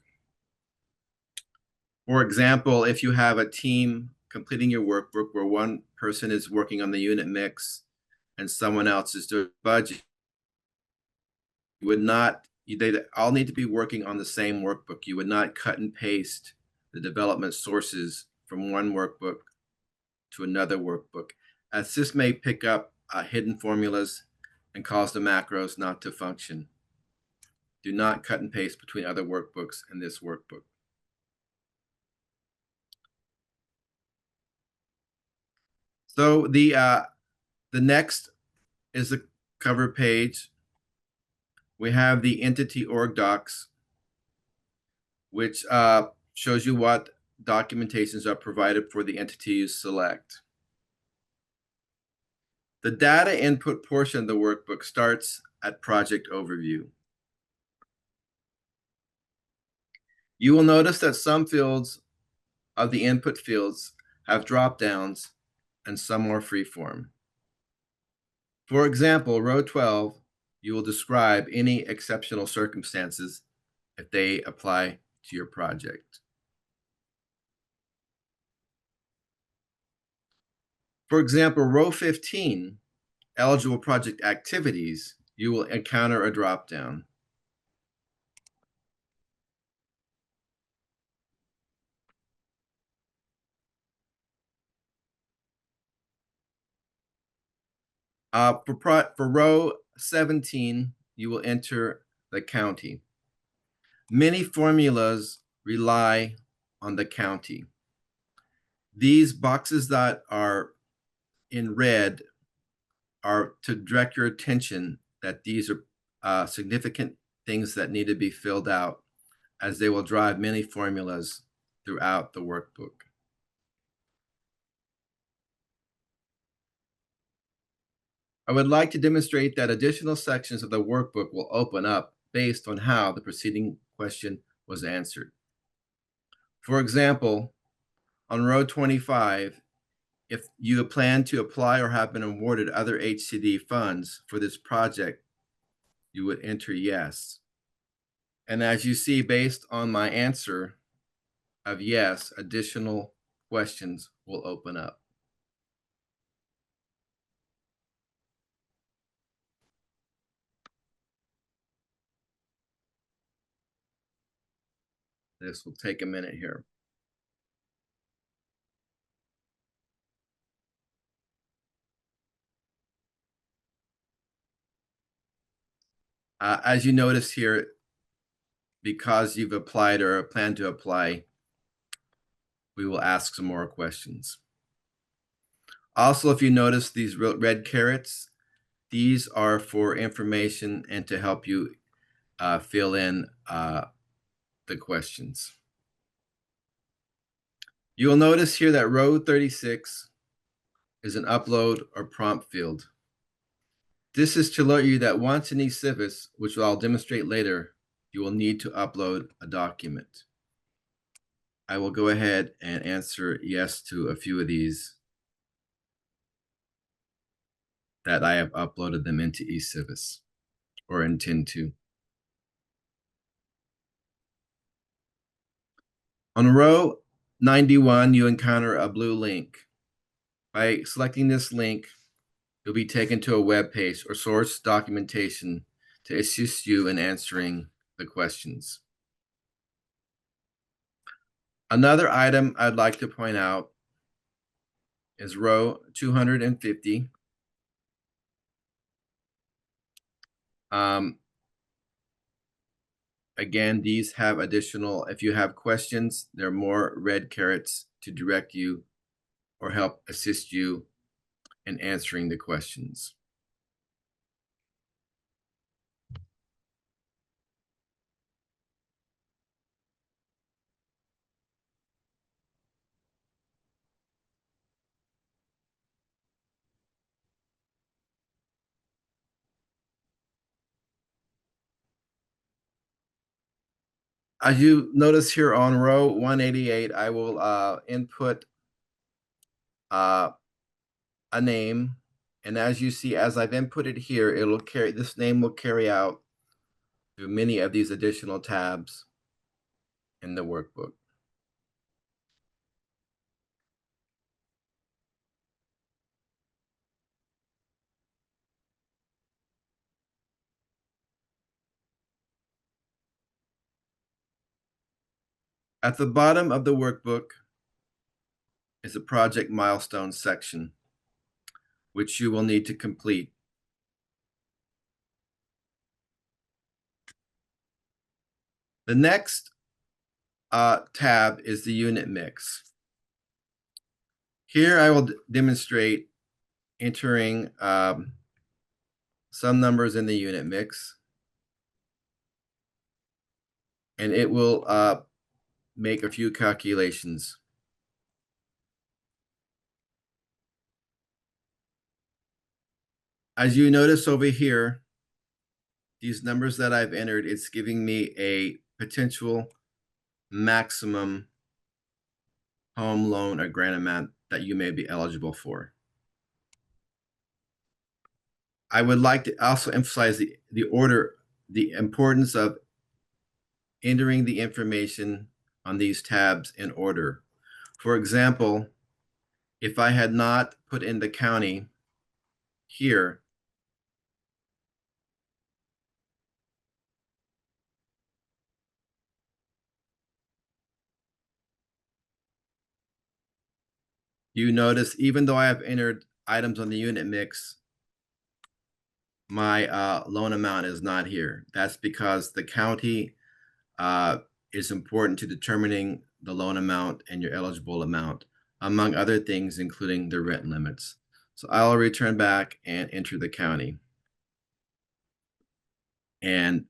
For example, if you have a team completing your workbook where one person is working on the unit mix and someone else is doing budget, you would not, they all need to be working on the same workbook. You would not cut and paste the development sources from one workbook to another workbook, as this may pick up hidden formulas and cause the macros not to function. Do not cut and paste between other workbooks and this workbook. So the next is the cover page. We have the entity org docs, which shows you what documentations are provided for the entity you select. The data input portion of the workbook starts at project overview. You will notice that some fields of the input fields have drop downs and some are freeform. For example, row 12, you will describe any exceptional circumstances if they apply to your project. For example, row 15, eligible project activities, you will encounter a drop-down. For row 17, you will enter the county. Many formulas rely on the county. These boxes that are in red are to direct your attention that these are significant things that need to be filled out, as they will drive many formulas throughout the workbook. I would like to demonstrate that additional sections of the workbook will open up based on how the preceding question was answered. For example, on row 25, if you plan to apply or have been awarded other HCD funds for this project, you would enter yes. And as you see, based on my answer of yes, additional questions will open up. This will take a minute here. As you notice here, because you've applied or plan to apply, we will ask some more questions. Also, if you notice these red carets, these are for information and to help you fill in the questions. You will notice here that row 36 is an upload or prompt field. This is to alert you that once in eCivis, which I'll demonstrate later, you will need to upload a document. I will go ahead and answer yes to a few of these that I have uploaded them into eCivis or intend to. On row 91, you encounter a blue link. By selecting this link, you'll be taken to a web page or source documentation to assist you in answering the questions. Another item I'd like to point out is row 250. Again, these have additional, if you have questions, there are more red carets to direct you or help assist you in answering the questions. As you notice here on row 188, I will input a name And as you see, as I've inputted here, this name will carry out through many of these additional tabs in the workbook. At the bottom of the workbook is a project milestone section, which you will need to complete. The next tab is the unit mix. Here I will demonstrate entering some numbers in the unit mix, and it will make a few calculations. As you notice over here, these numbers that I've entered, it's giving me a potential maximum home loan or grant amount that you may be eligible for. I would like to also emphasize the importance of entering the information on these tabs in order. For example, if I had not put in the county here, you notice even though I have entered items on the unit mix, my loan amount is not here. That's because the county is important to determining the loan amount and your eligible amount, among other things, including the rent limits. So I'll return back and enter the county. And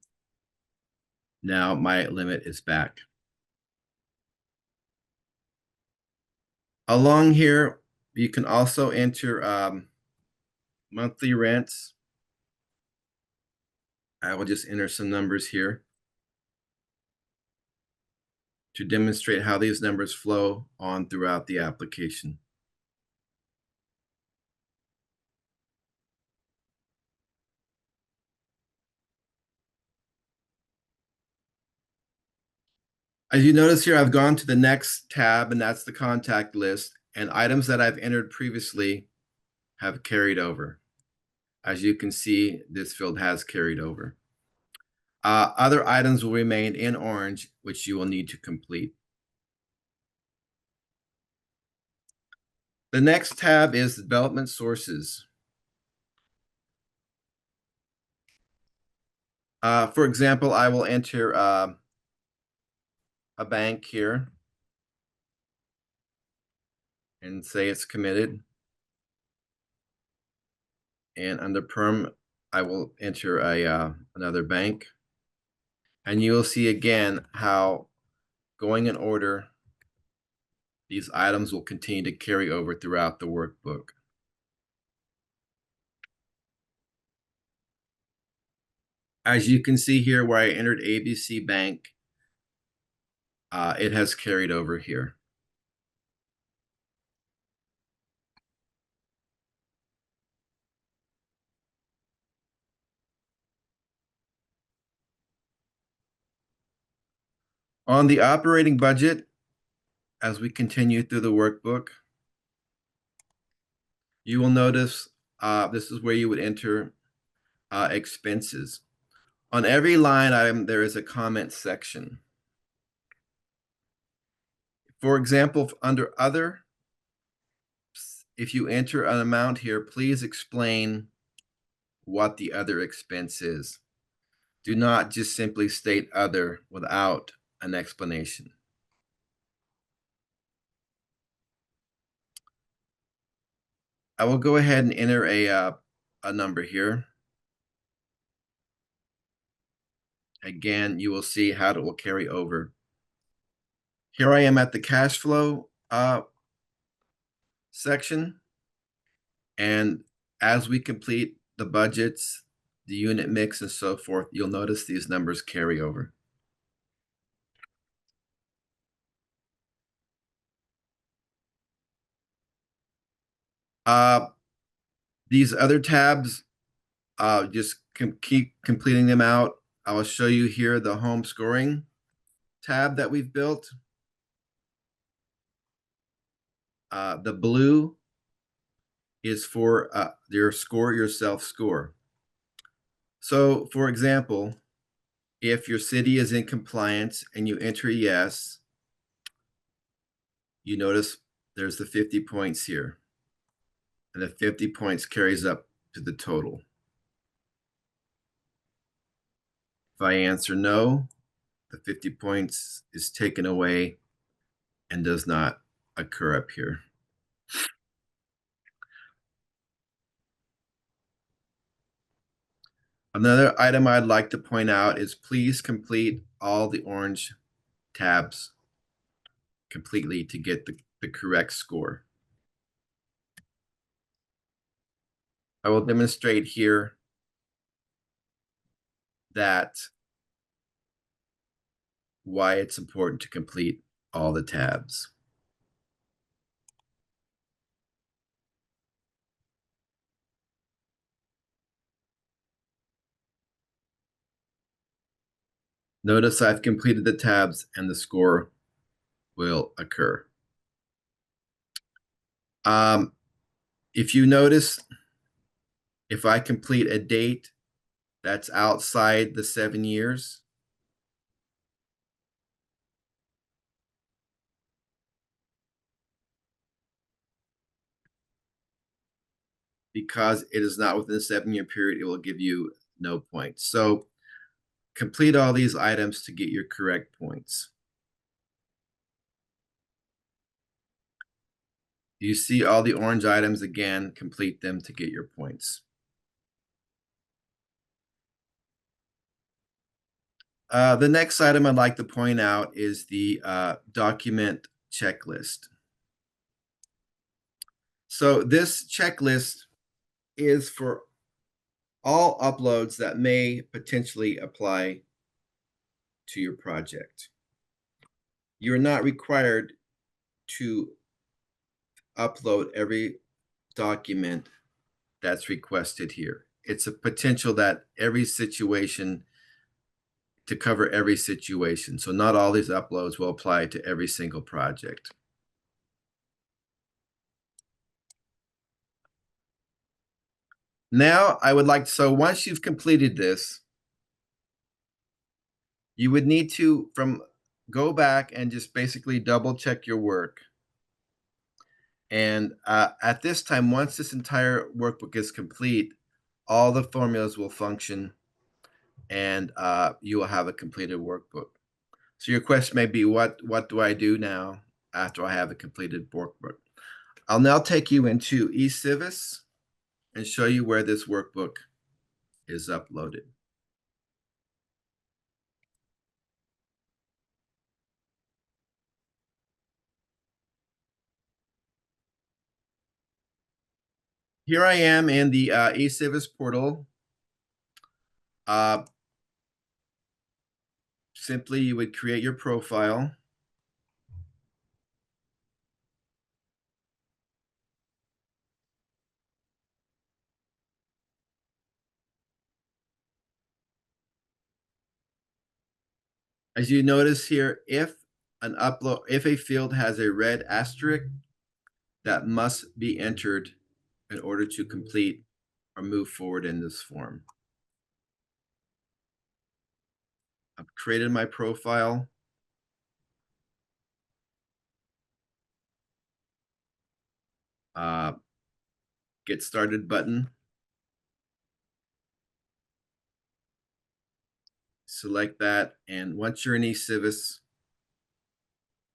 now my limit is back. Along here, you can also enter monthly rents. I will just enter some numbers here to demonstrate how these numbers flow on throughout the application. As you notice here, I've gone to the next tab, and that's the contact list, and items that I've entered previously have carried over. As you can see, this field has carried over. Other items will remain in orange, which you will need to complete. The next tab is development sources. For example, I will enter a bank here and say it's committed. And under perm, I will enter another bank. And you will see again how, going in order, these items will continue to carry over throughout the workbook. As you can see here where I entered ABC Bank, it has carried over here. On the operating budget, as we continue through the workbook, you will notice this is where you would enter expenses. On every line item, there is a comment section. For example, under other, if you enter an amount here, please explain what the other expense is. Do not just simply state other without an explanation. I will go ahead and enter a number here. Again, you will see how it will carry over. Here I am at the cash flow section. And as we complete the budgets, the unit mix and so forth, you'll notice these numbers carry over. These other tabs, just keep completing them out. I will show you here the home scoring tab that we've built. The blue is for your self-score. So, for example, if your city is in compliance and you enter yes, you notice there's the 50 points here. And the 50 points carries up to the total. If I answer no, the 50 points is taken away and does not occur up here. Another item I'd like to point out is please complete all the orange tabs completely to get the correct score. I will demonstrate here that why it's important to complete all the tabs. Notice I've completed the tabs and the score will occur. If you notice, if I complete a date that's outside the 7 years, because it is not within the 7-year period, it will give you no points. So complete all these items to get your correct points. You see all the orange items again, complete them to get your points. The next item I'd like to point out is the document checklist. So this checklist is for all uploads that may potentially apply to your project. You're not required to upload every document that's requested here. It's a potential that every situation, to cover every situation. So not all these uploads will apply to every single project. Now I would like, so once you've completed this, you would need to go back and just basically double check your work. And at this time, once this entire workbook is complete, all the formulas will function and you will have a completed workbook. So your question may be, what do I do now after I have a completed workbook? I'll now take you into eCivis and show you where this workbook is uploaded. Here I am in the eCivis portal. Simply, you would create your profile. As you notice here, if a field has a red asterisk, that must be entered in order to complete or move forward in this form. I've created my profile. Get started button. Select that, and once you're in eCivis,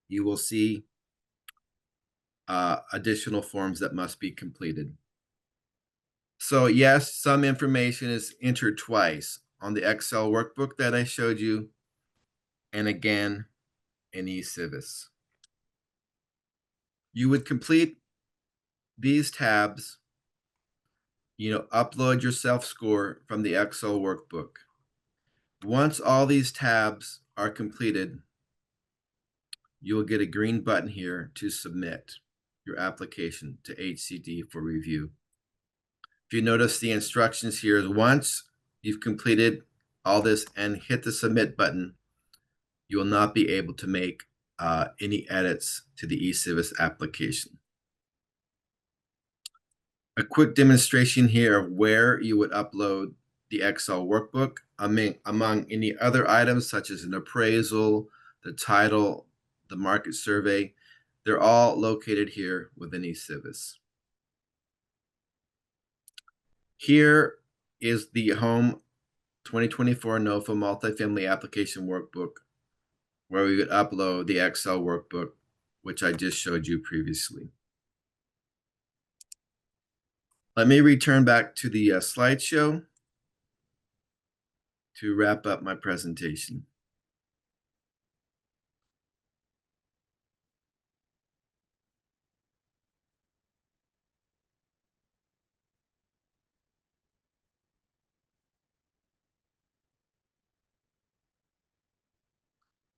you will see additional forms that must be completed. So yes, some information is entered twice on the Excel workbook that I showed you, and again in eCivis. You would complete these tabs, upload your self-score from the Excel workbook. Once all these tabs are completed, you will get a green button here to submit your application to HCD for review. If you notice, the instructions here is once you've completed all this and hit the submit button, you will not be able to make any edits to the eCivis application. A quick demonstration here of where you would upload the Excel workbook among any other items such as an appraisal, the title, the market survey. They're all located here within eCivis. Here is the Home 2024 NOFA Multifamily Application Workbook, where we would upload the Excel workbook, which I just showed you previously. Let me return back to the slideshow to wrap up my presentation.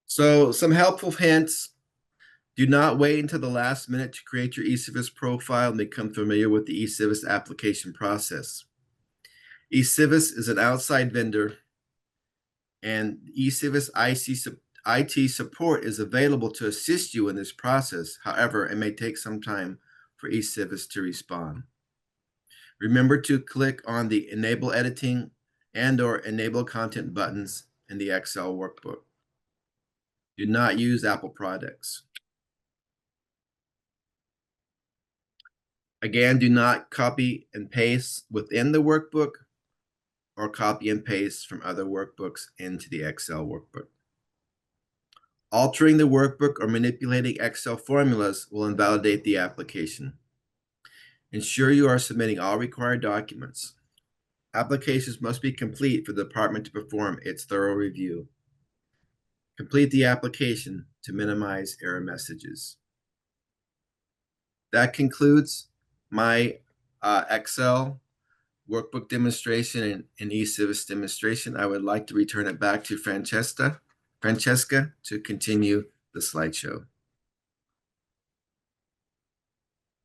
So some helpful hints. Do not wait until the last minute to create your eCivis profile and become familiar with the eCivis application process. eCivis is an outside vendor, and eCivis IT support is available to assist you in this process. However, it may take some time for eCivis to respond. Remember to click on the Enable Editing and/or Enable Content buttons in the Excel workbook. Do not use Apple products. Again, do not copy and paste within the workbook or copy and paste from other workbooks into the Excel workbook. Altering the workbook or manipulating Excel formulas will invalidate the application. Ensure you are submitting all required documents. Applications must be complete for the department to perform its thorough review. Complete the application to minimize error messages. That concludes my Excel workbook demonstration and eCivis demonstration. I would like to return it back to Francesca to continue the slideshow.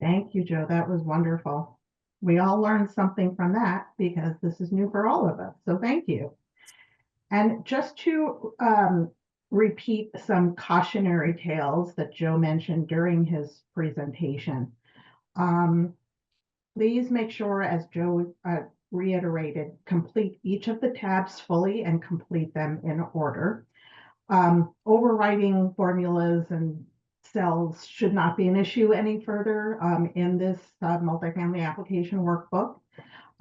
Thank you, Joe. That was wonderful. We all learned something from that because this is new for all of us. So thank you. And just to repeat some cautionary tales that Joe mentioned during his presentation. Please make sure, as Joe reiterated, complete each of the tabs fully and complete them in order. Overwriting formulas and cells should not be an issue any further in this multifamily application workbook.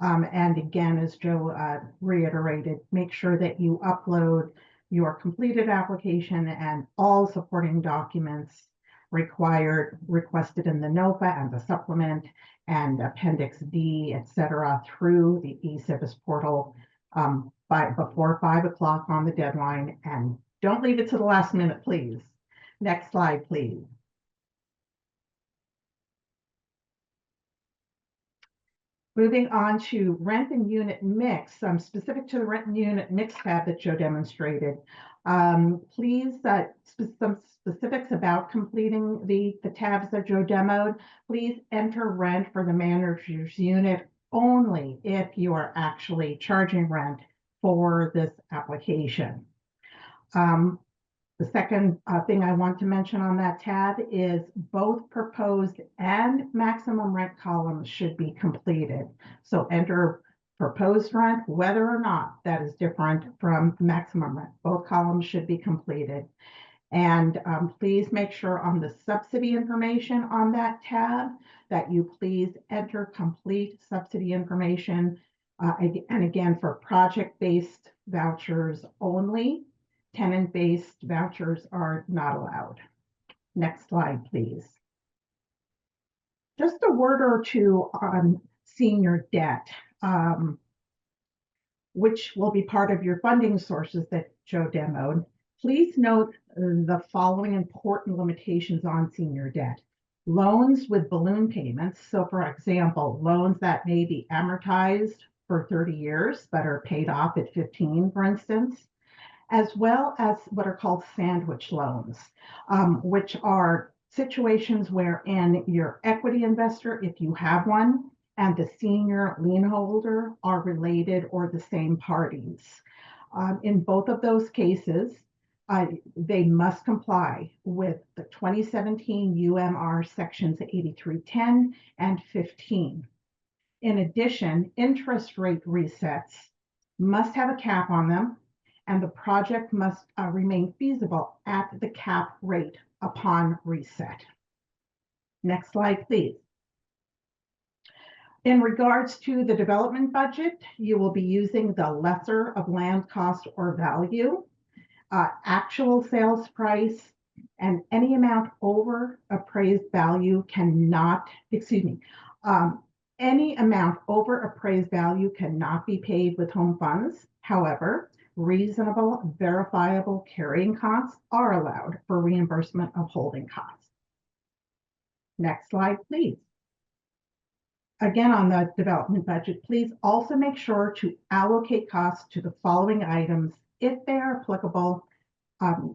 And again, as Joe reiterated, make sure that you upload your completed application and all supporting documents requested in the NOFA and the supplement and Appendix D, etc., through the eCivis portal before 5 o'clock on the deadline. And don't leave it to the last minute, please. Next slide, please. Moving on to rent and unit mix, specific to the rent and unit mix tab that Joe demonstrated. Please, some specifics about completing the tabs that Joe demoed. Please enter rent for the manager's unit only if you are actually charging rent for this application. The second thing I want to mention on that tab is both proposed and maximum rent columns should be completed. So enter proposed rent, whether or not that is different from maximum rent. Both columns should be completed. And please make sure on the subsidy information on that tab that you please enter complete subsidy information. And again, for project-based vouchers only. Tenant-based vouchers are not allowed. Next slide, please. Just a word or two on senior debt, which will be part of your funding sources that Joe demoed. Please note the following important limitations on senior debt. Loans with balloon payments. So for example, loans that may be amortized for 30 years but are paid off at 15, for instance, as well as what are called sandwich loans, which are situations wherein your equity investor, if you have one, and the senior lien holder are related or the same parties. In both of those cases, they must comply with the 2017 UMR sections 8310 and 15. In addition, interest rate resets must have a cap on them, and the project must remain feasible at the cap rate upon reset. Next slide, please. In regards to the development budget, you will be using the lesser of land cost or value, actual sales price, and any amount over appraised value cannot, any amount over appraised value cannot be paid with home funds. However, reasonable, verifiable carrying costs are allowed for reimbursement of holding costs. Next slide, please. Again, on the development budget, please also make sure to allocate costs to the following items if they are applicable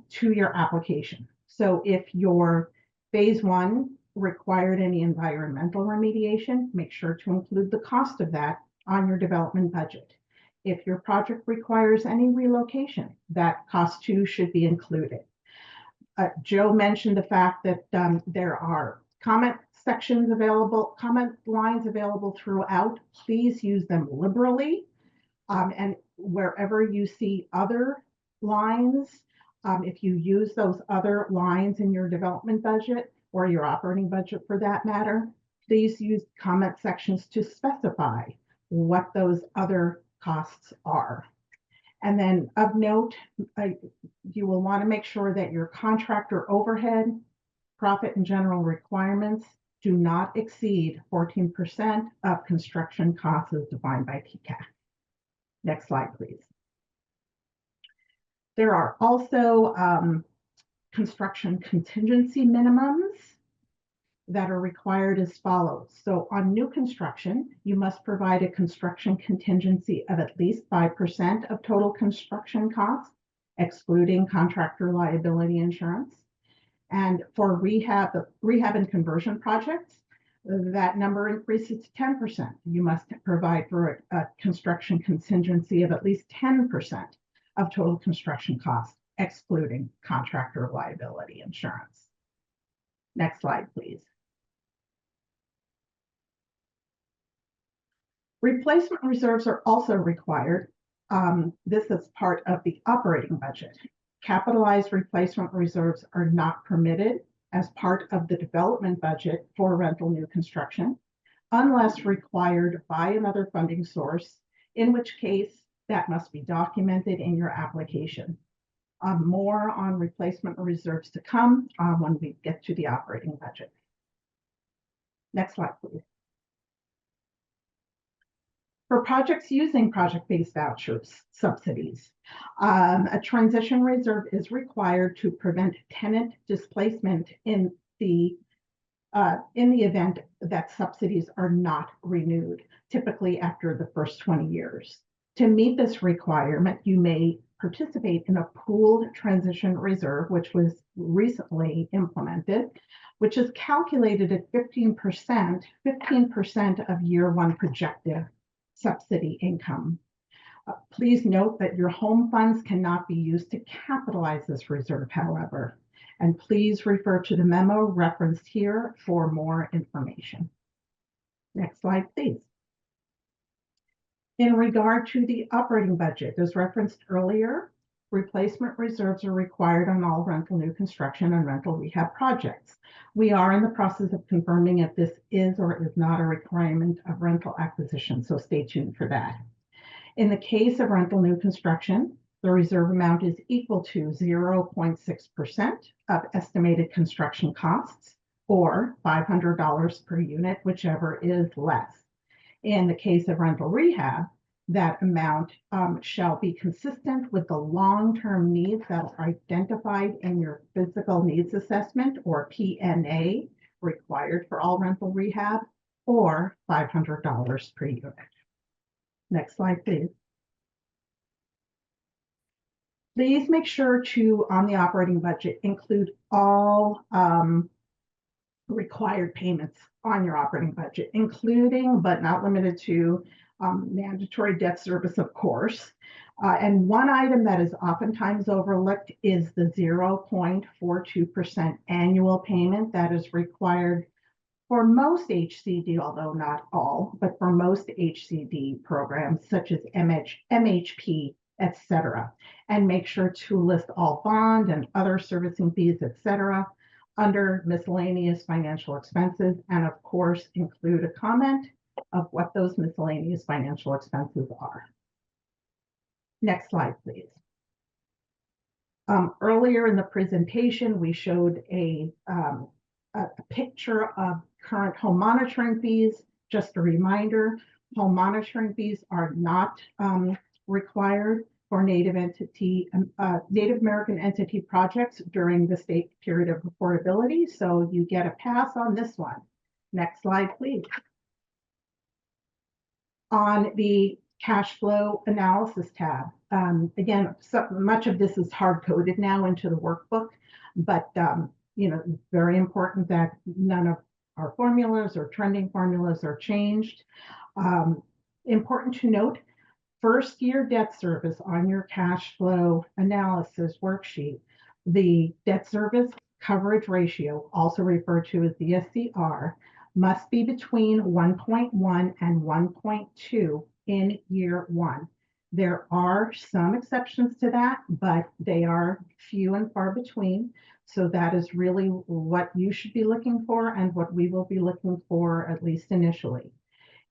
to your application. So if your phase 1 required any environmental remediation, make sure to include the cost of that on your development budget. If your project requires any relocation, that cost too should be included. Joe mentioned the fact that there are comment sections available, comment lines available throughout. Please use them liberally. And wherever you see other lines, if you use those other lines in your development budget or your operating budget for that matter, please use comment sections to specify what those other costs are. And then of note, you will want to make sure that your contractor overhead, profit and general requirements do not exceed 14% of construction costs as defined by TCAC. Next slide, please. There are also construction contingency minimums that are required as follows. So on new construction, you must provide a construction contingency of at least 5% of total construction costs, excluding contractor liability insurance. And for rehab and conversion projects, that number increases to 10%. You must provide for a construction contingency of at least 10% of total construction costs, excluding contractor liability insurance. Next slide, please. Replacement reserves are also required. This is part of the operating budget. Capitalized replacement reserves are not permitted as part of the development budget for rental new construction, unless required by another funding source, in which case that must be documented in your application. More on replacement reserves to come when we get to the operating budget. Next slide, please. For projects using project-based vouchers, subsidies, a transition reserve is required to prevent tenant displacement in the event that subsidies are not renewed, typically after the first 20 years. To meet this requirement, you may participate in a pooled transition reserve, which was recently implemented, which is calculated at 15% of year one projected subsidy income. Please note that your home funds cannot be used to capitalize this reserve, however, and please refer to the memo referenced here for more information. Next slide, please. In regard to the operating budget, as referenced earlier, replacement reserves are required on all rental new construction and rental rehab projects. We are in the process of confirming if this is or is not a requirement of rental acquisition, so stay tuned for that. In the case of rental new construction, the reserve amount is equal to 0.6% of estimated construction costs, or $500 per unit, whichever is less. In the case of rental rehab, that amount shall be consistent with the long-term needs that are identified in your physical needs assessment, or PNA, required for all rental rehab, or $500 per unit. Next slide, please. Please make sure to, on the operating budget, include all required payments on your operating budget, including but not limited to mandatory debt service, of course. And one item that is oftentimes overlooked is the 0.42% annual payment that is required for most HCD, although not all, but for most HCD programs such as MHP, etc. And make sure to list all bond and other servicing fees, etc. under miscellaneous financial expenses, and of course include a comment of what those miscellaneous financial expenses are. Next slide, please. Earlier in the presentation, we showed a picture of current home monitoring fees. Just a reminder, home monitoring fees are not required for Native American entity projects during the state period of affordability, so you get a pass on this one. Next slide, please. On the cash flow analysis tab, again, so much of this is hard-coded now into the workbook, but you know, it's very important that none of our formulas or trending formulas are changed. Important to note, first year debt service on your cash flow analysis worksheet, the debt service coverage ratio, also referred to as the SCR, must be between 1.1 and 1.2 in year one. There are some exceptions to that, but they are few and far between. So that is really what you should be looking for and what we will be looking for, at least initially.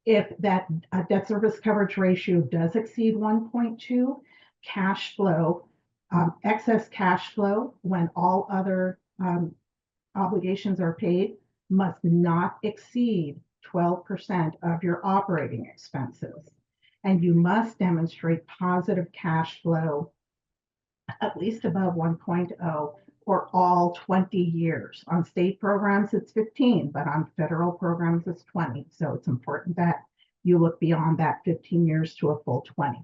If that debt service coverage ratio does exceed 1.2, cash flow, excess cash flow when all other obligations are paid must not exceed 12% of your operating expenses. And you must demonstrate positive cash flow at least above 1.0 for all 20 years. On state programs, it's 15, but on federal programs, it's 20. So it's important that you look beyond that 15 years to a full 20.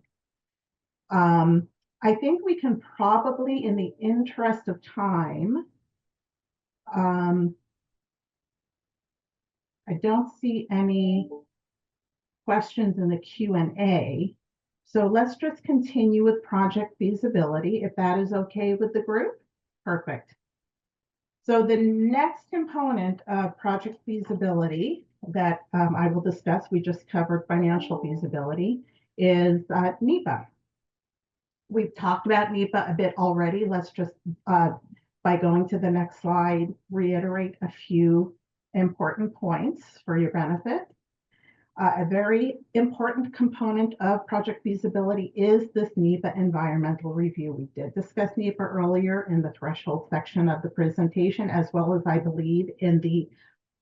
I think we can probably, in the interest of time, I don't see any questions in the Q&A. So let's just continue with project feasibility, if that is okay with the group. Perfect. So the next component of project feasibility that I will discuss, we just covered financial feasibility, is NEPA. We've talked about NEPA a bit already. Let's just, by going to the next slide, reiterate a few important points for your benefit. A very important component of project feasibility is this NEPA environmental review. We did discuss NEPA earlier in the threshold section of the presentation, as well as I believe in the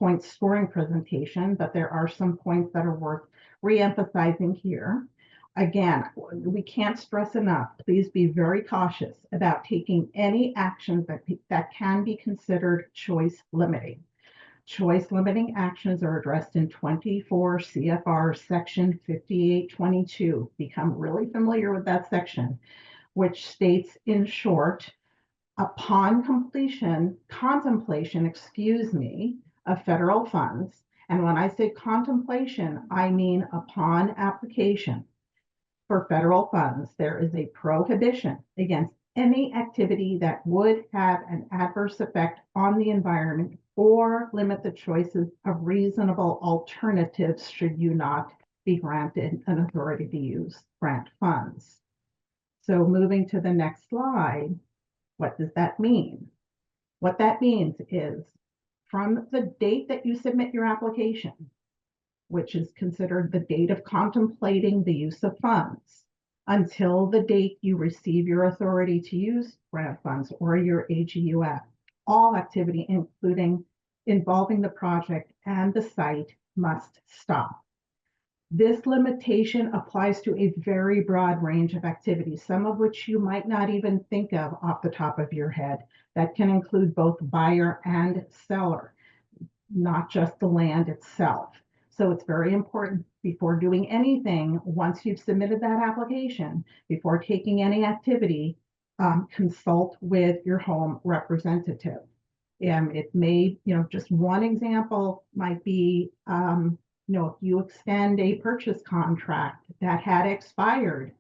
point scoring presentation, but there are some points that are worth re-emphasizing here. Again, we can't stress enough, please be very cautious about taking any actions that can be considered choice limiting. Choice limiting actions are addressed in 24 CFR section 5822. Become really familiar with that section, which states in short, upon contemplation, of federal funds. And when I say contemplation, I mean upon application for federal funds, there is a prohibition against any activity that would have an adverse effect on the environment or limit the choices of reasonable alternatives should you not be granted an authority to use grant funds. So moving to the next slide, what does that mean? What that means is from the date that you submit your application, which is considered the date of contemplating the use of funds, until the date you receive your authority to use grant funds or your AGUF, all activity, including involving the project and the site, must stop. This limitation applies to a very broad range of activities, some of which you might not even think of off the top of your head. That can include both buyer and seller, not just the land itself. So it's very important before doing anything, once you've submitted that application, before taking any activity, consult with your home representative. It may, just one example might be, if you extend a purchase contract that had expired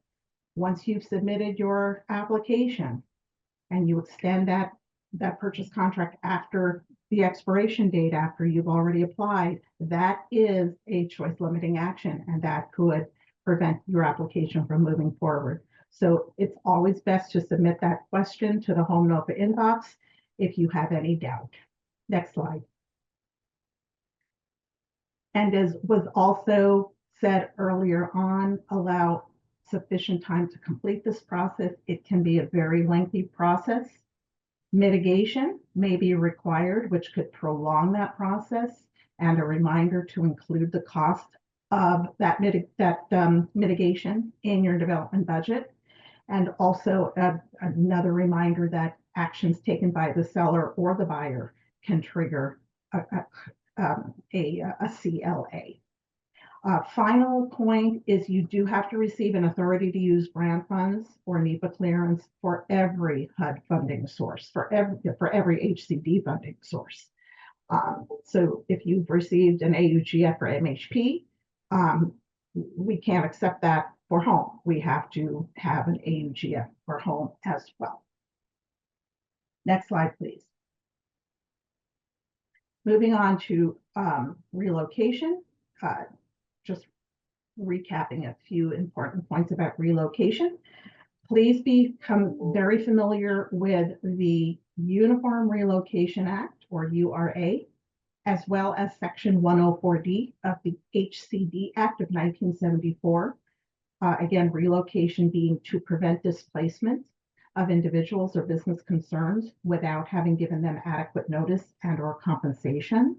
once you've submitted your application, and you extend that purchase contract after the expiration date, after you've already applied, that is a choice limiting action, and that could prevent your application from moving forward. So it's always best to submit that question to the Home NOFA inbox if you have any doubt. Next slide. And as was also said earlier on, allow sufficient time to complete this process. It can be a very lengthy process. Mitigation may be required, which could prolong that process, and a reminder to include the cost of that mitigation in your development budget. And also another reminder that actions taken by the seller or the buyer can trigger a CLA. Final point is you do have to receive an authority to use grant funds or NEPA clearance for every HUD funding source, for every HCD funding source. So if you've received an AUGF or MHP, we can't accept that for home. We have to have an AUGF for home as well. Next slide, please. Moving on to relocation. Just recapping a few important points about relocation. Please become very familiar with the Uniform Relocation Act, or URA, as well as Section 104D of the HCD Act of 1974. Again, relocation being to prevent displacement of individuals or business concerns without having given them adequate notice and/or compensation.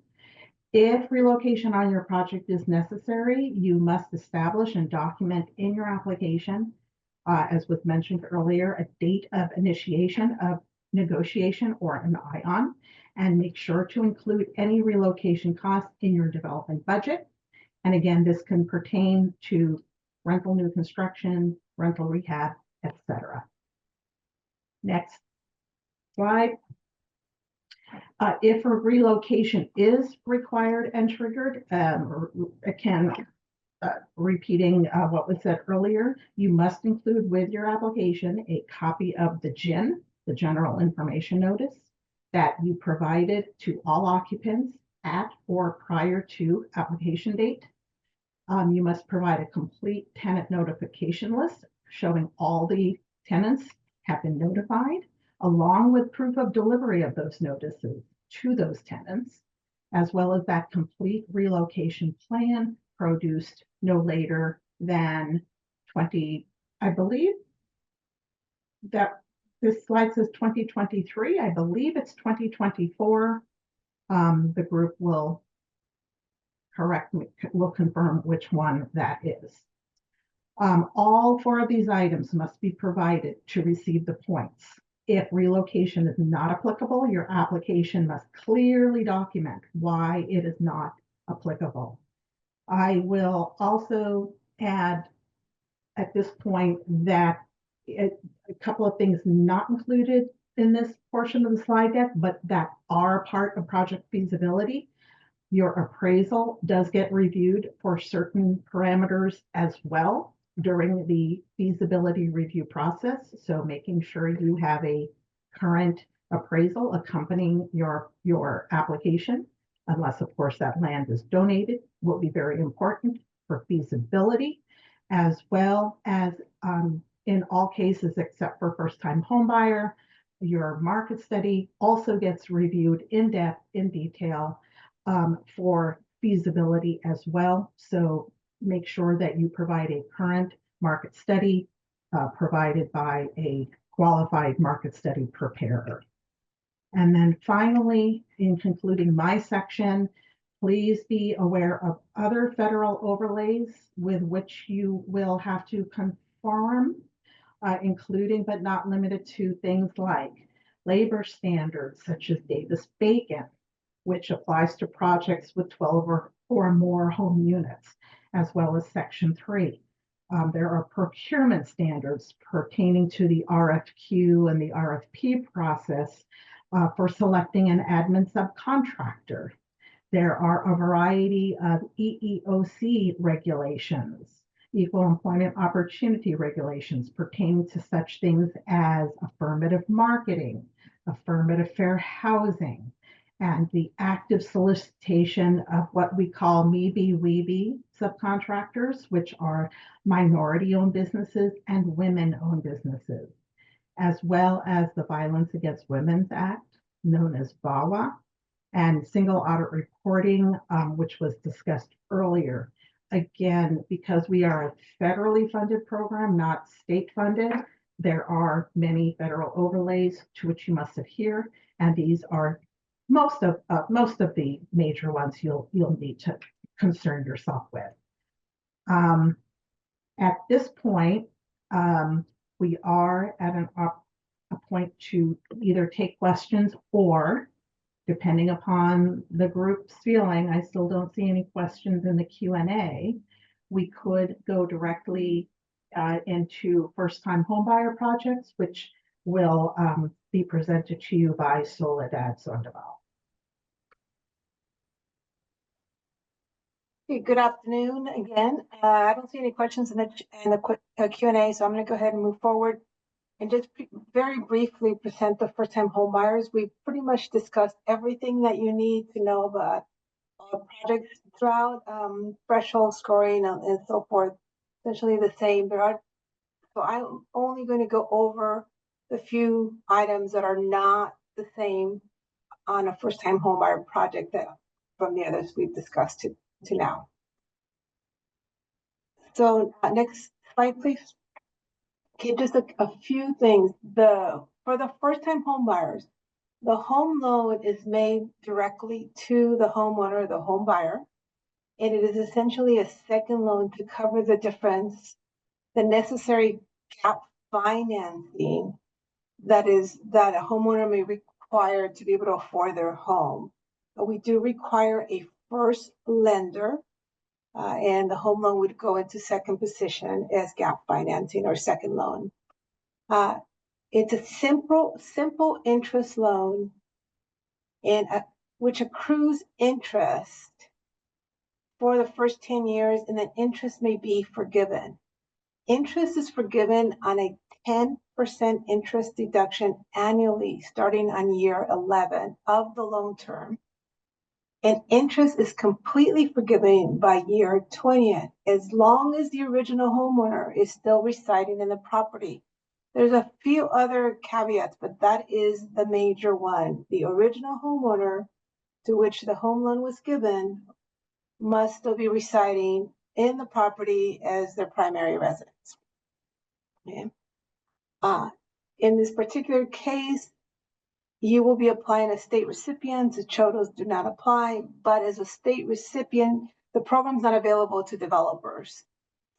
If relocation on your project is necessary, you must establish and document in your application, as was mentioned earlier, a date of initiation of negotiation or an ION, and make sure to include any relocation costs in your development budget. And again, this can pertain to rental new construction, rental rehab, etc. Next slide. If a relocation is required and triggered, again, repeating what was said earlier, you must include with your application a copy of the GIN, the General Information Notice, that you provided to all occupants at or prior to application date. You must provide a complete tenant notification list showing all the tenants have been notified, along with proof of delivery of those notices to those tenants, as well as that complete relocation plan produced no later than I believe that this slide says 2023. I believe it's 2024. The group will correct me, will confirm which one that is. All four of these items must be provided to receive the points. If relocation is not applicable, your application must clearly document why it is not applicable. I will also add at this point that a couple of things not included in this portion of the slide deck, but that are part of project feasibility. Your appraisal does get reviewed for certain parameters as well during the feasibility review process. So making sure you have a current appraisal accompanying your application, unless of course that land is donated, will be very important for feasibility, as well as in all cases except for first-time home buyer, your market study also gets reviewed in depth, in detail, for feasibility as well. So make sure that you provide a current market study provided by a qualified market study preparer. And then finally, in concluding my section, please be aware of other federal overlays with which you will have to conform, including but not limited to things like labor standards such as Davis-Bacon, which applies to projects with 12 or more home units, as well as Section 3. There are procurement standards pertaining to the RFQ and the RFP process for selecting an admin subcontractor. There are a variety of EEOC regulations, equal employment opportunity regulations pertaining to such things as affirmative marketing, affirmative fair housing, and the active solicitation of what we call MeBe/WeBe subcontractors, which are minority-owned businesses and women-owned businesses, as well as the Violence Against Women's Act, known as VAWA, and single audit reporting, which was discussed earlier. Again, because we are a federally funded program, not state funded, there are many federal overlays to which you must adhere, and these are most of the major ones you'll need to concern yourself with. At this point, we are at a point to either take questions, or depending upon the group's feeling, I still don't see any questions in the Q&A, we could go directly into first-time homebuyer projects, which will be presented to you by Soledad Sandoval. Okay, good afternoon again. I don't see any questions in the quick Q&A, so I'm going to go ahead and move forward and just very briefly present the first-time home buyers. We've pretty much discussed everything that you need to know about projects throughout, threshold scoring and so forth, essentially the same. So I'm only going to go over the few items that are not the same on a first-time home buyer project that from the others we've discussed to now. So next slide, please. Okay, just a few things. For the first-time home buyers, the home loan is made directly to the homeowner, the home buyer, and it is essentially a second loan to cover the difference, the necessary gap financing that a homeowner may require to be able to afford their home. But we do require a first lender, and the home loan would go into second position as gap financing or second loan. It's a simple interest loan, which accrues interest for the first 10 years, and then interest may be forgiven. Interest is forgiven on a 10% interest deduction annually starting on year 11 of the loan term. And interest is completely forgiven by year 20th, as long as the original homeowner is still residing in the property. There's a few other caveats, but that is the major one. The original homeowner to which the home loan was given must still be residing in the property as their primary residence. Okay. In this particular case, you will be applying as state recipients. The CHOTOs do not apply, but as a state recipient, the program's not available to developers.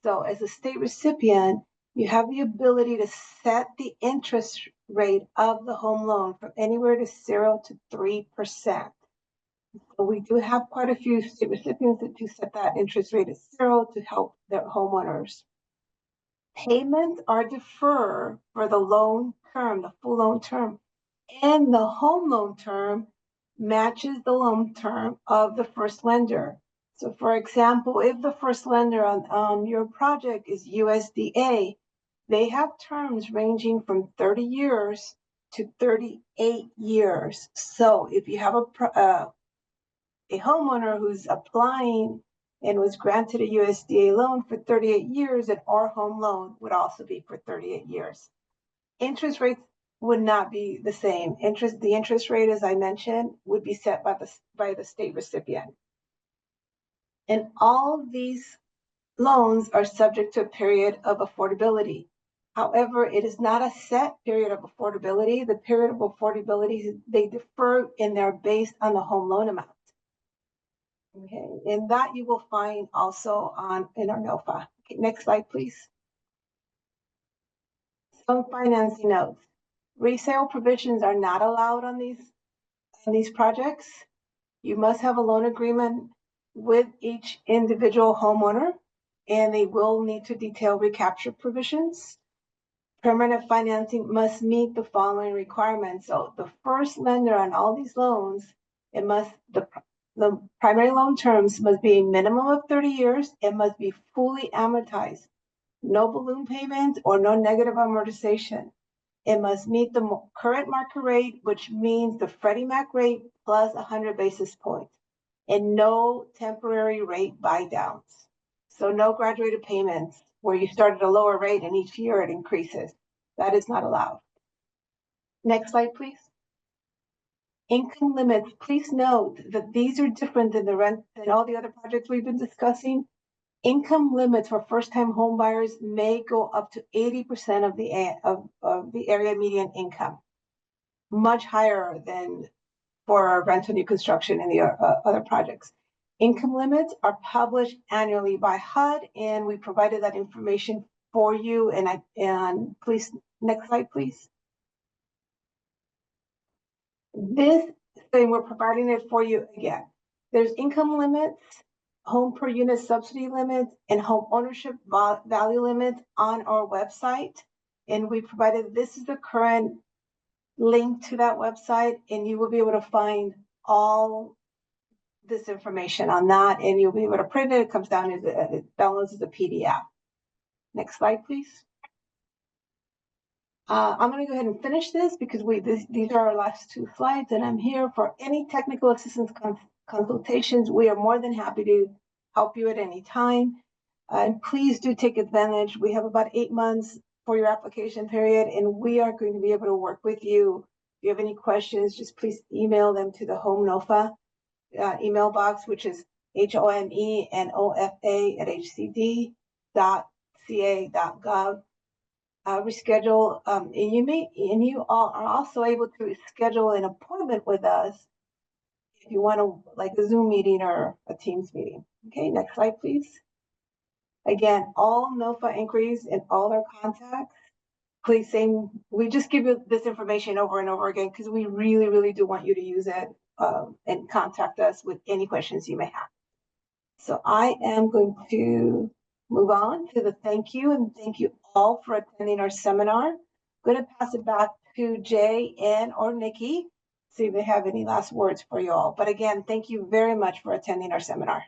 So as a state recipient, you have the ability to set the interest rate of the home loan from anywhere to 0 to 3%. So we do have quite a few state recipients that do set that interest rate at 0 to help their homeowners. Payments are deferred for the loan term, the full loan term, and the home loan term matches the loan term of the first lender. So for example, if the first lender on your project is USDA, they have terms ranging from 30 years to 38 years. So if you have a homeowner who's applying and was granted a USDA loan for 38 years, and our home loan would also be for 38 years. Interest rates would not be the same. The interest rate, as I mentioned, would be set by the state recipient. And all of these loans are subject to a period of affordability. However, it is not a set period of affordability. The period of affordability, they differ and they're based on the home loan amount. Okay, and that you will find also in our NOFA. Okay, next slide, please. Some financing notes. Resale provisions are not allowed on these projects. You must have a loan agreement with each individual homeowner, and they will need to detail recapture provisions. permanent financing must meet the following requirements. So the first lender on all these loans, the primary loan terms must be a minimum of 30 years. It must be fully amortized, no balloon payment or no negative amortization. It must meet the current market rate, which means the Freddie Mac rate plus 100 basis points, and no temporary rate buy downs. So no graduated payments where you start at a lower rate and each year it increases. That is not allowed. Next slide, please. Income limits. Please note that these are different than all the other projects we've been discussing. Income limits for first-time home buyers may go up to 80% of the area median income, much higher than for rental new construction and the other projects. Income limits are published annually by HUD, and we provided that information for you. And please, next slide, please. This thing, we're providing it for you again. There's income limits, home per unit subsidy limits, and home ownership value limits on our website. And we provided, this is the current link to that website, and you will be able to find all this information on that, and you'll be able to print it. It comes down as it downloads as a PDF. Next slide, please. I'm going to go ahead and finish this because these are our last two slides, and I'm here for any technical assistance consultations. We are more than happy to help you at any time. And please do take advantage. We have about 8 months for your application period, and we are going to be able to work with you. If you have any questions, just please email them to the Home NOFA email box, which is homenofa@hcd.ca.gov. Reschedule, and you all are also able to schedule an appointment with us if you want to, like a Zoom meeting or a Teams meeting. Okay, next slide, please. Again, all NOFA inquiries and all our contacts, please we just give you this information over and over again because we really, really do want you to use it and contact us with any questions you may have. So I am going to move on to the thank you, and thank you all for attending our seminar. I'm going to pass it back to Jay or Nikki, see if they have any last words for you all. But again, thank you very much for attending our seminar.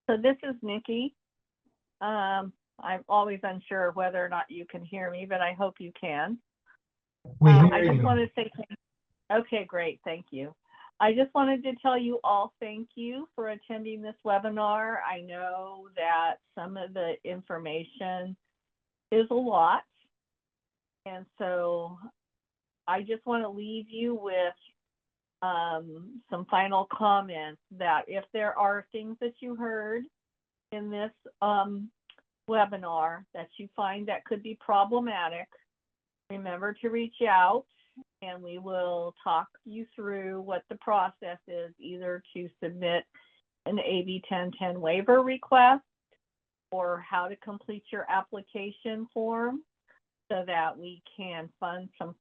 So this is Nikki. I'm always unsure whether or not you can hear me, but I hope you can. I just want to say, okay, great, thank you. I just wanted to tell you all thank you for attending this webinar. I know that some of the information is a lot, and so I just want to leave you with some final comments that if there are things that you heard in this webinar that you find that could be problematic, remember to reach out and we will talk you through what the process is, either to submit an AB 1010 waiver request or how to complete your application form so that we can fund some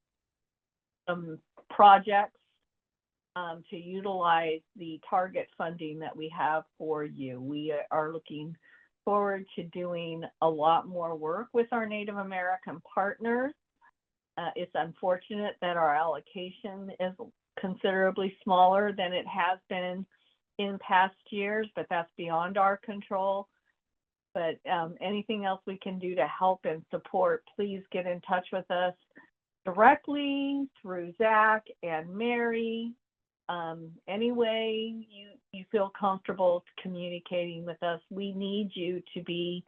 projects to utilize the target funding that we have for you. We are looking forward to doing a lot more work with our Native American partners. It's unfortunate that our allocation is considerably smaller than it has been in past years, but that's beyond our control. But anything else we can do to help and support, please get in touch with us directly through Zach and Mary. Any way you feel comfortable communicating with us, we need you to be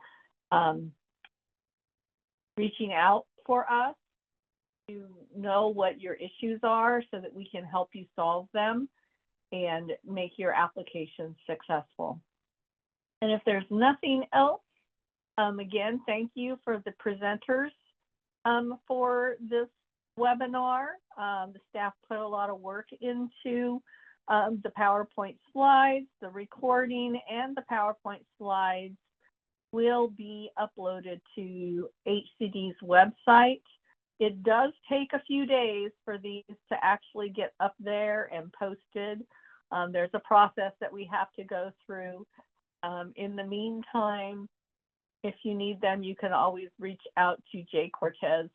reaching out for us to know what your issues are so that we can help you solve them and make your application successful. And if there's nothing else, again, thank you for the presenters for this webinar. The staff put a lot of work into the PowerPoint slides. The recording and the PowerPoint slides will be uploaded to HCD's website. It does take a few days for these to actually get up there and posted. There's a process that we have to go through. In the meantime, If you need them, you can always reach out to Jay Cortez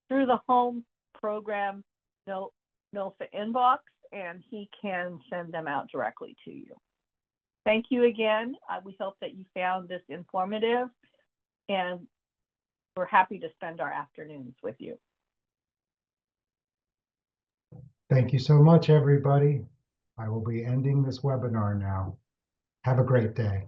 through the home program NOFA inbox, and he can send them out directly to you. Thank you again. We hope that you found this informative, and we're happy to spend our afternoons with you. Thank you so much, everybody. I will be ending this webinar now. Have a great day.